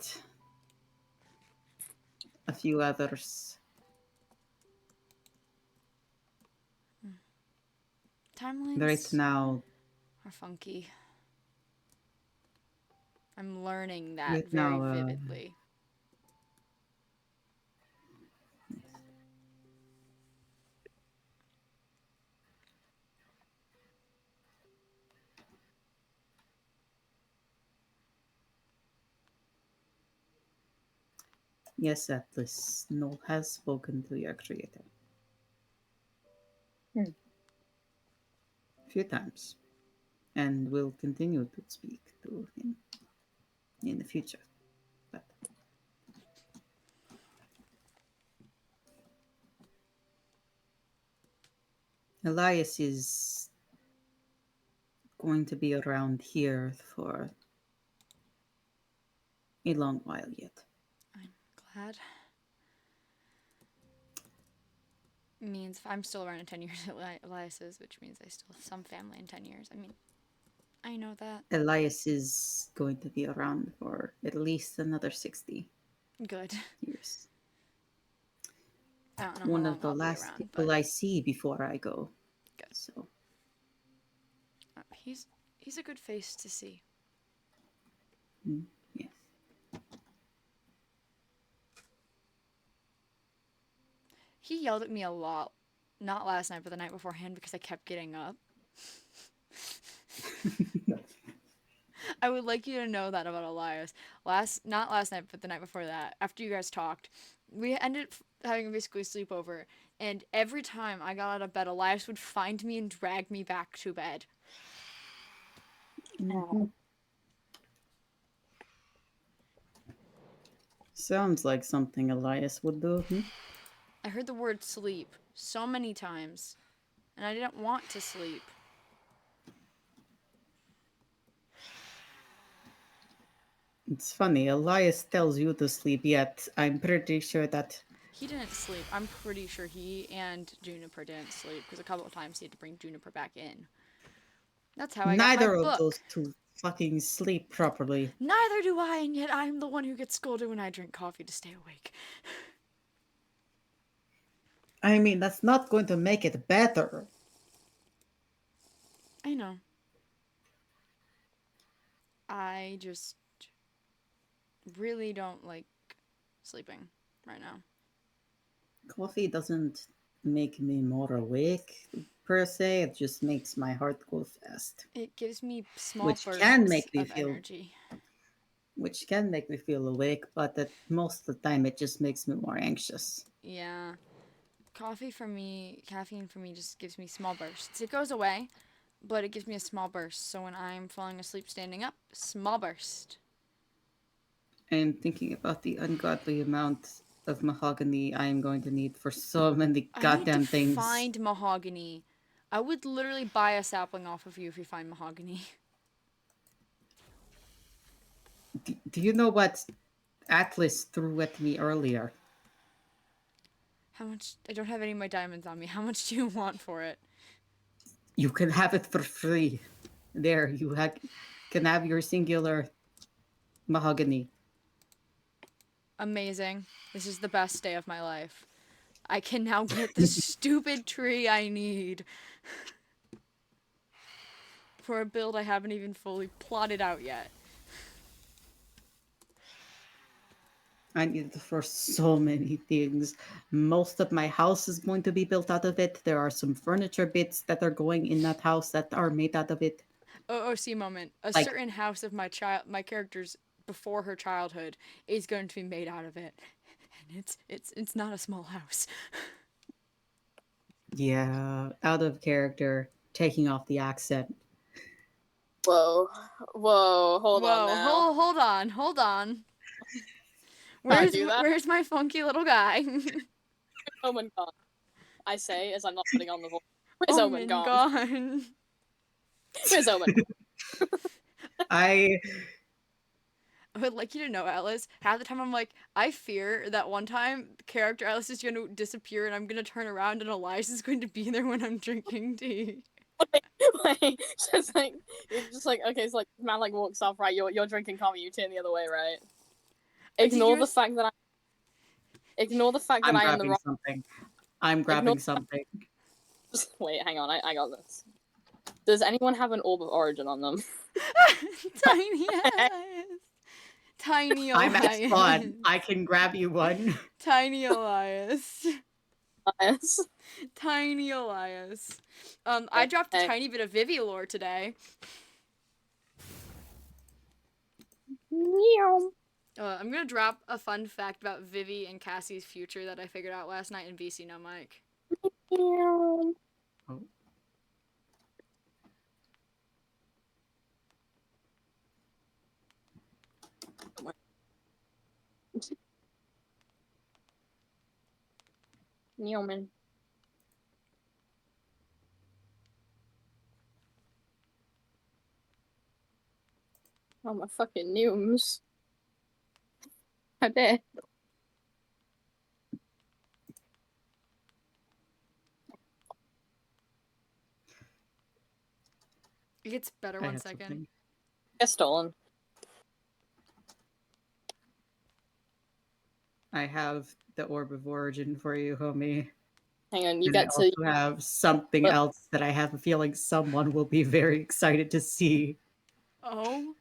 a few others. Right Timelines now, are funky. I'm learning that right very now, vividly. yes, Atlas Null has spoken to your creator Hmm. a few times and will continue to speak to him in the future. But Elias is going to be around here for a long while yet. I'm glad. Means if I'm still around in 10 years, Elias is, which means I still have some family in 10 years. I mean, I know that. Elias is going to be around for at least another 60 Good. years. I don't know how One long of the I'll be last around, but people I see before I go. good. So, He's a good face to see. yes. He yelled at me a lot, not last night, but the night beforehand because I kept getting up. I would like you to know that about Elias. Not last night, but the night before that, after you guys talked, we ended having basically sleepover, and every time I got out of bed, Elias would find me and drag me back to bed. Mhm. Sounds like something Elias would do. Hmm? I heard the word sleep so many times, and I didn't want to sleep. It's funny, Elias tells you to sleep, yet I'm pretty sure that He didn't sleep. I'm pretty sure he and Juniper didn't sleep because a couple of times he had to bring Juniper back in. That's how I got my neither of book. those two fucking sleep properly. Neither do I, and yet I'm the one who gets scolded when I drink coffee to stay awake. I mean, that's not going to make it better. I know. I just really don't like sleeping right now. Coffee doesn't make me more awake, per se, it just makes my heart go fast. It gives me small Which can bursts make me of feel energy. which can make me feel awake, but that most of the time it just makes me more anxious. Yeah. Caffeine for me just gives me small bursts. It goes away, but it gives me a small burst. So when I'm falling asleep standing up, small burst. I'm thinking about the ungodly amount of mahogany I am going to need for so many I need to goddamn things. find mahogany. I would literally buy a sapling off of you if you find mahogany. Do you know what Atlas threw at me earlier? How much? I don't have any of my diamonds on me. How much do you want for it? You can have it for free. There, can have your singular mahogany. Amazing. This is the best day of my life. I can now get the stupid tree I need for a build I haven't even fully plotted out yet. I need it for so many things. Most of my house is going to be built out of it. There are some furniture bits that are going in that house that are made out of it. OOC moment. A Like, certain house of my character's before her childhood is going to be made out of it. And it's not a small house. yeah, out of character, taking off the accent. Whoa, hold on Whoa, now. hold on. Can't do that. Where's my funky little guy? Omen gone. I say as I'm not putting on the voice. Where's Oh Omen my gone? god. Where's Omen? I would like you to know, Alice, half the time I'm like, I fear that one time character Alice is going to disappear and I'm going to turn around and Elias is going to be there when I'm drinking tea. Wait, just like, it's just like, okay, so like, man like walks off, right, you're drinking coffee, you turn the other way, right? Ignore the fact that I am the grabbing wrong. something. I'm grabbing something. Wait, hang on, I got this. Does anyone have an orb of origin on them? Tiny Elias. Tiny Elias. I'm at spawn. I can grab you one. Tiny Elias. Yes. Tiny Elias. I dropped a tiny bit of Vivi lore today. Meow. I'm gonna drop a fun fact about Vivi and Cassie's future that I figured out last night in VC No Mike. Meow. Oh. Newman. Oh my fucking news. I bet. It gets better. 1 second. Something. Get stolen. I have the orb of origin for you, homie. Hang on, you And get I to. also have something else that I have a feeling someone will be very excited to see. Oh.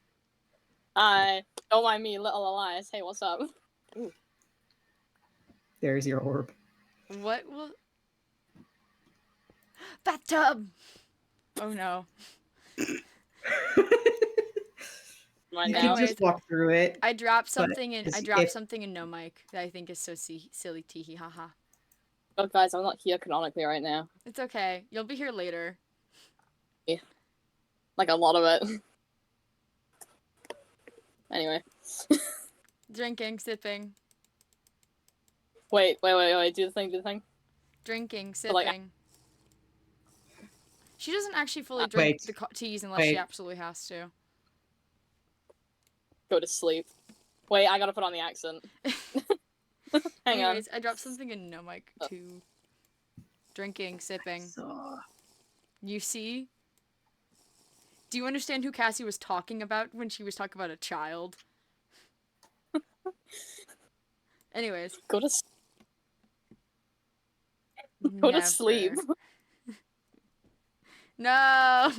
Don't mind me, little Elias. Hey, what's up? Ooh. There's your orb. What will... Bathtub! Oh no. You Now. can just walk through it. I dropped something in No Mic that I think is so silly teehee haha. Oh guys, I'm not here canonically right now. It's okay. You'll be here later. Yeah. Like a lot of it. Anyway. Drinking, sipping. Wait. Do the thing. Drinking, sipping. Like, she doesn't actually fully drink the teas unless she absolutely has to. Go to sleep. Wait, I gotta put on the accent. Hang on. I dropped something in No Mic too. Drinking, sipping. You see? Do you understand who Cassie was talking about when she was talking about a child? Anyways. Go to sleep. No!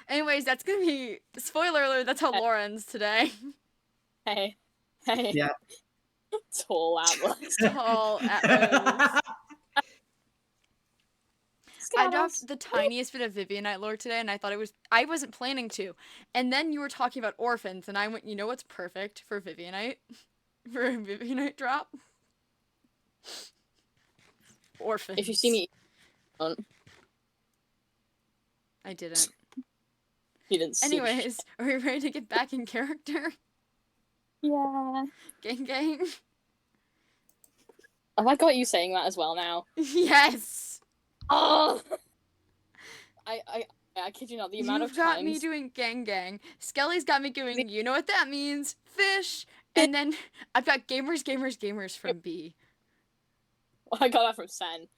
Anyways, that's gonna be... Spoiler alert, that's how Laura ends today. Hey. Yeah. Tall Atlas. Tall Atlas. I dropped the tiniest bit of Vivianite lore today, and I wasn't planning to. And then you were talking about orphans, and I went, you know what's perfect for Vivianite? For a Vivianite drop? Orphans. If you see me, don't. I didn't. You didn't see. Anyways, are we ready to get back in character? Yeah. Gang gang? Have I got you saying that as well now? Yes! Oh. I kid you not. The amount You've of got times me doing gang gang. Skelly's got me doing, you know what that means? Fish! And then I've got gamers from B. I got that from Sen.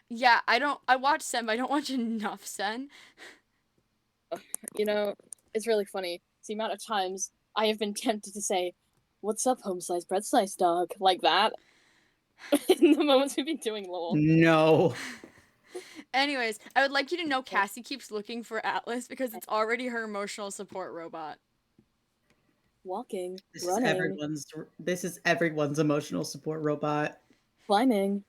Yeah, I watch Sen, but I don't watch enough Sen. You know, it's really funny. It's the amount of times I have been tempted to say, "What's up, home slice, bread slice, dog?" Like that. In the moments we've been doing lore. No. Anyways, I would like you to know Cassie keeps looking for Atlas because it's already her emotional support robot. Walking, This running, is everyone's emotional support robot. climbing.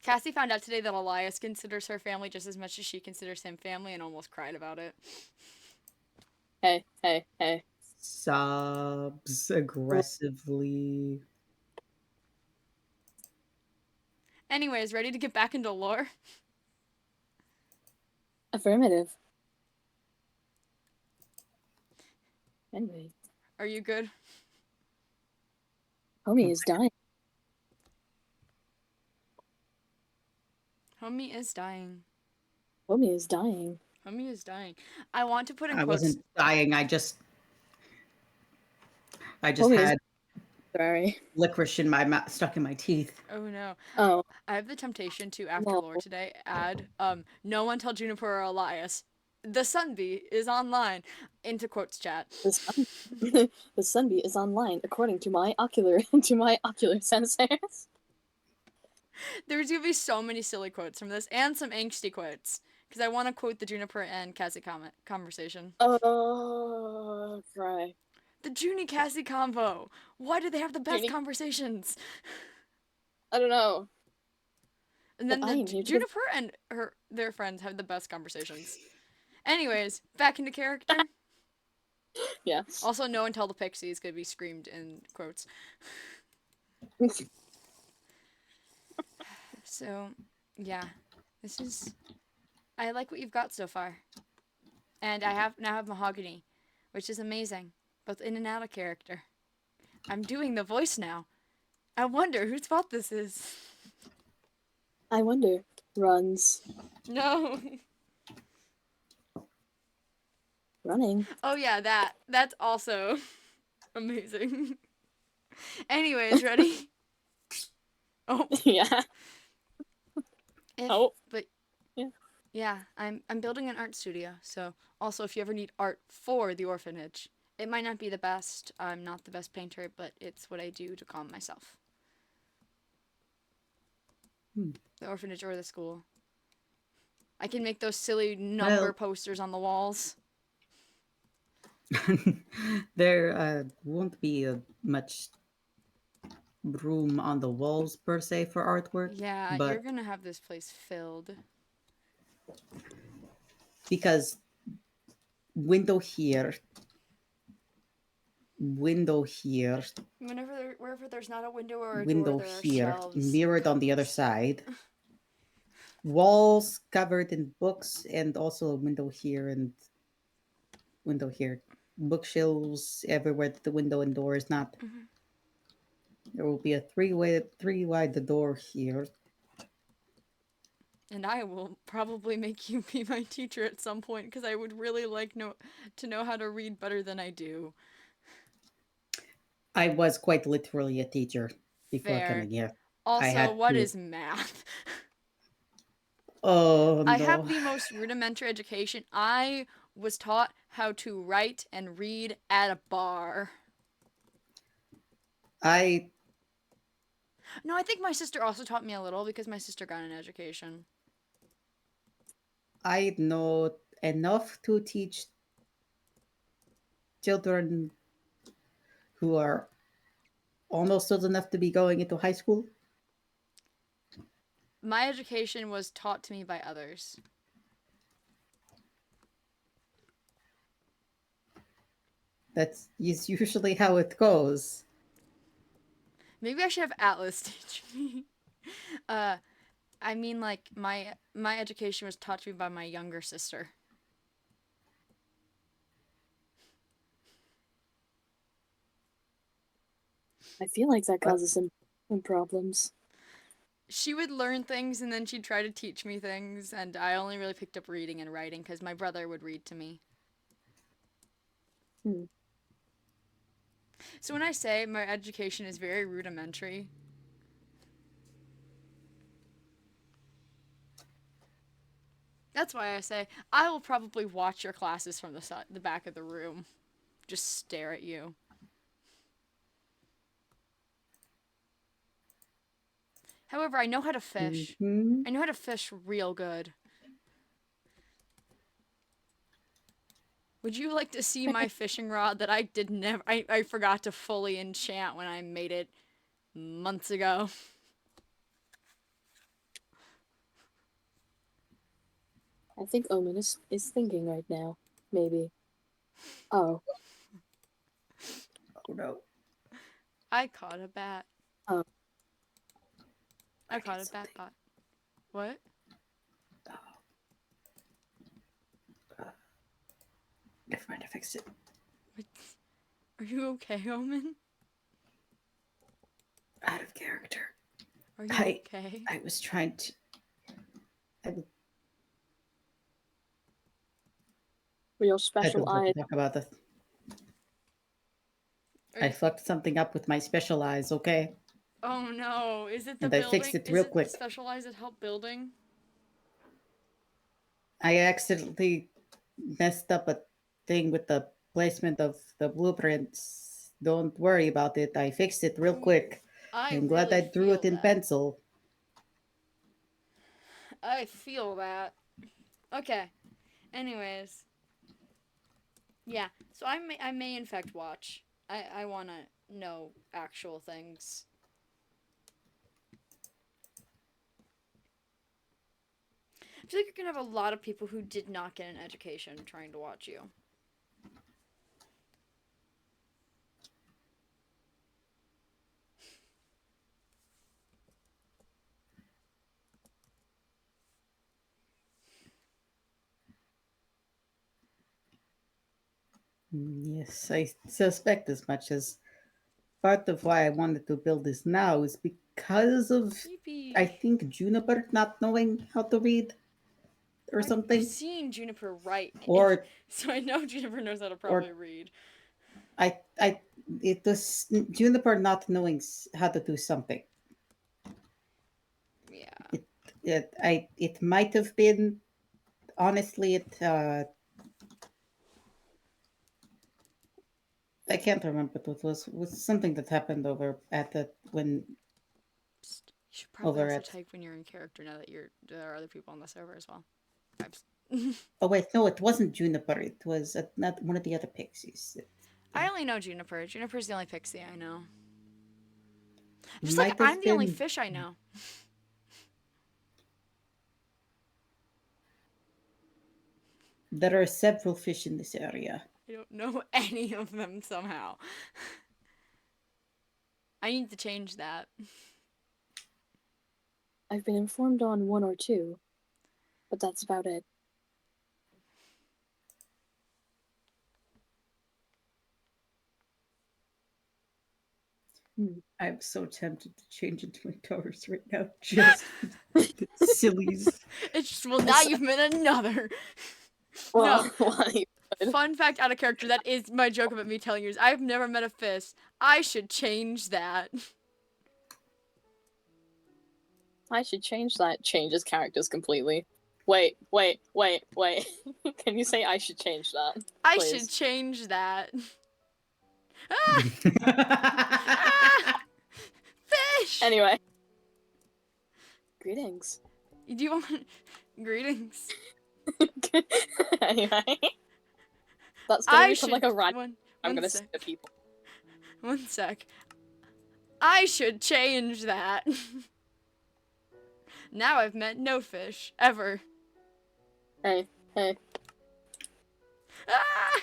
Cassie found out today that Elias considers her family just as much as she considers him family and almost cried about it. Hey, hey, hey. Sobs aggressively. Anyways, ready to get back into lore? Affirmative. Anyway, Are you good? homie is dying. Homie is dying. Homie is dying. Homie is dying. I want to put in I quotes. wasn't dying. I just Homie is had sorry. licorice in my mouth, stuck in my teeth. Oh no. Oh, I have the temptation to, after No. lore today, add, no one tell Juniper or Elias. The Sunbee is online. Into quotes chat. the sun, the sunbee is online according to my ocular sensors. There's gonna be so many silly quotes from this and some angsty quotes. Because I want to quote the Juniper and Cassie conversation. Oh, cry. The Junie Cassie convo. Why do they have the best Junie- conversations? I don't know. And then But I am the here to Juniper and their friends have the best conversations. Anyways, back into character. Yeah. Also, no one tell the pixies could be screamed in quotes. So, yeah, this is. I like what you've got so far, and I now have mahogany, which is amazing, both in and out of character. I'm doing the voice now. I wonder whose fault this is. I wonder. Runs. No. Running. Oh yeah, that's also amazing. Anyways, ready? Oh. Yeah. Oh. But Yeah. yeah, I'm building an art studio. So also, if you ever need art for the orphanage, it might not be the best. I'm not the best painter, but it's what I do to calm myself. The orphanage or the school. I can make those silly number posters on the walls. There won't be much room on the walls per se for artwork. Yeah, but you're gonna have this place filled. because window here, Wherever there's not a window or a window door, there are here, shelves. mirrored on the other side. Walls covered in books, and also a window here and window here. Bookshelves everywhere that the window and door is not. Mhm. There will be a three wide the door here. And I will probably make you be my teacher at some point because I would really like to know how to read better than I do. I was quite literally a teacher before Fair. coming here. Also, what to- is math? Oh no! I have the most rudimentary education. I was taught how to write and read at a bar. I No, I think my sister also taught me a little because my sister got an education. I know enough to teach children who are almost old enough to be going into high school. My education was taught to me by others. That's is usually how it goes. Maybe I should have Atlas teach me. I mean, like my education was taught to me by my younger sister. I feel like that What? causes some problems. She would learn things and then she'd try to teach me things, and I only really picked up reading and writing because my brother would read to me. Hmm. So when I say my education is very rudimentary, that's why I say I will probably watch your classes from the back of the room, just stare at you. However, I know how to fish. Hmm. I know how to fish real good. Would you like to see my fishing rod that I did never I forgot to fully enchant when I made it months ago? I think Omen is thinking right now. Maybe. Oh. Oh no. I caught a bat. Oh. I I caught did a bat something. bot. What? Never mind, I fixed it. What? Are you okay, Omen? Out of character. Are you I okay? I was trying to. For your I special don't want eye. to talk about this. Are I you... fucked something up with my special eyes, okay? Oh no! Is it the And I building? fixed it Is real it the quick. specialized that help building? I accidentally messed up a thing with the placement of the blueprints. Don't worry about it. I fixed it real Ooh, quick. I I'm glad really I drew it feel in that. pencil. I feel that. Okay. Anyways, yeah. So I may in fact watch. I want to know actual things. I feel like you're gonna have a lot of people who did not get an education trying to watch you. Yes, I suspect as much as part of why I wanted to build this now is because of, I Yippee. think, Juniper not knowing how to read or I've something. seen Juniper write, Or, so I know Juniper knows how to or probably read. I, it was Juniper not knowing how to do something. Yeah. It might have been, honestly, I can't remember what was something that happened over at the when You should probably over also at. type when you're in character now that there are other people on the server as well. Oh wait, no, it wasn't Juniper. It was not one of the other pixies. I only know Juniper. Juniper's the only pixie I know. Just like Might I'm have the only been. fish I know. There are several fish in this area. I don't know any of them somehow. I need to change that. I've been informed on one or two, but that's about it. I'm so tempted to change into my colors right now, just for the sillies. It's just, well, now you've met another. Well, No. why you could. Fun fact out of character, that is my joke about me telling you is I've never met a fish. I should change that. I should change that. Changes characters completely. Wait. Can you say I should change that? I Please. should change that. Ah! Ah! Fish! Anyway. Greetings. Do you want... Greetings. Anyway. That's gonna I become like should... a rant. One I'm gonna sec. say to people. One sec. I should change that. Now I've met no fish ever. Hey, hey. Ah!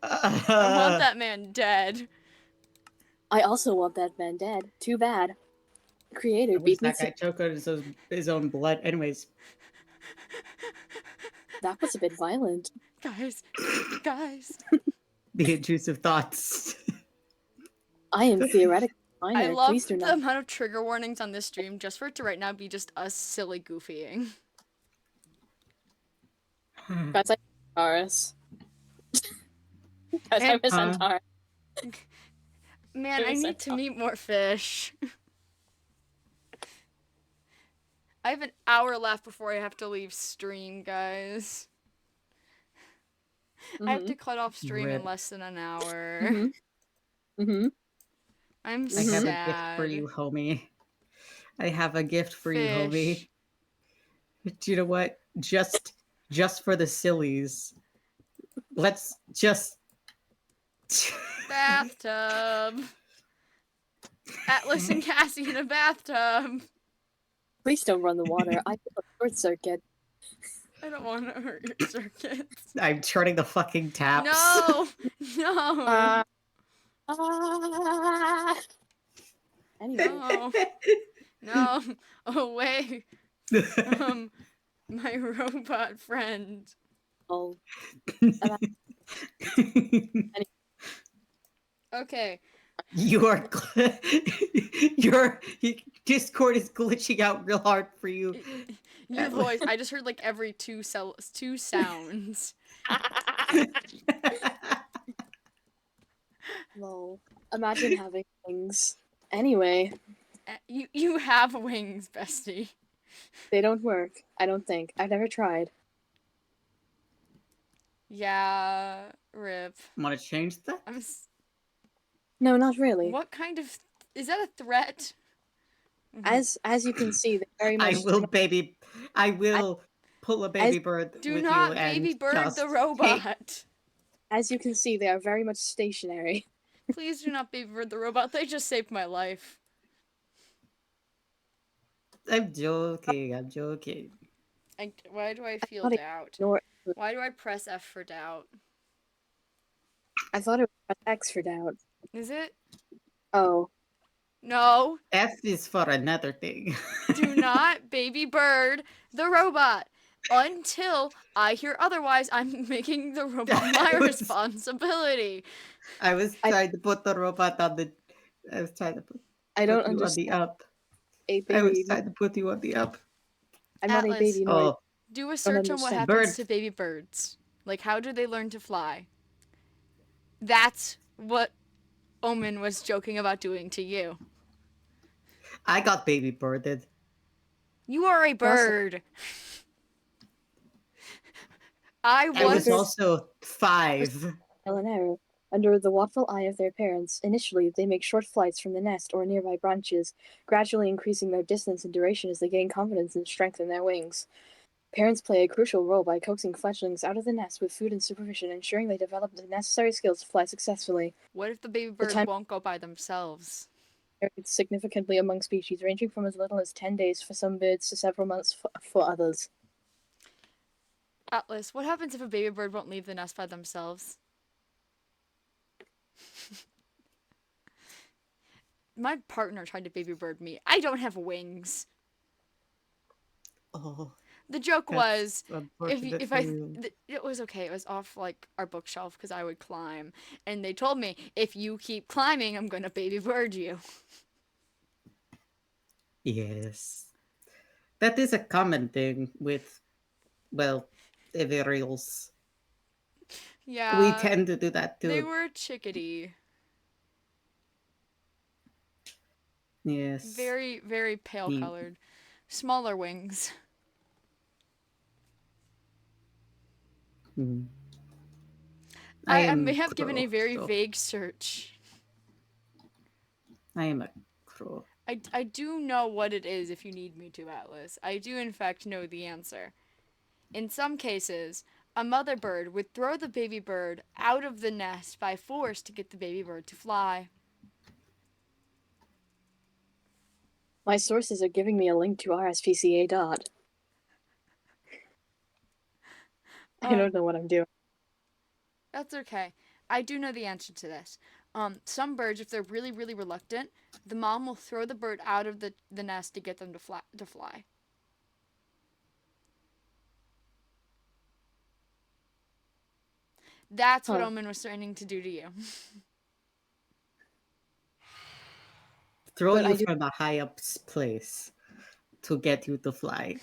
I want that man dead. I also want that man dead. Too bad. Creator I wish beat me that to guy choked on his own blood. Anyways, that was a bit violent. Guys. the intrusive thoughts. I am theoretically I minor. love Please do the not. amount of trigger warnings on this stream just for it to right now be just us silly goofying. Guys, I Taurus. Guys, I And- miss Centaur. Man, I need to meet more fish. I have an hour left before I have to leave stream, guys. I have to cut off stream in Rip. less than an hour. Mm-hmm. I'm I have sad. a gift for you, homie. I have a gift for you, homie. Fish. Do you know what? Just for the sillies, let's just. Bathtub. Atlas and Cassie in a bathtub. Please don't run the water. I feel a short circuit. I don't want to hurt your circuits. I'm turning the fucking taps. No! No! Anyway, No! No! Away from my robot friend. oh, Okay. Your Discord is glitching out real hard for you. Your voice. I just heard like every two sounds. lol. Imagine having wings. Anyway, You have wings, bestie. they don't work. I don't think. I've never tried. Yeah, rip. Want to change that? No, not really. What kind of... Is that a threat? As you can see, they very much. I will pull a baby bird Do with not you and baby bird just the robot. As you can see, they are very much stationary. Please do not baby bird the robot. They just saved my life. I'm joking. I'm joking. Why do I feel thought it- doubt? Nor- Why do I press F for doubt? I thought it was X for doubt. Is it? Oh, No. F is for another thing. Do not baby bird the robot. Until I hear otherwise, I'm making the robot my responsibility. I was trying to put the robot on the. I was trying to put I don't you on the understand. up. A I was baby. trying to put you on the up. I'm not a Atlas. baby. No, Oh, Do a search on what understand. happens Birds. to baby birds. Like, how do they learn to fly? That's what Omen was joking about doing to you. I got baby birded. You are a bird. I I was was. also 5. trial and error. Under the watchful eye of their parents, initially they make short flights from the nest or nearby branches, gradually increasing their distance and duration as they gain confidence and strength in their wings. Parents play a crucial role by coaxing fledglings out of the nest with food and supervision, ensuring they develop the necessary skills to fly successfully. What if the baby birds time- won't go by themselves? Varies significantly among species, ranging from as little as 10 days for some birds to several months for others. Atlas, what happens if a baby bird won't leave the nest by themselves? My partner tried to baby bird me. I don't have wings. Oh, The joke was, unfortunate if for I, you. it was okay. It was off like our bookshelf because I would climb, and they told me if you keep climbing, I'm gonna baby bird you. Yes. That is a common thing with, well, Everils. Yeah, We tend to do that too. they were chickadee. Yes. Very, very pale colored, smaller wings. Hmm. I am may have given a crow, very so vague search. I am a crow. I do know what it is if you need me to, Atlas. I do, in fact, know the answer. In some cases, a mother bird would throw the baby bird out of the nest by force to get the baby bird to fly. My sources are giving me a link to RSPCA dot. I don't know what I'm doing. That's okay. I do know the answer to this. Some birds, if they're really, really reluctant, the mom will throw the bird out of the nest to get them to fly. That's what Huh. Omen was threatening to do to you. Throw But you I do. from a high up place to get you to fly.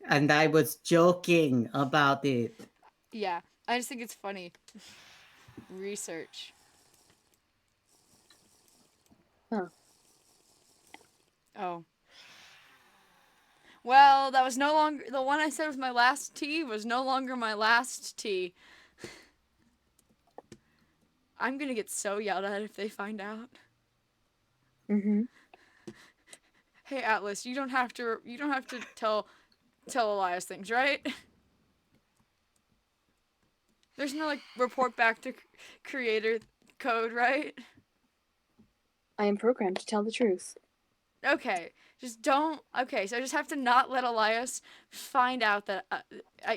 And I was joking about it. Yeah, I just think it's funny. Research. Huh. Oh. Well, that was no longer the one I said was my last tea was no longer my last tea. I'm gonna get so yelled at if they find out. Mm-hmm. Hey Atlas, you don't have to tell Elias things, right? There's no like report back to creator code, right? I am programmed to tell the truth. Okay, just don't. Okay, so I just have to not let Elias find out that.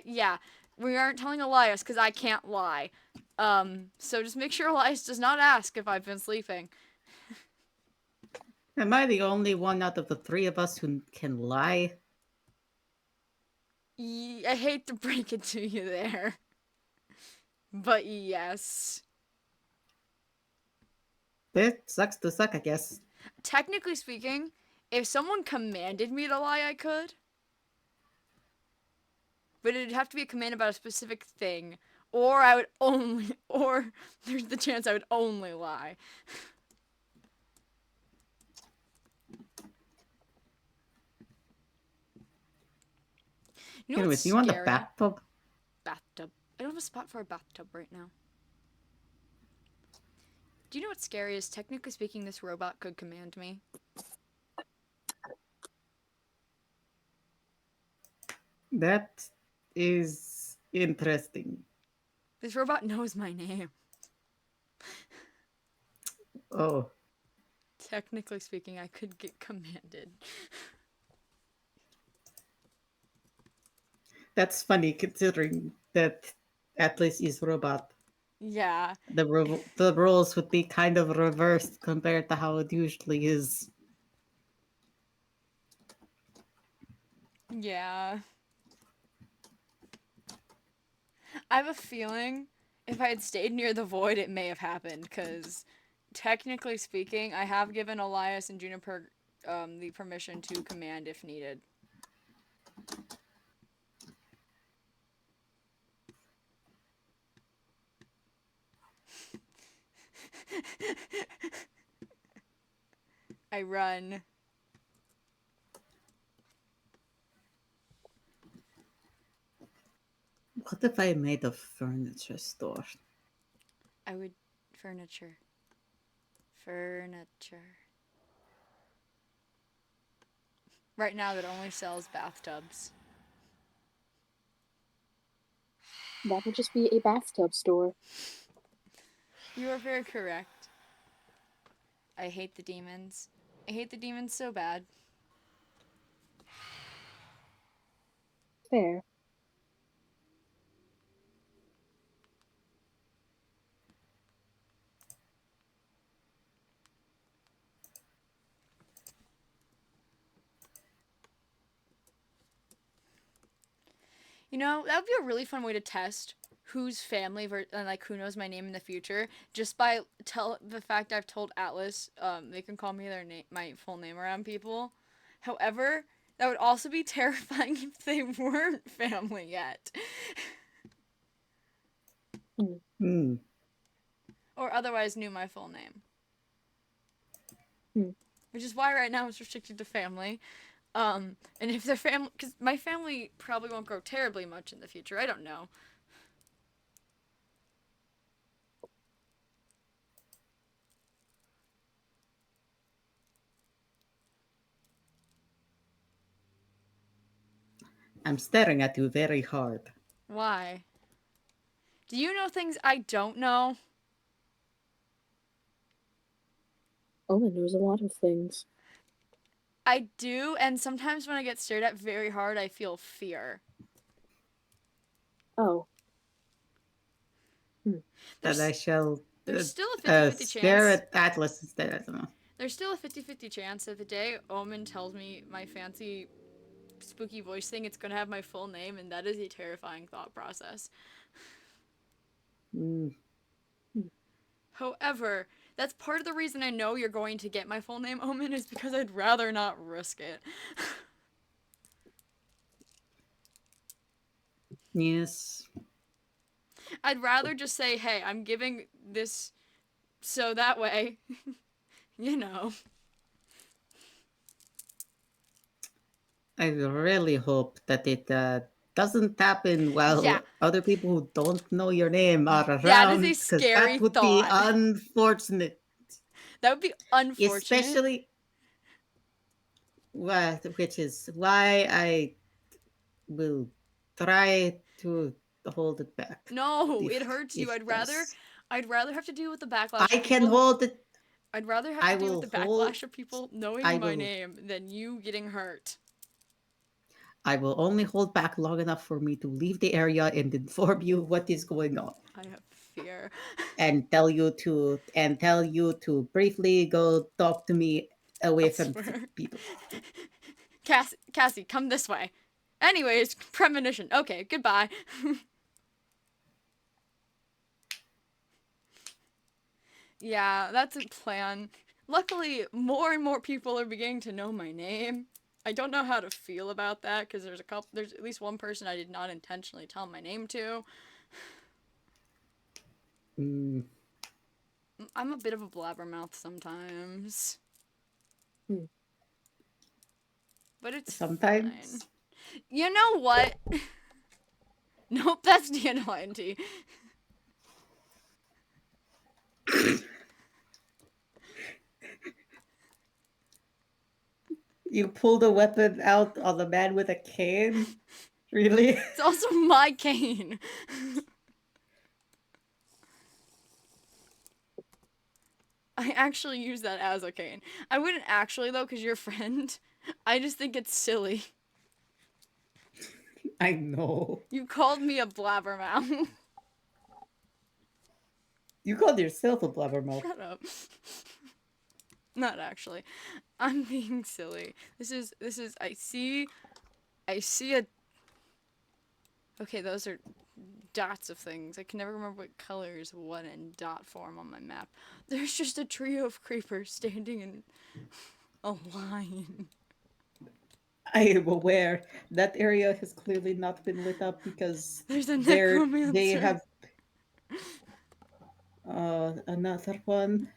Yeah, we aren't telling Elias because I can't lie. So just make sure Elias does not ask if I've been sleeping. Am I the only one out of the three of us who can lie? I hate to break it to you there, but yes. It sucks to suck, I guess. Technically speaking, if someone commanded me to lie, I could. But it'd have to be a command about a specific thing, or I would only, or there's the chance I would only lie. You know what's Anyways, you want the scary? bathtub? Bathtub. I don't have a spot for a bathtub right now. Do you know what's scary is, technically speaking, this robot could command me. That is interesting. This robot knows my name. Oh, Technically speaking, I could get commanded. that's funny considering that Atlas is robot. Yeah. The roles would be kind of reversed compared to how it usually is. Yeah. I have a feeling if I had stayed near the void, it may have happened, because technically speaking, I have given Elias and Juniper the permission to command if needed. I run. What if I made a furniture store? I would. Furniture. Furniture. Right now, that only sells bathtubs. That would just be a bathtub store. You are very correct. I hate the demons. I hate the demons so bad. Fair. You know, that would be a really fun way to test whose family and like who knows my name in the future, just by the fact I've told Atlas they can call me my full name around people. However, that would also be terrifying if they weren't family yet. Hmm. Or otherwise knew my full name. Hmm. Which is why right now it's restricted to family. And if their family, because my family probably won't grow terribly much in the future. I don't know. I'm staring at you very hard. Why? Do you know things I don't know? Omen knows a lot of things. I do, and sometimes when I get stared at very hard, I feel fear. Oh. That I There's shall there's still a 50-50 stare chance. at Atlas instead. I don't know. There's still a 50-50 chance that the day Omen tells me my fancy spooky voice thing, it's gonna have my full name, and that is a terrifying thought process. Mm. However, that's part of the reason I know you're going to get my full name, Omen, is because I'd rather not risk it. Yes. I'd rather just say, hey, I'm giving this so that way, you know. I really hope that it doesn't happen Yeah, while other people who don't know your name are that is a around, because scary that would be thought. unfortunate. That would be unfortunate. Especially, which is why I will try to hold it back. No, it hurts you. If I'd it rather does. I'd rather have to deal with the backlash I of can people. hold it. I'd rather have to I deal with will the hold. backlash of people I knowing my will. name than you getting hurt. I will only hold back long enough for me to leave the area and inform you what is going on, I have fear. and tell you to briefly go talk to me away from Elsewhere. people. Cassie, come this way. Anyways, premonition. Okay, goodbye. Yeah, that's a plan. Luckily, more and more people are beginning to know my name. I don't know how to feel about that because there's at least one person I did not intentionally tell my name to. Mm, I'm a bit of a blabbermouth sometimes, Hmm. but it's fine. sometimes You know what? Nope, that's DNLINT. you pulled a weapon out on the man with a cane. Really? It's also my cane. I actually use that as a cane. I wouldn't actually though, cause you're a friend. I just think it's silly. I know. You called me a blabbermouth. You called yourself a blabbermouth. Shut up. Not actually. I'm being silly. This is I see a okay, those are dots of things. I can never remember what color is what in dot form on my map. There's just a trio of creepers standing in a line. I am aware that area has clearly not been lit up because There's a they necromancer. have another one.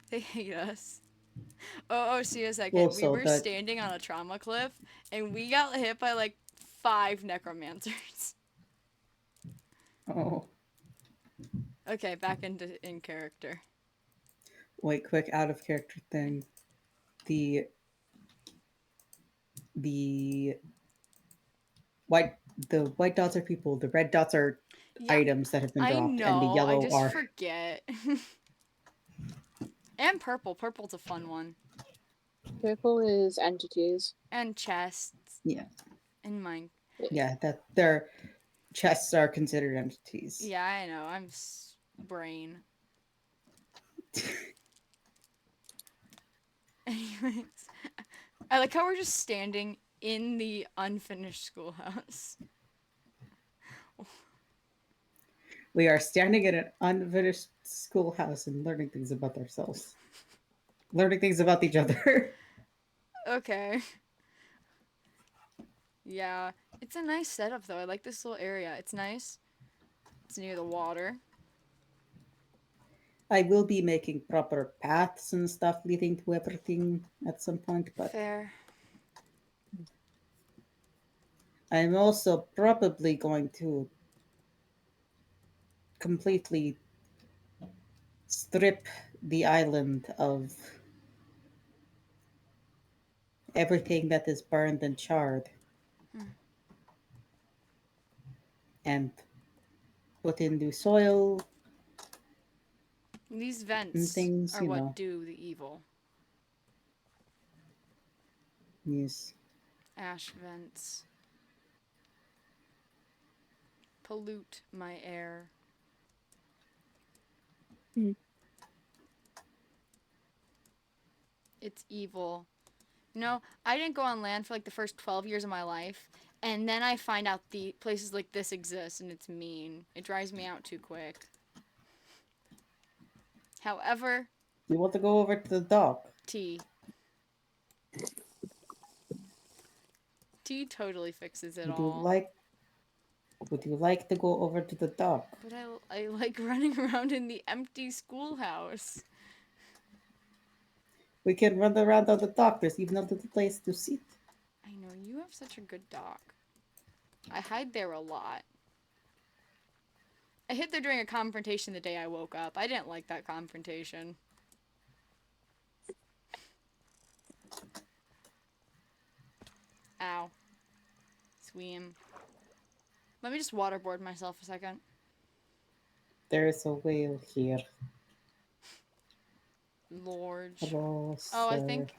They hate us. Oh, see a second. We Also, were that standing on a trauma cliff and we got hit by like 5 necromancers. oh Okay, back into in character. wait, quick out of character thing. The the white the white dots are people. The red dots are Yeah, items that have been I dropped, and the know. I yellow just are forget. And purple. Purple's a fun one. Purple is entities. And chests. yeah And mine. yeah that their chests are considered entities. Yeah, I know. I'm brain. Anyways, I like how we're just standing in the unfinished schoolhouse. We are standing in an unfinished schoolhouse and learning things about ourselves, learning things about each other. Okay. Yeah, it's a nice setup though. I like this little area. It's nice. It's near the water. I will be making proper paths and stuff leading to everything at some point, but Fair. I'm also probably going to completely strip the island of everything that is burned and charred and put in new soil These and vents things, are what do the evil. Yes. Ash vents pollute my air. It's evil. I didn't go on land for like the first 12 years of my life, and then I find out the places like this exist, and it's mean. It drives me out too quick. However, You want to go over to the dock? T. T totally fixes it Would you all. like Would you like to go over to the dock? But I like running around in the empty schoolhouse. We can run around on the dock. There's even a little place to sit. I know, you have such a good dock. I hide there a lot. I hid there during a confrontation the day I woke up. I didn't like that confrontation. Ow. Swim. Let me just waterboard myself a second. There is a whale here. Lord. Hello, Oh, I sir. think...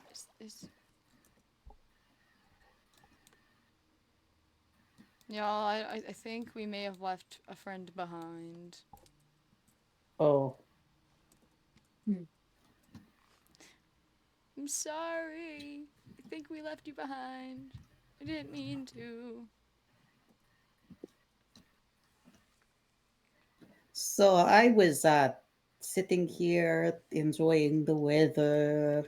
Yeah, I think we may have left a friend behind. Oh, I'm sorry. I think we left you behind. I didn't mean to. so I was sitting here enjoying the weather,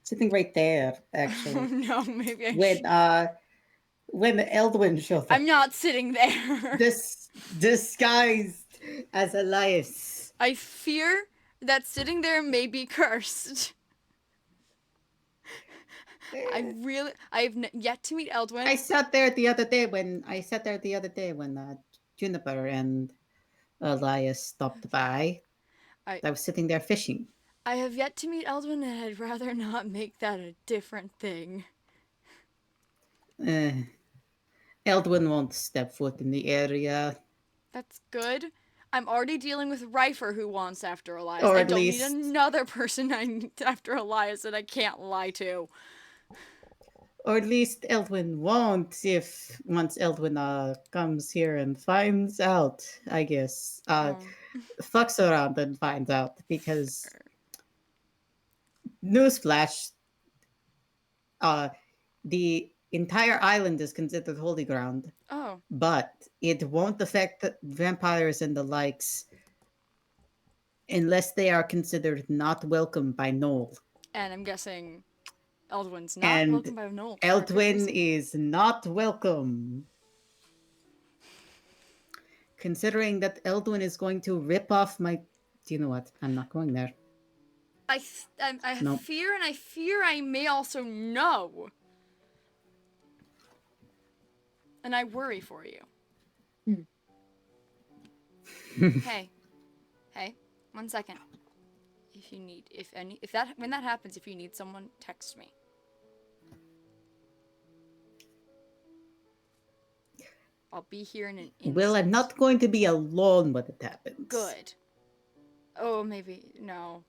sitting right there Oh actually. no, maybe I When should. when Eldwin showed I'm up, not sitting there. disguised as Elias. I fear that sitting there may be cursed. I've yet to meet Eldwin. I sat there the other day when Juniper and Elias stopped by. I I was sitting there fishing. I have yet to meet Eldwin, and I'd rather not make that a different thing. Uh, Eldwin won't step foot in the area, That's good. I'm already dealing with Rifer who wants after Elias. or I at don't need least, another person after Elias that I can't lie to. Eldwin won't if once Eldwin comes here and finds out. I guess Oh, fucks around and finds out because newsflash, uh, the entire island is considered holy ground, oh, but it won't affect vampires and the likes unless they are considered not welcome by Noel. and I'm guessing Eldwin's not And welcome by Noel for a good Eldwin reason. is not welcome. Considering that Eldwin is going to rip off my. Do you know what? I'm not going there. I have Nope. fear, and I fear I may also know. And I worry for you. Hey, hey, 1 second. When that happens, if you need someone, text me. I'll be here in an instant. Well, I'm not going to be alone when it happens. Good. Oh, maybe no.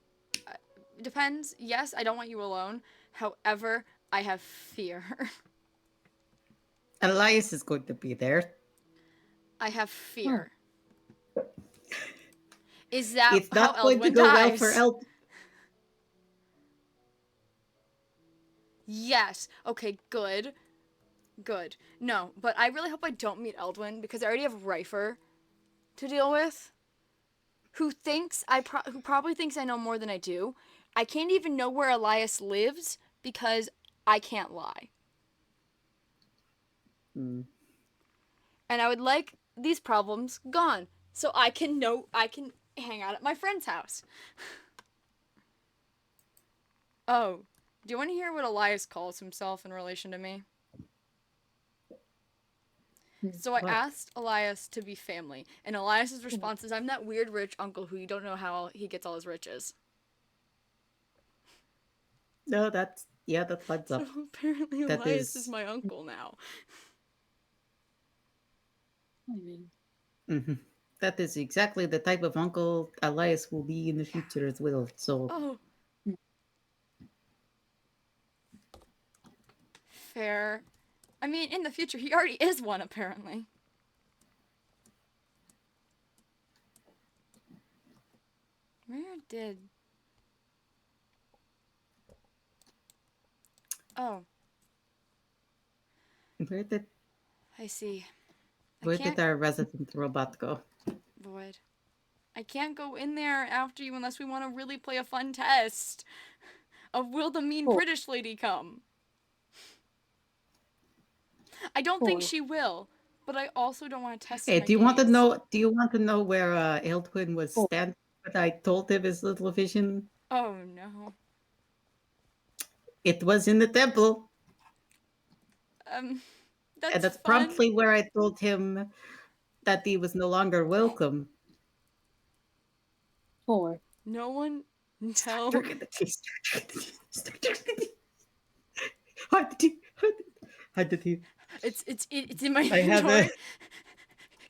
Depends. Yes, I don't want you alone. However, I have fear. Elias is going to be there. I have fear. Is that It's how not going to Eldwin go dies? well for Yes. Okay, good. Good. No, but I really hope I don't meet Eldwin because I already have Rifer to deal with. Who probably thinks I know more than I do. I can't even know where Elias lives because I can't lie. Hmm. And I would like these problems gone so I can hang out at my friend's house. Oh, do you want to hear what Elias calls himself in relation to me? So I asked Elias to be family, and Elias's response is, "I'm that weird rich uncle who you don't know how he gets all his riches." No, that lines So up. apparently That Elias is is. my uncle now. I mean, Mhm. That is exactly the type of uncle Elias will be in the future as well. So Oh. Fair. I mean, in the future, he already is one, apparently. Where did... Oh, where did I see. I where can't... did our resident robot go? Void. I can't go in there after you unless we want to really play a fun test of will the mean Cool. British lady come? I don't think Cool. she will, but I also don't want to test Hey, my gaze. do you want to know where Eldwin was Oh. standing when I told him his little vision? Oh no. It was in the temple. Um, And that's that's fun. promptly where I told him that he was no longer welcome. 4. No one tell. Drinking the tea. Start drinking the tea. Hide the tea. Hide the tea. It's in my I have a inventory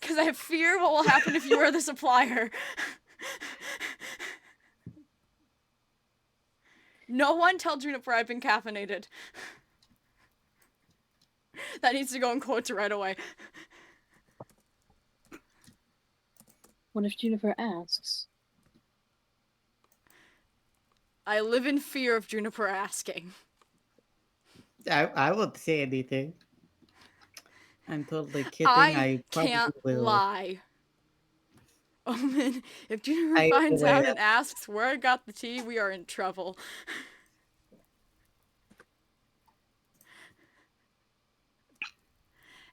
because I have fear what will happen if you are the supplier. No one tell Juniper I've been caffeinated. That needs to go in quotes right away. What if Juniper asks? I live in fear of Juniper asking. I won't say anything. I'm totally kidding. I I probably can't will. lie. Omen, if Juniper I finds will. out and asks where I got the tea, we are in trouble.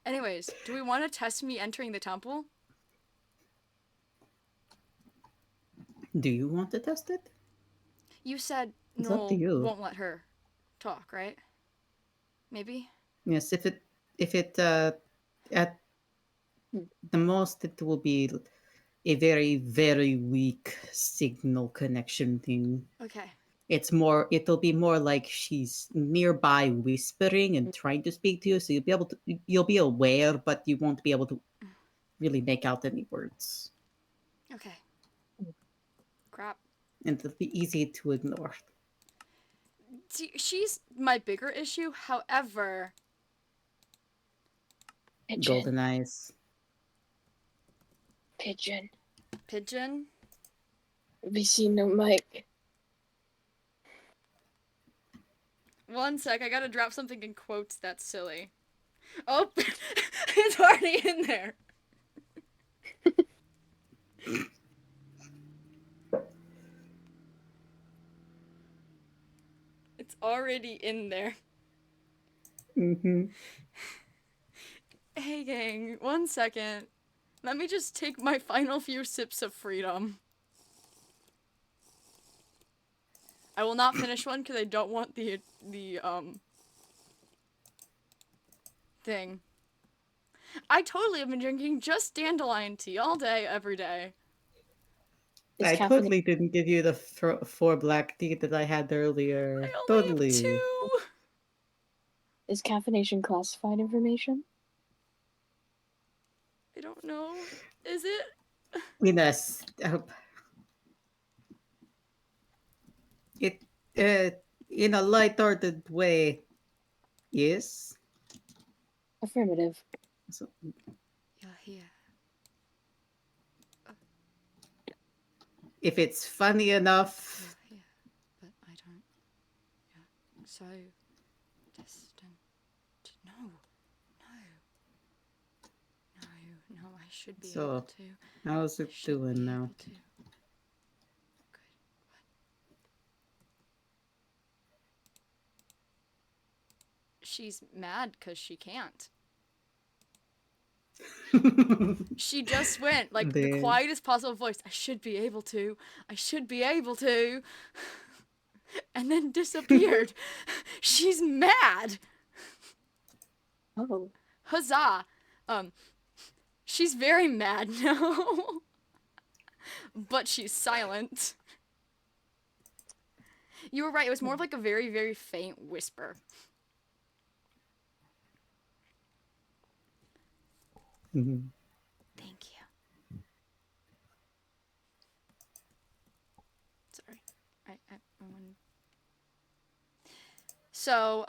Anyways, do we want to test me entering the temple? Do you want to test it? You said It's up to Noel you. won't let her talk, right? Maybe? Yes, if it at the most it will be a very very weak signal connection thing. Okay. It'll be more like she's nearby whispering and trying to speak to you, so you'll be aware, but you won't be able to really make out any words. Okay. Crap. And it'll be easy to ignore. See, she's my bigger issue. However, Pigeon. Golden eyes. Pigeon. Pigeon. We see no mic. One sec, I gotta drop something in quotes that's silly. Oh, it's already in there. It's already in there. Mm-hmm. Hey gang, 1 second. Let me just take my final few sips of freedom. I will not finish one because I don't want the thing. I totally have been drinking just dandelion tea all day, every day. Is I caffeine totally didn't give you the 4 black tea that I had earlier. I only have Totally. 2. is caffeination classified information? I don't know. Is it? Yes. It in a light-hearted way, yes. Affirmative. So, Yeah, here. if it's funny enough, Yeah, but I don't. Yeah, so distant. No, no, I should be able so to. how's I it should doing be now? able to. Good. What? She's mad because she can't. She just went like the There. quietest possible voice. I should be able to. I should be able to. And then disappeared. She's mad. Oh. Huzzah. She's very mad now. But she's silent. You were right. It was more of like a very, very faint whisper. Mhm. Thank you. I want. So,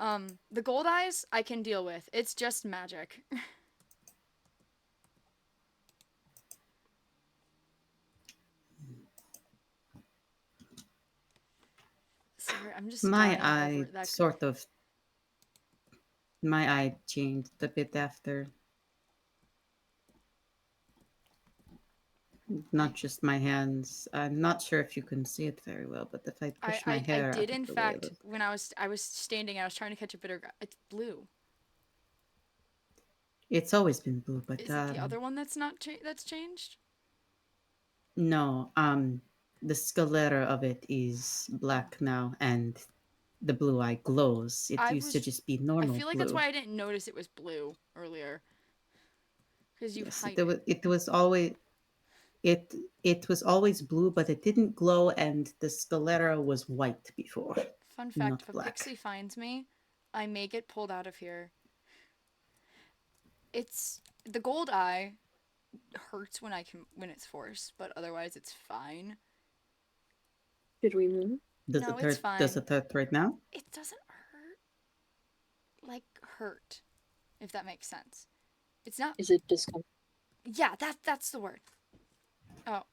the gold eyes I can deal with. It's just magic. Sorry, I'm just My dying over eye that. sort of. My eye changed a bit after. Not just my hands. I'm not sure if you can see it very well, but if I push my I hair did out of in the way a fact little. when I was standing. I was trying to catch a bitter. It's blue. It's always been blue, but Is it the other one that's not that's changed? no. The scalera of it is black now, and the blue eye glows. It I used to was. just be I normal feel like that's blue. why I didn't notice it was blue earlier. Because you Yes, hide it. it was always it it was always blue, but it didn't glow, and the scalera was white before, Fun fact: not if a black. pixie finds me, I may get pulled out of here. It's the gold eye hurts when it's forced, but otherwise it's fine. Should we move? No, it's Does fine. it hurt right now? It doesn't hurt like hurt, if that makes sense. It's not. Is it discomfort? Yeah, that's the word. Oh,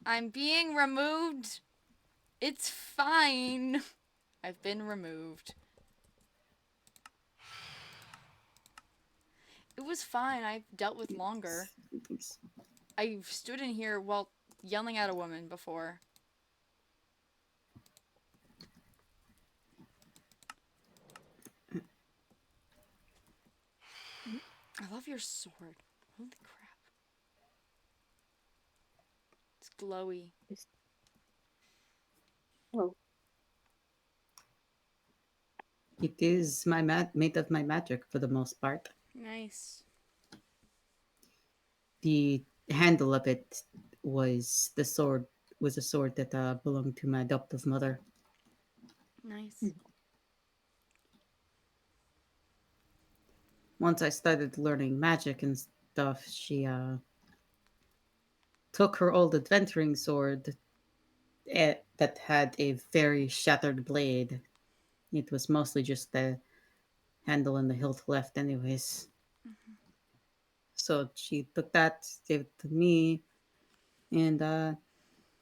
I'm being removed. It's fine. I've been removed. It was fine. I've dealt with longer. I've stood in here while yelling at a woman before. I love your sword. Holy crap. It's glowy. Oh, It is made of my magic for the most part. Nice. The handle of it was a sword that belonged to my adoptive mother. Nice. Once I started learning magic and stuff, she took her old adventuring sword that had a very shattered blade. It was mostly just the handle and the hilt left, anyways. So she took that, gave it to me, and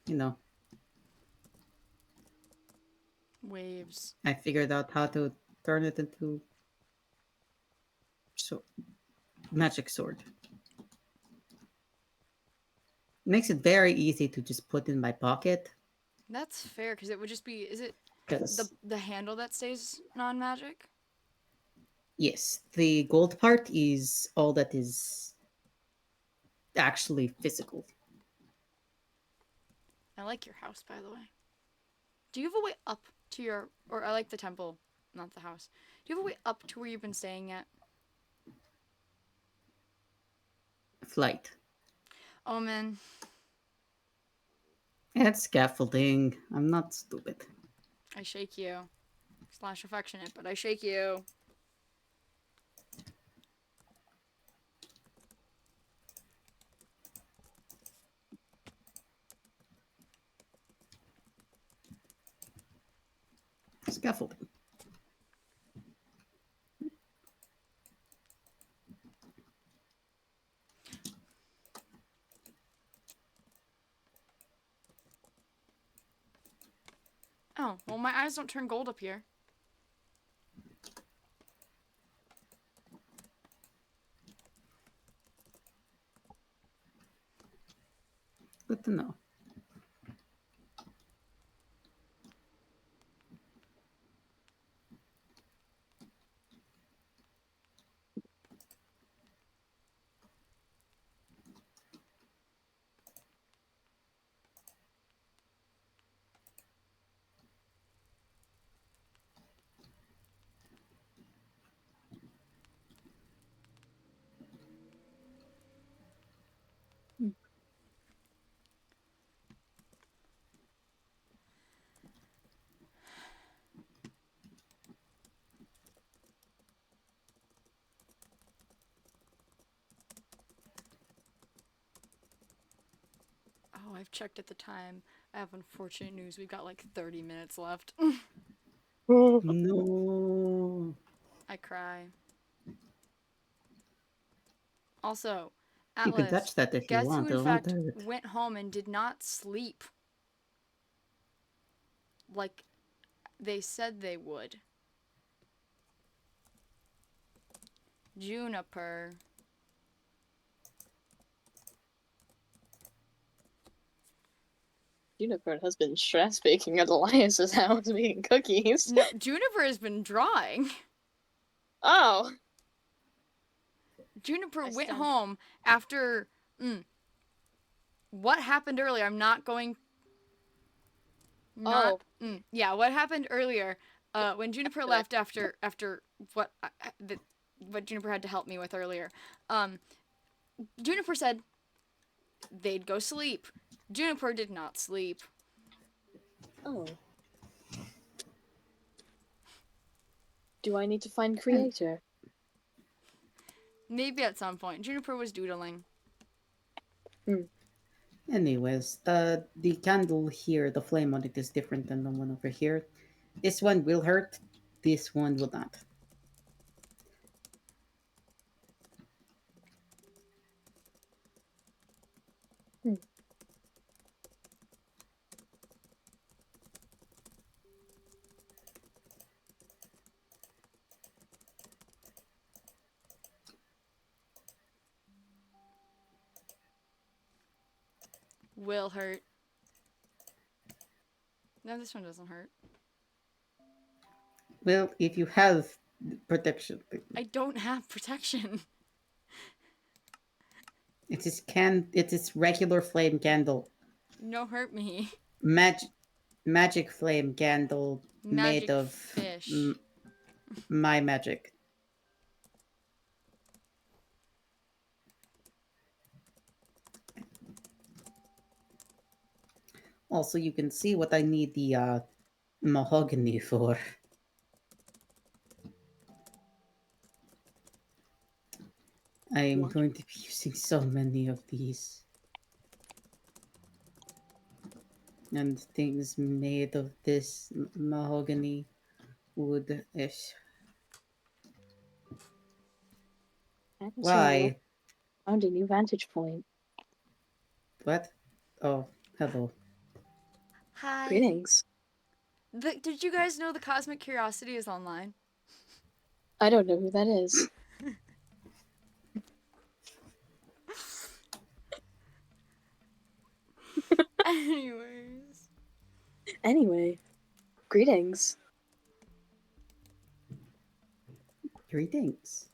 you know, Waves. I figured out how to turn it into so magic sword. Makes it very easy to just put in my pocket. That's fair, because it would just be. Is it Because the handle that stays non magic? yes, the gold part is all that is actually physical. I like your house, by the way. Do you have a way up to your. Or I like the temple, not the house. Do you have a way up to where you've been staying at? Flight. Oh, man. And scaffolding. I'm not stupid. I shake you. Slash affectionate, but I shake you. Scaffolding. Oh, well, my eyes don't turn gold up here. Good to know. Oh, I've checked at the time. I have unfortunate news. We've got like 30 minutes left. No. I cry. Also, You can Atlas, touch that if you guess who want. in It won't fact hurt. went home and did not sleep like they said they would? Juniper. Juniper has been stress baking at Elias's house making cookies. No, Juniper has been drawing. Oh. Juniper I went stand- home after what happened earlier. I'm not going. Not. Yeah, what happened earlier? When Juniper left after what what Juniper had to help me with earlier. Juniper said they'd go sleep. Juniper did not sleep. Oh. Do I need to find creator? Maybe at some point. Juniper was doodling. Anyways, the candle here, the flame on it is different than the one over here. This one will hurt. This one will not. Will hurt. No, this one doesn't hurt. Well, if you have protection, I don't have protection. it is regular flame candle. No hurt me. Magic flame candle made Magic of fish. my magic. Also, you can see what I need the mahogany for. I am What? going to be using so many of these. And things made of this mahogany wood ish. Why? Found a new vantage point. What? Oh, hello. Hi. Greetings. Did you guys know the Cosmic Curiosity is online? I don't know who that is. Anyways. Anyway, greetings. Greetings.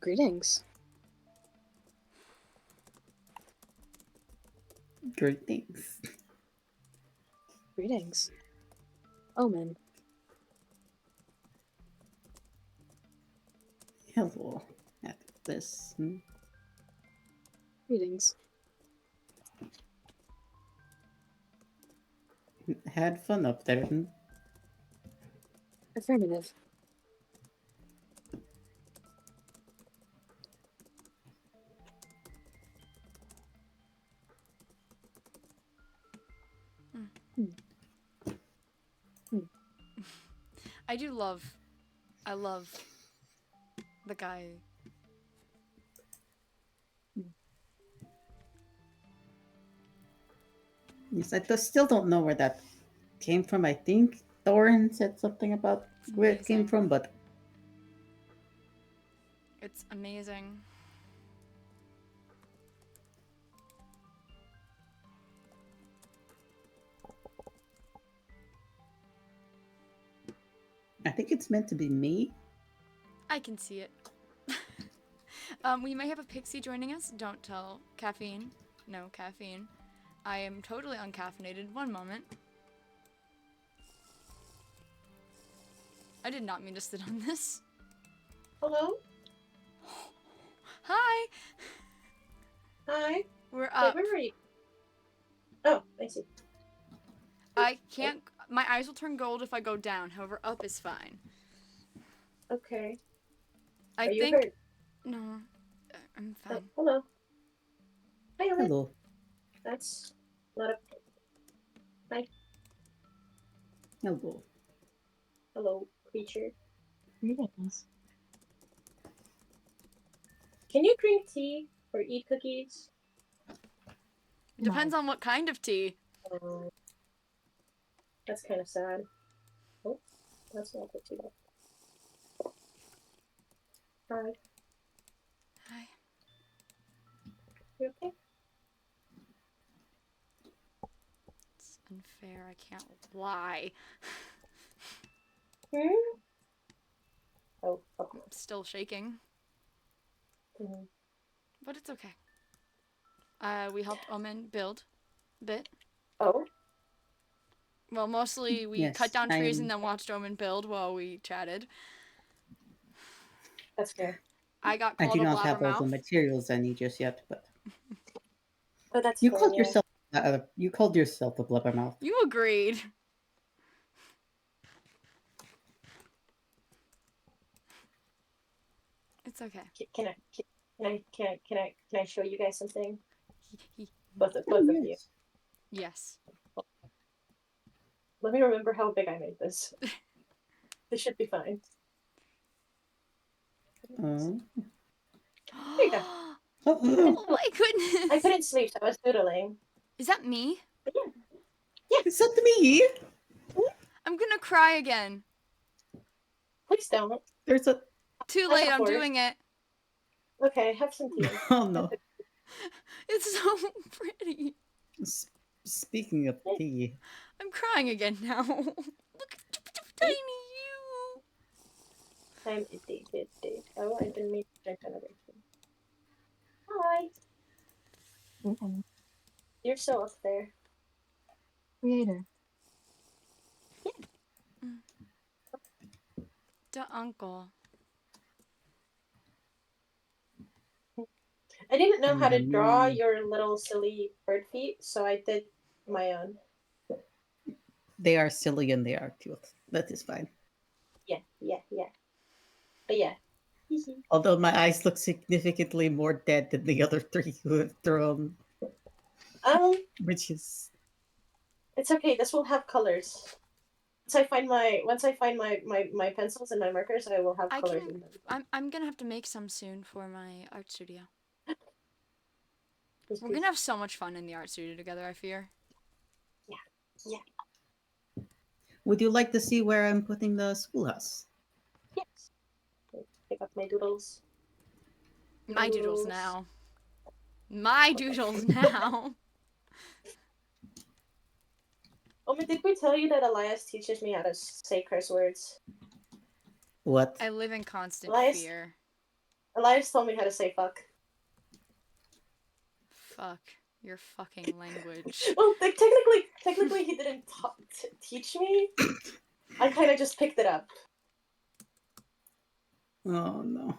Greetings. Greetings. Greetings. Omen. Hello. At this. Greetings. Had fun up there. Affirmative. I love the guy. Yes, I still don't know where that came from. I think Thorin said something about where it came amazing. from, but It's amazing. I think it's meant to be me. I can see it. We may have a pixie joining us. Don't tell. Caffeine. No caffeine. I am totally uncaffeinated. One moment. I did not mean to sit on this. Hello? Hi! Hi. We're Wait, up. where are you? Oh, I see. I can't. My eyes will turn gold if I go down. However, up is fine. Okay. I Are you think. hurt? No. I'm Oh, fine. hello. Hi, Ellen. Hello. That's not a. Hello. Hello, creature. Greetings. Can you drink tea or eat cookies? It depends on what kind of tea. Um, that's kind of sad. Oh, that's not good too bad. Hi. Hi. You okay? It's unfair. I can't lie. Hmm? Oh, okay. I'm still shaking, Mhm. but it's okay. We helped Omen build a bit. Oh, Well, mostly we Yes, cut down trees and I'm. then watched Omen build while we chatted. that's fair. I got I do called a not have all the blabbermouth. materials I need just yet, but Oh, that's you fair, called yeah. yourself. You called yourself a blubbermouth. You agreed. It's okay. Can I show you guys something? Both Oh, of you. yes. Yes. Let me remember how big I made this. This should be fine. Oh. There you go. Oh my goodness. I couldn't sleep, so I was doodling. Is that me? But yeah, Is that me? I'm gonna cry again. please don't. There's a. Too That's late, I'm awkward. doing it. Okay, have some tea. Oh no. It's so pretty. S- Speaking of tea, I'm crying again now. Look at tiny you. I'm addicted. Oh, I didn't mean to drink another thing. Hi. Greetings. You're so up there. Creator. The uncle. I didn't know and how the to draw moon. your little silly bird feet, so I did my own. They are silly and they are cute. That is fine. Yeah. But yeah. Although my eyes look significantly more dead than the other three who have drawn, which is It's okay. This will have colors. Once I find my pencils and my markers, I will have I colors can. in them. I'm gonna have to make some soon for my art studio. Please, We're please. gonna have so much fun in the art studio together, I fear. Yeah. Would you like to see where I'm putting the schoolhouse? Yes. Pick up my doodles. My doodles now. My doodles now. Oh, but did we tell you that Elias teaches me how to say curse words? What? I live in constant Elias, fear. Elias told me how to say fuck. Fuck your fucking language. Well, technically, he didn't teach me. I kind of just picked it up. Oh no.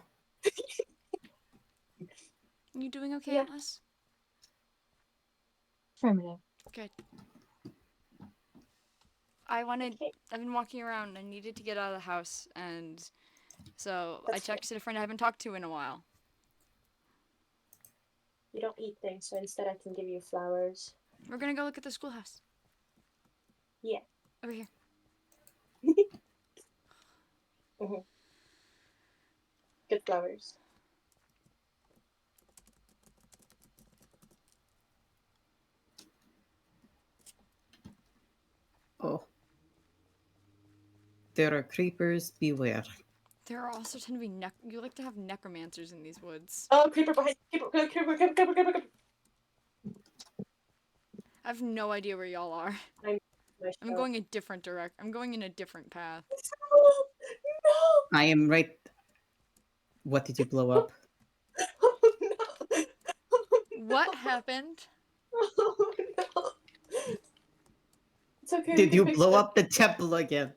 You doing okay, Yeah. Atlas? Affirmative. Good. I've Okay. been walking around. I needed to get out of the house, and so That's I texted a friend I haven't talked to in a while. You don't eat things, so instead I can give you flowers. We're gonna go look at the schoolhouse. Yeah. Over here. Good flowers. Oh. There are creepers, beware. There are also tend to be you like to have necromancers in these woods. Oh, creeper behind! Creeper! I have no idea where y'all are. I'm going a different I'm going in a different path. No! I am right. What did you blow up? Oh no! What happened? Oh no! It's okay. We Did can you fix blow it. up the temple again?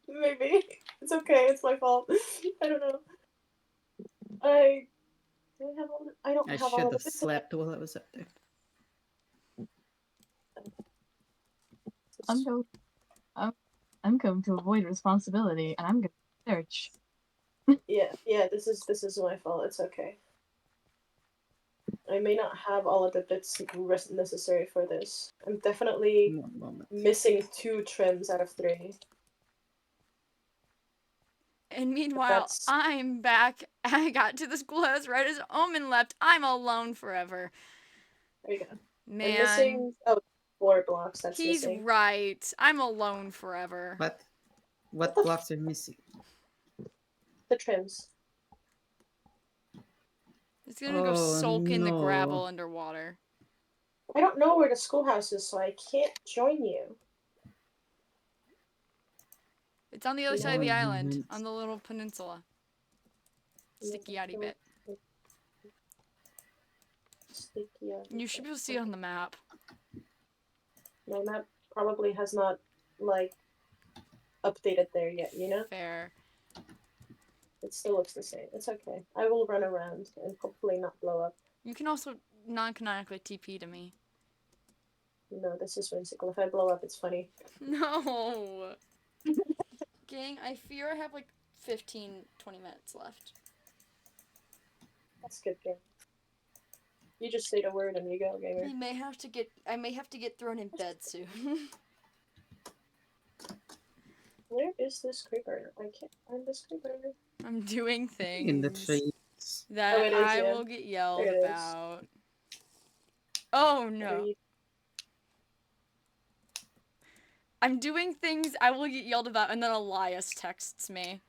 Maybe. It's okay. It's my fault. I don't know. I don't have all. I don't I have should all have of it. slept while I was up there. I'm going. I'm going to avoid responsibility, and I'm going to search. Yeah. This is my fault. It's okay. I may not have all of the bits necessary for this. I'm definitely 1 moment. missing 2 trims out of 3. And meanwhile, That's- I'm back. I got to the schoolhouse right as Omen left. I'm alone forever. There you go. I'm Man, missing 4 blocks. That's he's missing. right. I'm alone forever. What the blocks are missing? The trims. It's gonna go Oh, soak in the no. gravel underwater. I don't know where the schoolhouse is, so I can't join you. It's on the other You side of the know- island, Moment. on the little peninsula. Sticky yaddy bit. Sticky out. You should be able to see it on the map. My map probably has not, like, updated there yet, you know? Fair. It still looks the same. It's okay. I will run around and hopefully not blow up. You can also non-canonically TP to me. No, this is whimsical. If I blow up, it's funny. No! Gang, I fear I have like 15, 20 minutes left. That's good, game. You just say the word and you go, gamer. I may have to get thrown in bed soon. Where is this creeper? I can't find this creeper. I'm doing things In the trees. that Oh, it is, I yeah. will get yelled There it is. about. Oh What are no. you- I'm doing things I will get yelled about, and then Elias texts me.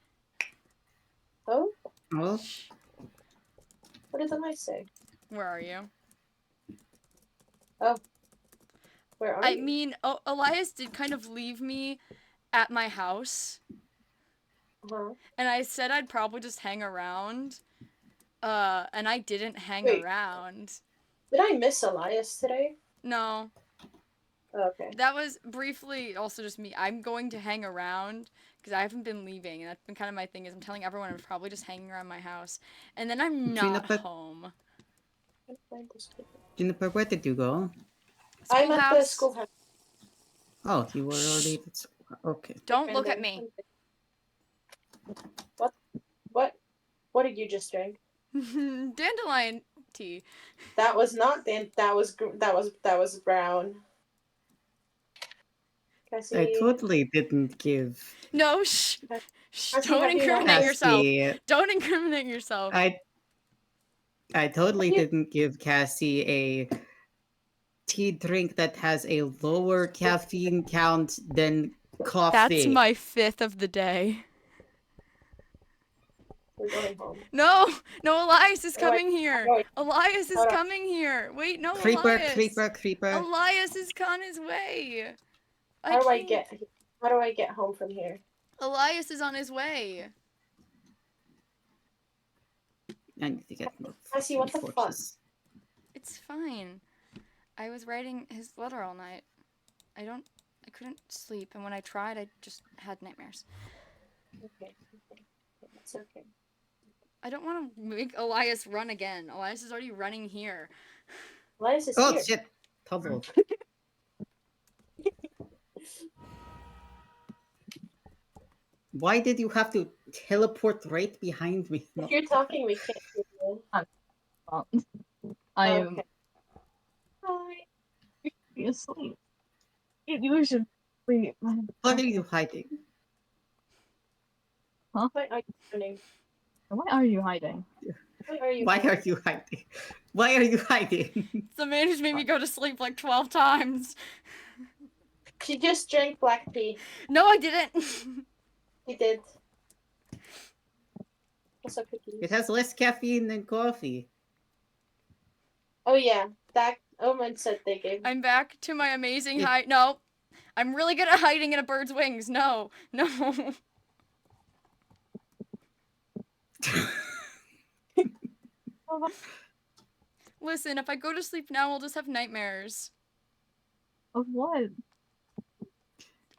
Oh? Oh, What did the mice say? Where are you? Where are I you? mean, Elias did kind of leave me at my house, Uh-huh. and I said I'd probably just hang around. And I didn't hang Wait. around. Did I miss Elias today? No, Oh, okay. that was briefly also just me. I'm going to hang around because I haven't been leaving, and that's been kind of my thing. Is I'm telling everyone I'm probably just hanging around my house, and then I'm not Juniper- home. I can't find this creeper. Juniper, where did you go? I'm at the Schoolhouse. schoolhouse. Oh, you were already. Okay. Don't Right look at there. me. What did you just drink? Dandelion tea. That was not that was brown. Cassie, I totally didn't give No, shh. Shh. Cassie, Don't have you not incriminate had- yourself. Cassie. Don't incriminate yourself. I totally You- didn't give Cassie a tea drink that has a lower caffeine count than coffee. That's my 5th of the day. We're going home. No, Elias is How do I- coming here. how do Elias is how do I- coming here. Wait, no, Creeper, Elias. creeper. Elias is on his way. How do I can't- get home from here? Elias is on his way. I need to get more Cassie, what the fuck? torches. It's fine. I was writing his letter all night. I couldn't sleep, and when I tried, I just had nightmares. Okay. It's okay. I don't want to make Elias run again. Elias is already running here. Elias is Oh here. shit! Tumble. Why did you have to teleport right behind me? If you're talking, we can't hear you. Well, I am Okay. Hi. asleep. You should sleep. What are you hiding? Why are you running? Why are you hiding? Why are you? Why are you hiding? Why are you hiding? The man who's made me go to sleep like 12 times. She just drank black tea. No, I didn't. He did. Also cookies. It has less caffeine than coffee. Oh yeah, that Omen said they gave. I'm back to my amazing Yeah. height. No. I'm really good at hiding in a bird's wings. No. Listen, if I go to sleep now, I'll just have nightmares. Of what?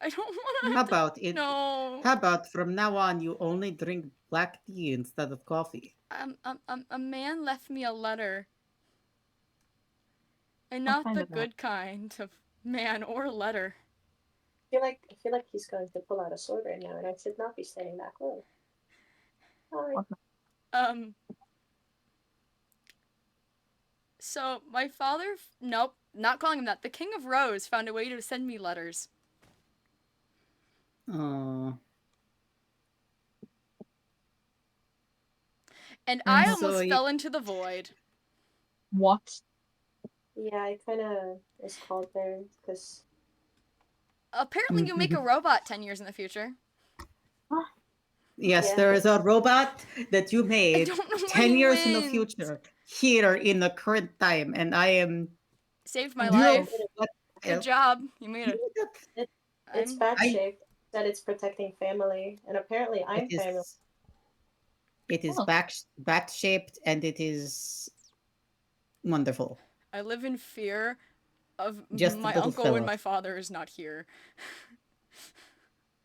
I don't want to. How about it? No. How about from now on you only drink black tea instead of coffee? A man left me a letter. And What not kind the of letter? good kind of man or letter. I feel like he's going to pull out a sword right now, and I should not be standing that close. Hi. What? So my father, nope, not calling him that. The King of Rose found a way to send me letters, Oh. and I And so almost you, fell into the void. what? Yeah, I kind of was called there because Apparently, you make a robot 10 years in the future. yes, Yeah. there is a robot that you I made don't know why 10 you years in the went. future here in the current time, and I am. Saved my Do you know life. what? Good job. You made it. it's I'm. bad shape. That it's protecting family, and apparently It I'm family. is. It is Oh. back shaped, and it is wonderful. I live in fear of Just a my little uncle when fella. my father is not here.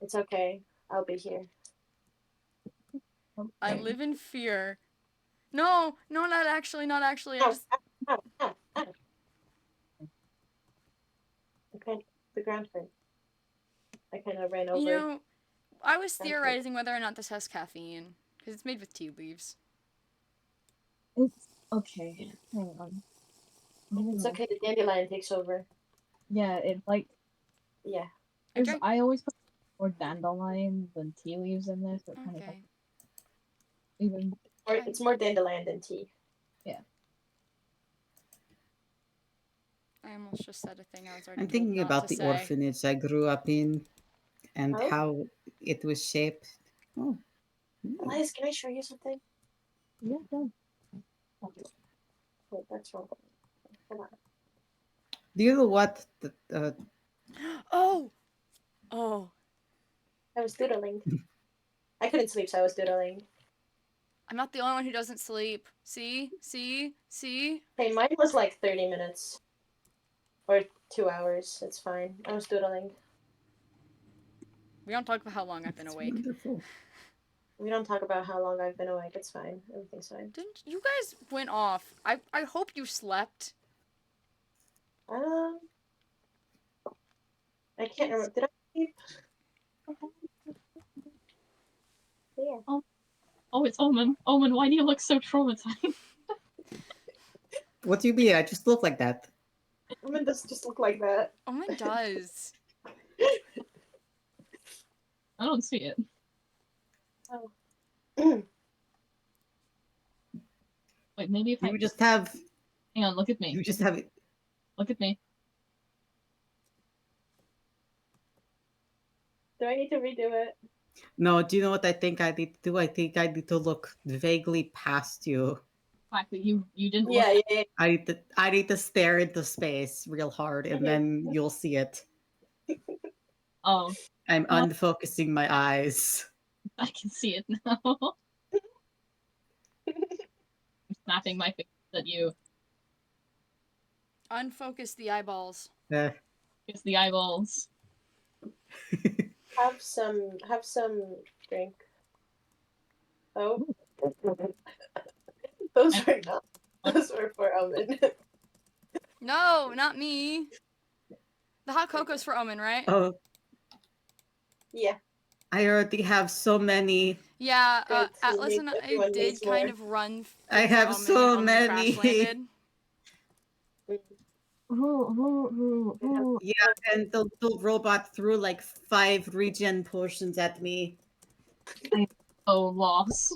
It's okay. I'll be here. I Okay. live in fear. No, not actually, not actually. I Ow, just. ow, ow, ow. Okay, the ground hurt. I kind of ran You over. know, I was Okay. theorizing whether or not this has caffeine because it's made with tea leaves. It's okay. Hang on. It's okay. The dandelion takes over. Yeah, it like Yeah. there's Okay. I always put more dandelion than tea leaves in there, so it kind of Okay. even Or it's more dandelion than tea. I almost just said a thing I was already I'm told thinking not about to the say. orphanage I grew up in and Oh? how it was shaped. Oh, Elias, can I show you something? yeah, no. Wait, that's wrong. Hold on. do you know what? Oh! Oh. I was doodling. I couldn't sleep, so I was doodling. I'm not the only one who doesn't sleep. See? See? See? Hey, mine was like 30 minutes. Or 2 hours. It's fine. I was doodling. We don't talk about how long I've been It's awake. wonderful. We don't talk about how long I've been awake. It's fine. Everything's fine. Didn't you guys went off? I hope you slept. Um, I can't remember. Did I sleep? Yeah. Oh, it's Omen. Omen, why do you look so traumatized? What do you mean? I just look like that. Women just look like that. Omen does. I don't see it. Oh. Wait, maybe if I You just have. hang on, look at me. You just have. Look at me. Do I need to redo it? No, do you know what I think I need to do? I think I need to look vaguely past you. Exactly. You didn't Yeah, look yeah, I need to stare into space real hard, and then you'll see it. oh, I'm Well- unfocusing my eyes. I can see it now. I'm snapping my fingers at you. Unfocus the eyeballs. It's the eyeballs. Have some drink. Oh. Those were not. Those were for Omen. No, not me. The hot cocoa's for Omen, right? Oh, Yeah. I already have so many. Yeah, Good. Atlas and I Everyone did needs kind more. of run I things for have Omen so when Omen many. crash landed. Who? Yeah, and the little robot threw like 5 regen potions at me. Oh, loss.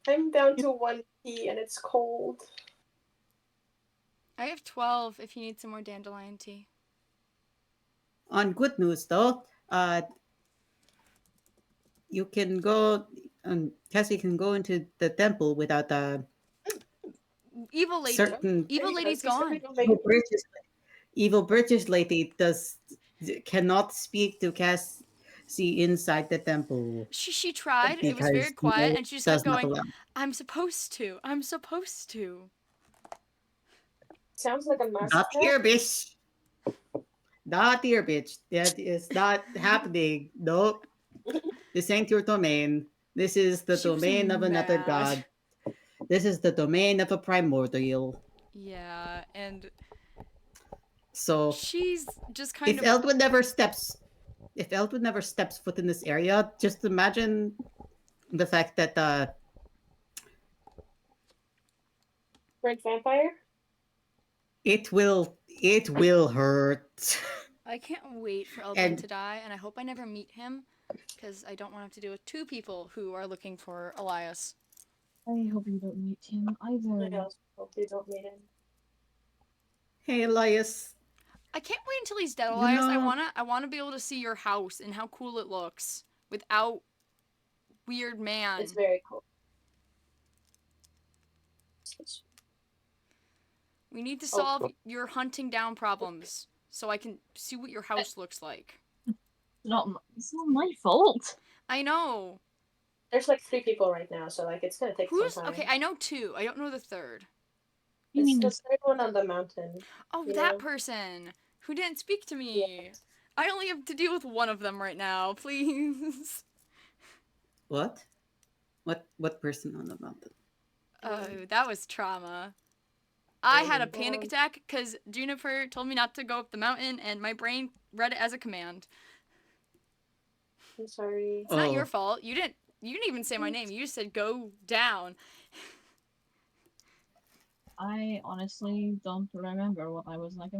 I'm down to 1 tea and it's cold. I have 12 if you need some more dandelion tea. On good news though, you can go. Cassie can go into the temple without Evil lady. certain Evil lady's gone. evil British lady cannot speak to Cassie inside the temple She tried. It was very because quiet, and she just kept does not going, allow. I'm supposed to. I'm supposed to. Sounds like a Not massacre. here, bitch. Not here, bitch. That is not happening. Nope. This ain't your domain. This is the She was domain of another mad. god. This is the domain of a primordial. Yeah, and So she's just kind if of. Eldwood never steps foot in this area, just imagine the fact that Red vampire? It will hurt. I can't wait for Elvin And- to die, and I hope I never meet him, because I don't want to have to deal with two people who are looking for Elias. I hope you don't meet him I either. also hope you don't meet him. Hey, Elias. I can't wait until he's dead, You Elias. I know- wanna be able to see your house and how cool it looks without weird man. It's very cool. We need to Oh, solve cool. your hunting down problems so I can see what your house looks like. It's not my fault. I know. There's like 3 people right now, so like it's gonna take Who's some time. okay? I know 2. I don't know the third. You It's mean the this? third one on the mountain. Oh, You that know? person who didn't speak to me. Yeah. I only have to deal with one of them right now, please. What? What person on the mountain? Oh, that was trauma. I had a panic attack because Juniper told me not to go up the mountain, and my brain read it as a command. I'm sorry. It's not your Oh. fault. You didn't even say my name. You just said go down. I honestly don't remember what I was like.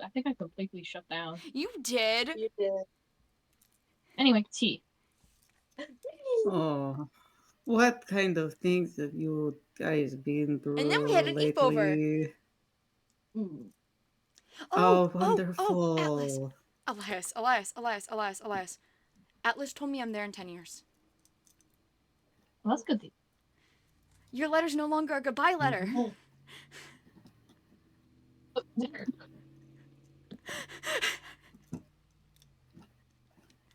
I think I completely shut down. You did. You did. Anyway, tea. Oh. What kind of things have you guys been through And then we had an lately? epover. Mm. Oh, Oh, wonderful. Elias. Atlas told me I'm there in 10 years. Well, that's good. Your letter's no longer a goodbye letter.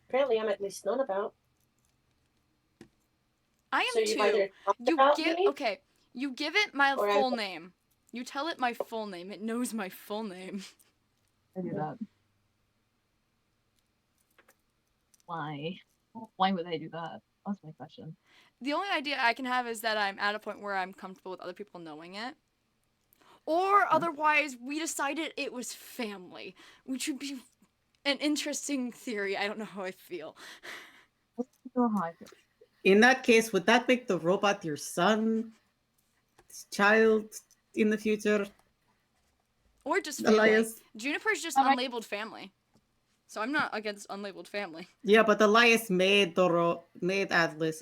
Apparently, I'm at least known about. I am So you've too. either talked You about give me, okay. You give it my or full name. You tell it my full name. It knows my full name. I do that. Why? Why would they do that? That's my question. The only idea I can have is that I'm at a point where I'm comfortable with other people knowing it. Or otherwise, we decided it was family, which would be an interesting theory. I don't know how I feel. Go hide. In that case, would that make the robot your son, child in the future? Or just family. Elias? Juniper's just Alright. unlabeled family. So I'm not against unlabeled family. Yeah, but Elias made made Atlas.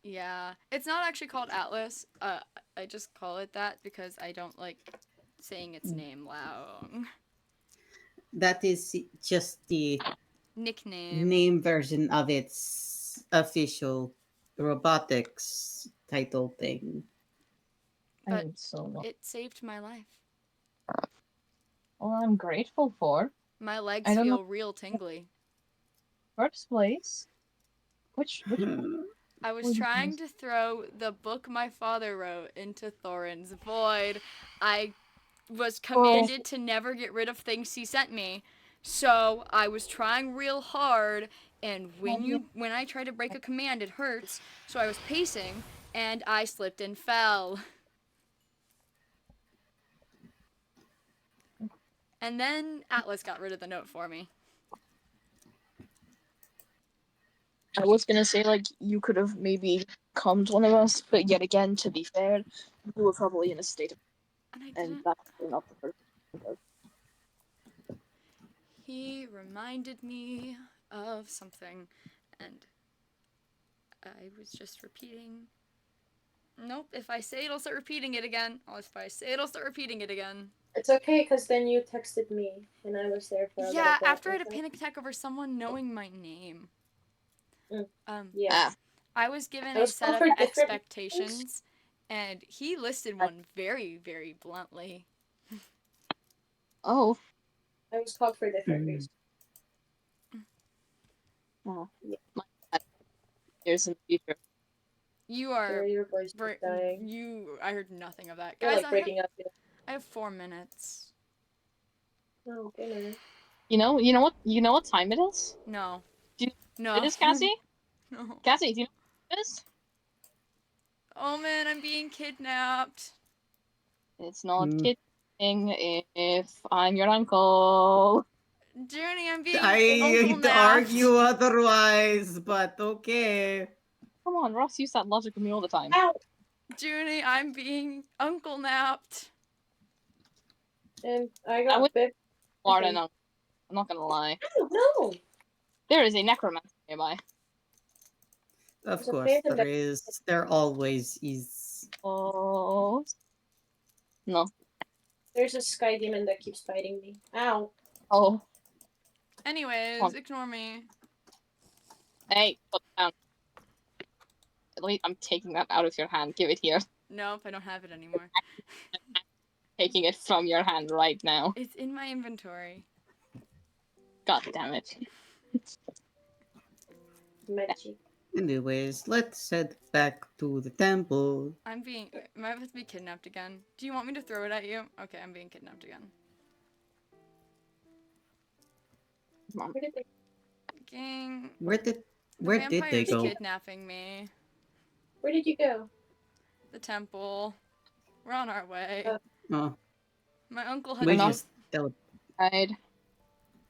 Yeah. It's not actually called Atlas. I just call it that because I don't like saying its name loud. That is just the Nickname. name version of its official robotics title thing. I But would so love. It saved my life. Well, I'm grateful for. My legs I don't feel know. real tingly. First place. Which I was Would trying you- to throw the book my father wrote into Thorin's void. I was commanded to never get rid of things he sent me. So I was trying real hard, and when I try to break a command, it hurts. So I was pacing, and I slipped and fell. And then Atlas got rid of the note for me. I was gonna say, like, you could have maybe calmed one of us, but yet again, to be fair, you were probably in a state of. And I And didn't. that's not the first. He reminded me of something, and I was just repeating. Nope, if I say it, it'll start repeating it again. Or if I say it, it'll start repeating it again. It's okay, because then you texted me, and I was there for a little Yeah, bit. after I had a panic attack over someone knowing my name. Yeah. I was given I a was set of called for different expectations, and he listed one very, very bluntly. Oh. I was called for different Mm. reasons. Oh. Yeah. My bad. Years in the future. You Sorry, are. your voice is dying. I heard nothing of that. You're Guys, like breaking up. I have 4 minutes. Oh, dinner. You know what time it is? No. Do you No. It is, Cassie? No. Cassie, do you know what it is? Oh man, I'm being kidnapped. It's not Mm. kidding if I'm your uncle. Journey, I'm being I uncle argue otherwise, but okay. Come on, Ross used that logic with me all the time. Ow! Junie, I'm being uncle napped. And I I got would bit. Florida, Okay. no. I'm not gonna lie. I don't know. There is a necromancer nearby. Of There's a course, phantom there is. There always is. Oh. No. There's a sky demon that keeps biting me. Ow. Oh. Anyways, ignore me. Hey, put it down. At least I'm taking that out of your hand. Give it here. Nope, I don't have it anymore. Taking it from your hand right now. It's in my inventory. God damn it. Magic. Anyways, let's head back to the temple. I'm being. Am I about to be kidnapped again? Do you want me to throw it at you? Okay, I'm being kidnapped again. Where did they? Gang. Where did The where did they vampire's go? kidnapping me. Where did you go? The temple. We're on our way. Oh, My uncle had we We're not- just tele- Right.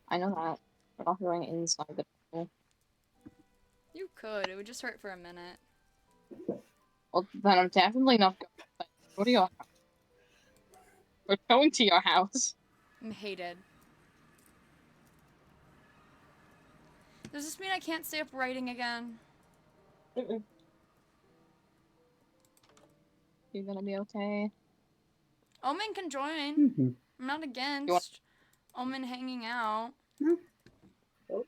I know that. We're not going inside the temple. You could. It would just hurt for a minute. Well, then I'm definitely not going inside. Go to your house. We're going to your house. I'm hated. Does this mean I can't stay up writing again? Mm-mm. You're gonna be okay. Omen can join. Mhm. I'm not against Omen hanging out. Join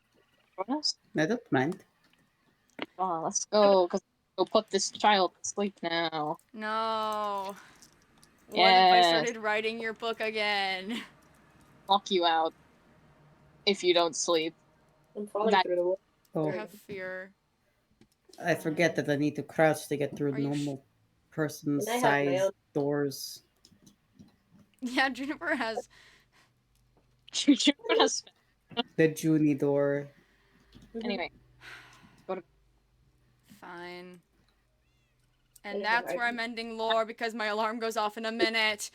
us? I don't mind. Oh, let's go, because we'll put this child to sleep now. No. What if I Yes. started writing your book again? Lock you out if you don't sleep. I'm falling That- through the wall. Oh, I There have fear. I forget that I need to crouch to get through Are you normal person And I have my size own. doors. Yeah, Juniper has. Juniper has. The Junie door. Anyway, Fine. I And have that's where I'm ending lore because my alarm goes off in a minute.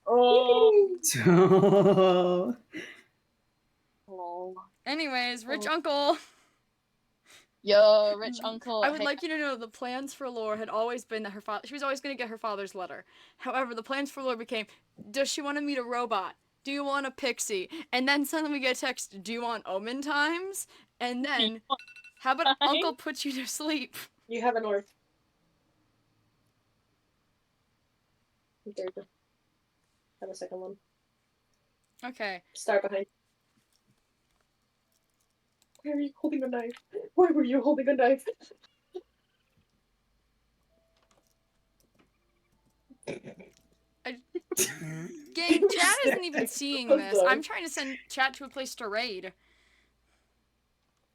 oh, So lol. Anyways, rich uncle. Yo, rich uncle. I would hey, like you to know the plans for Lore had always been that she was always going to get her father's letter. However, the plans for Lore became, does she want to meet a robot? Do you want a pixie? And then suddenly we get a text, do you want omen times? And then, how about Time? Uncle puts you to sleep? You have a north. There you go. Have a second one. Okay. Start behind. Why are you holding a knife? Why were you holding a knife? Gang, chat isn't even seeing I'm this. sorry. I'm trying to send chat to a place to raid.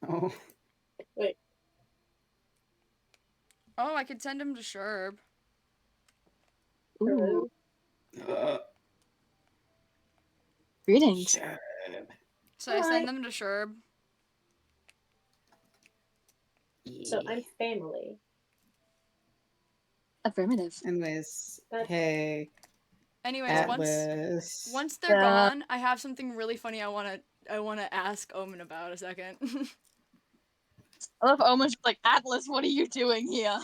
oh, Wait. Oh, I could send him to Sherb. Ooh, uh, greetings. sure. So I send them to Sherb. So I'm family. Affirmative. Anyways, That's- hey, Anyways, Atlas. once they're Yeah. gone, I have something really funny I wanna ask Omen about a second. I love Omen's like, Atlas, what are you doing here?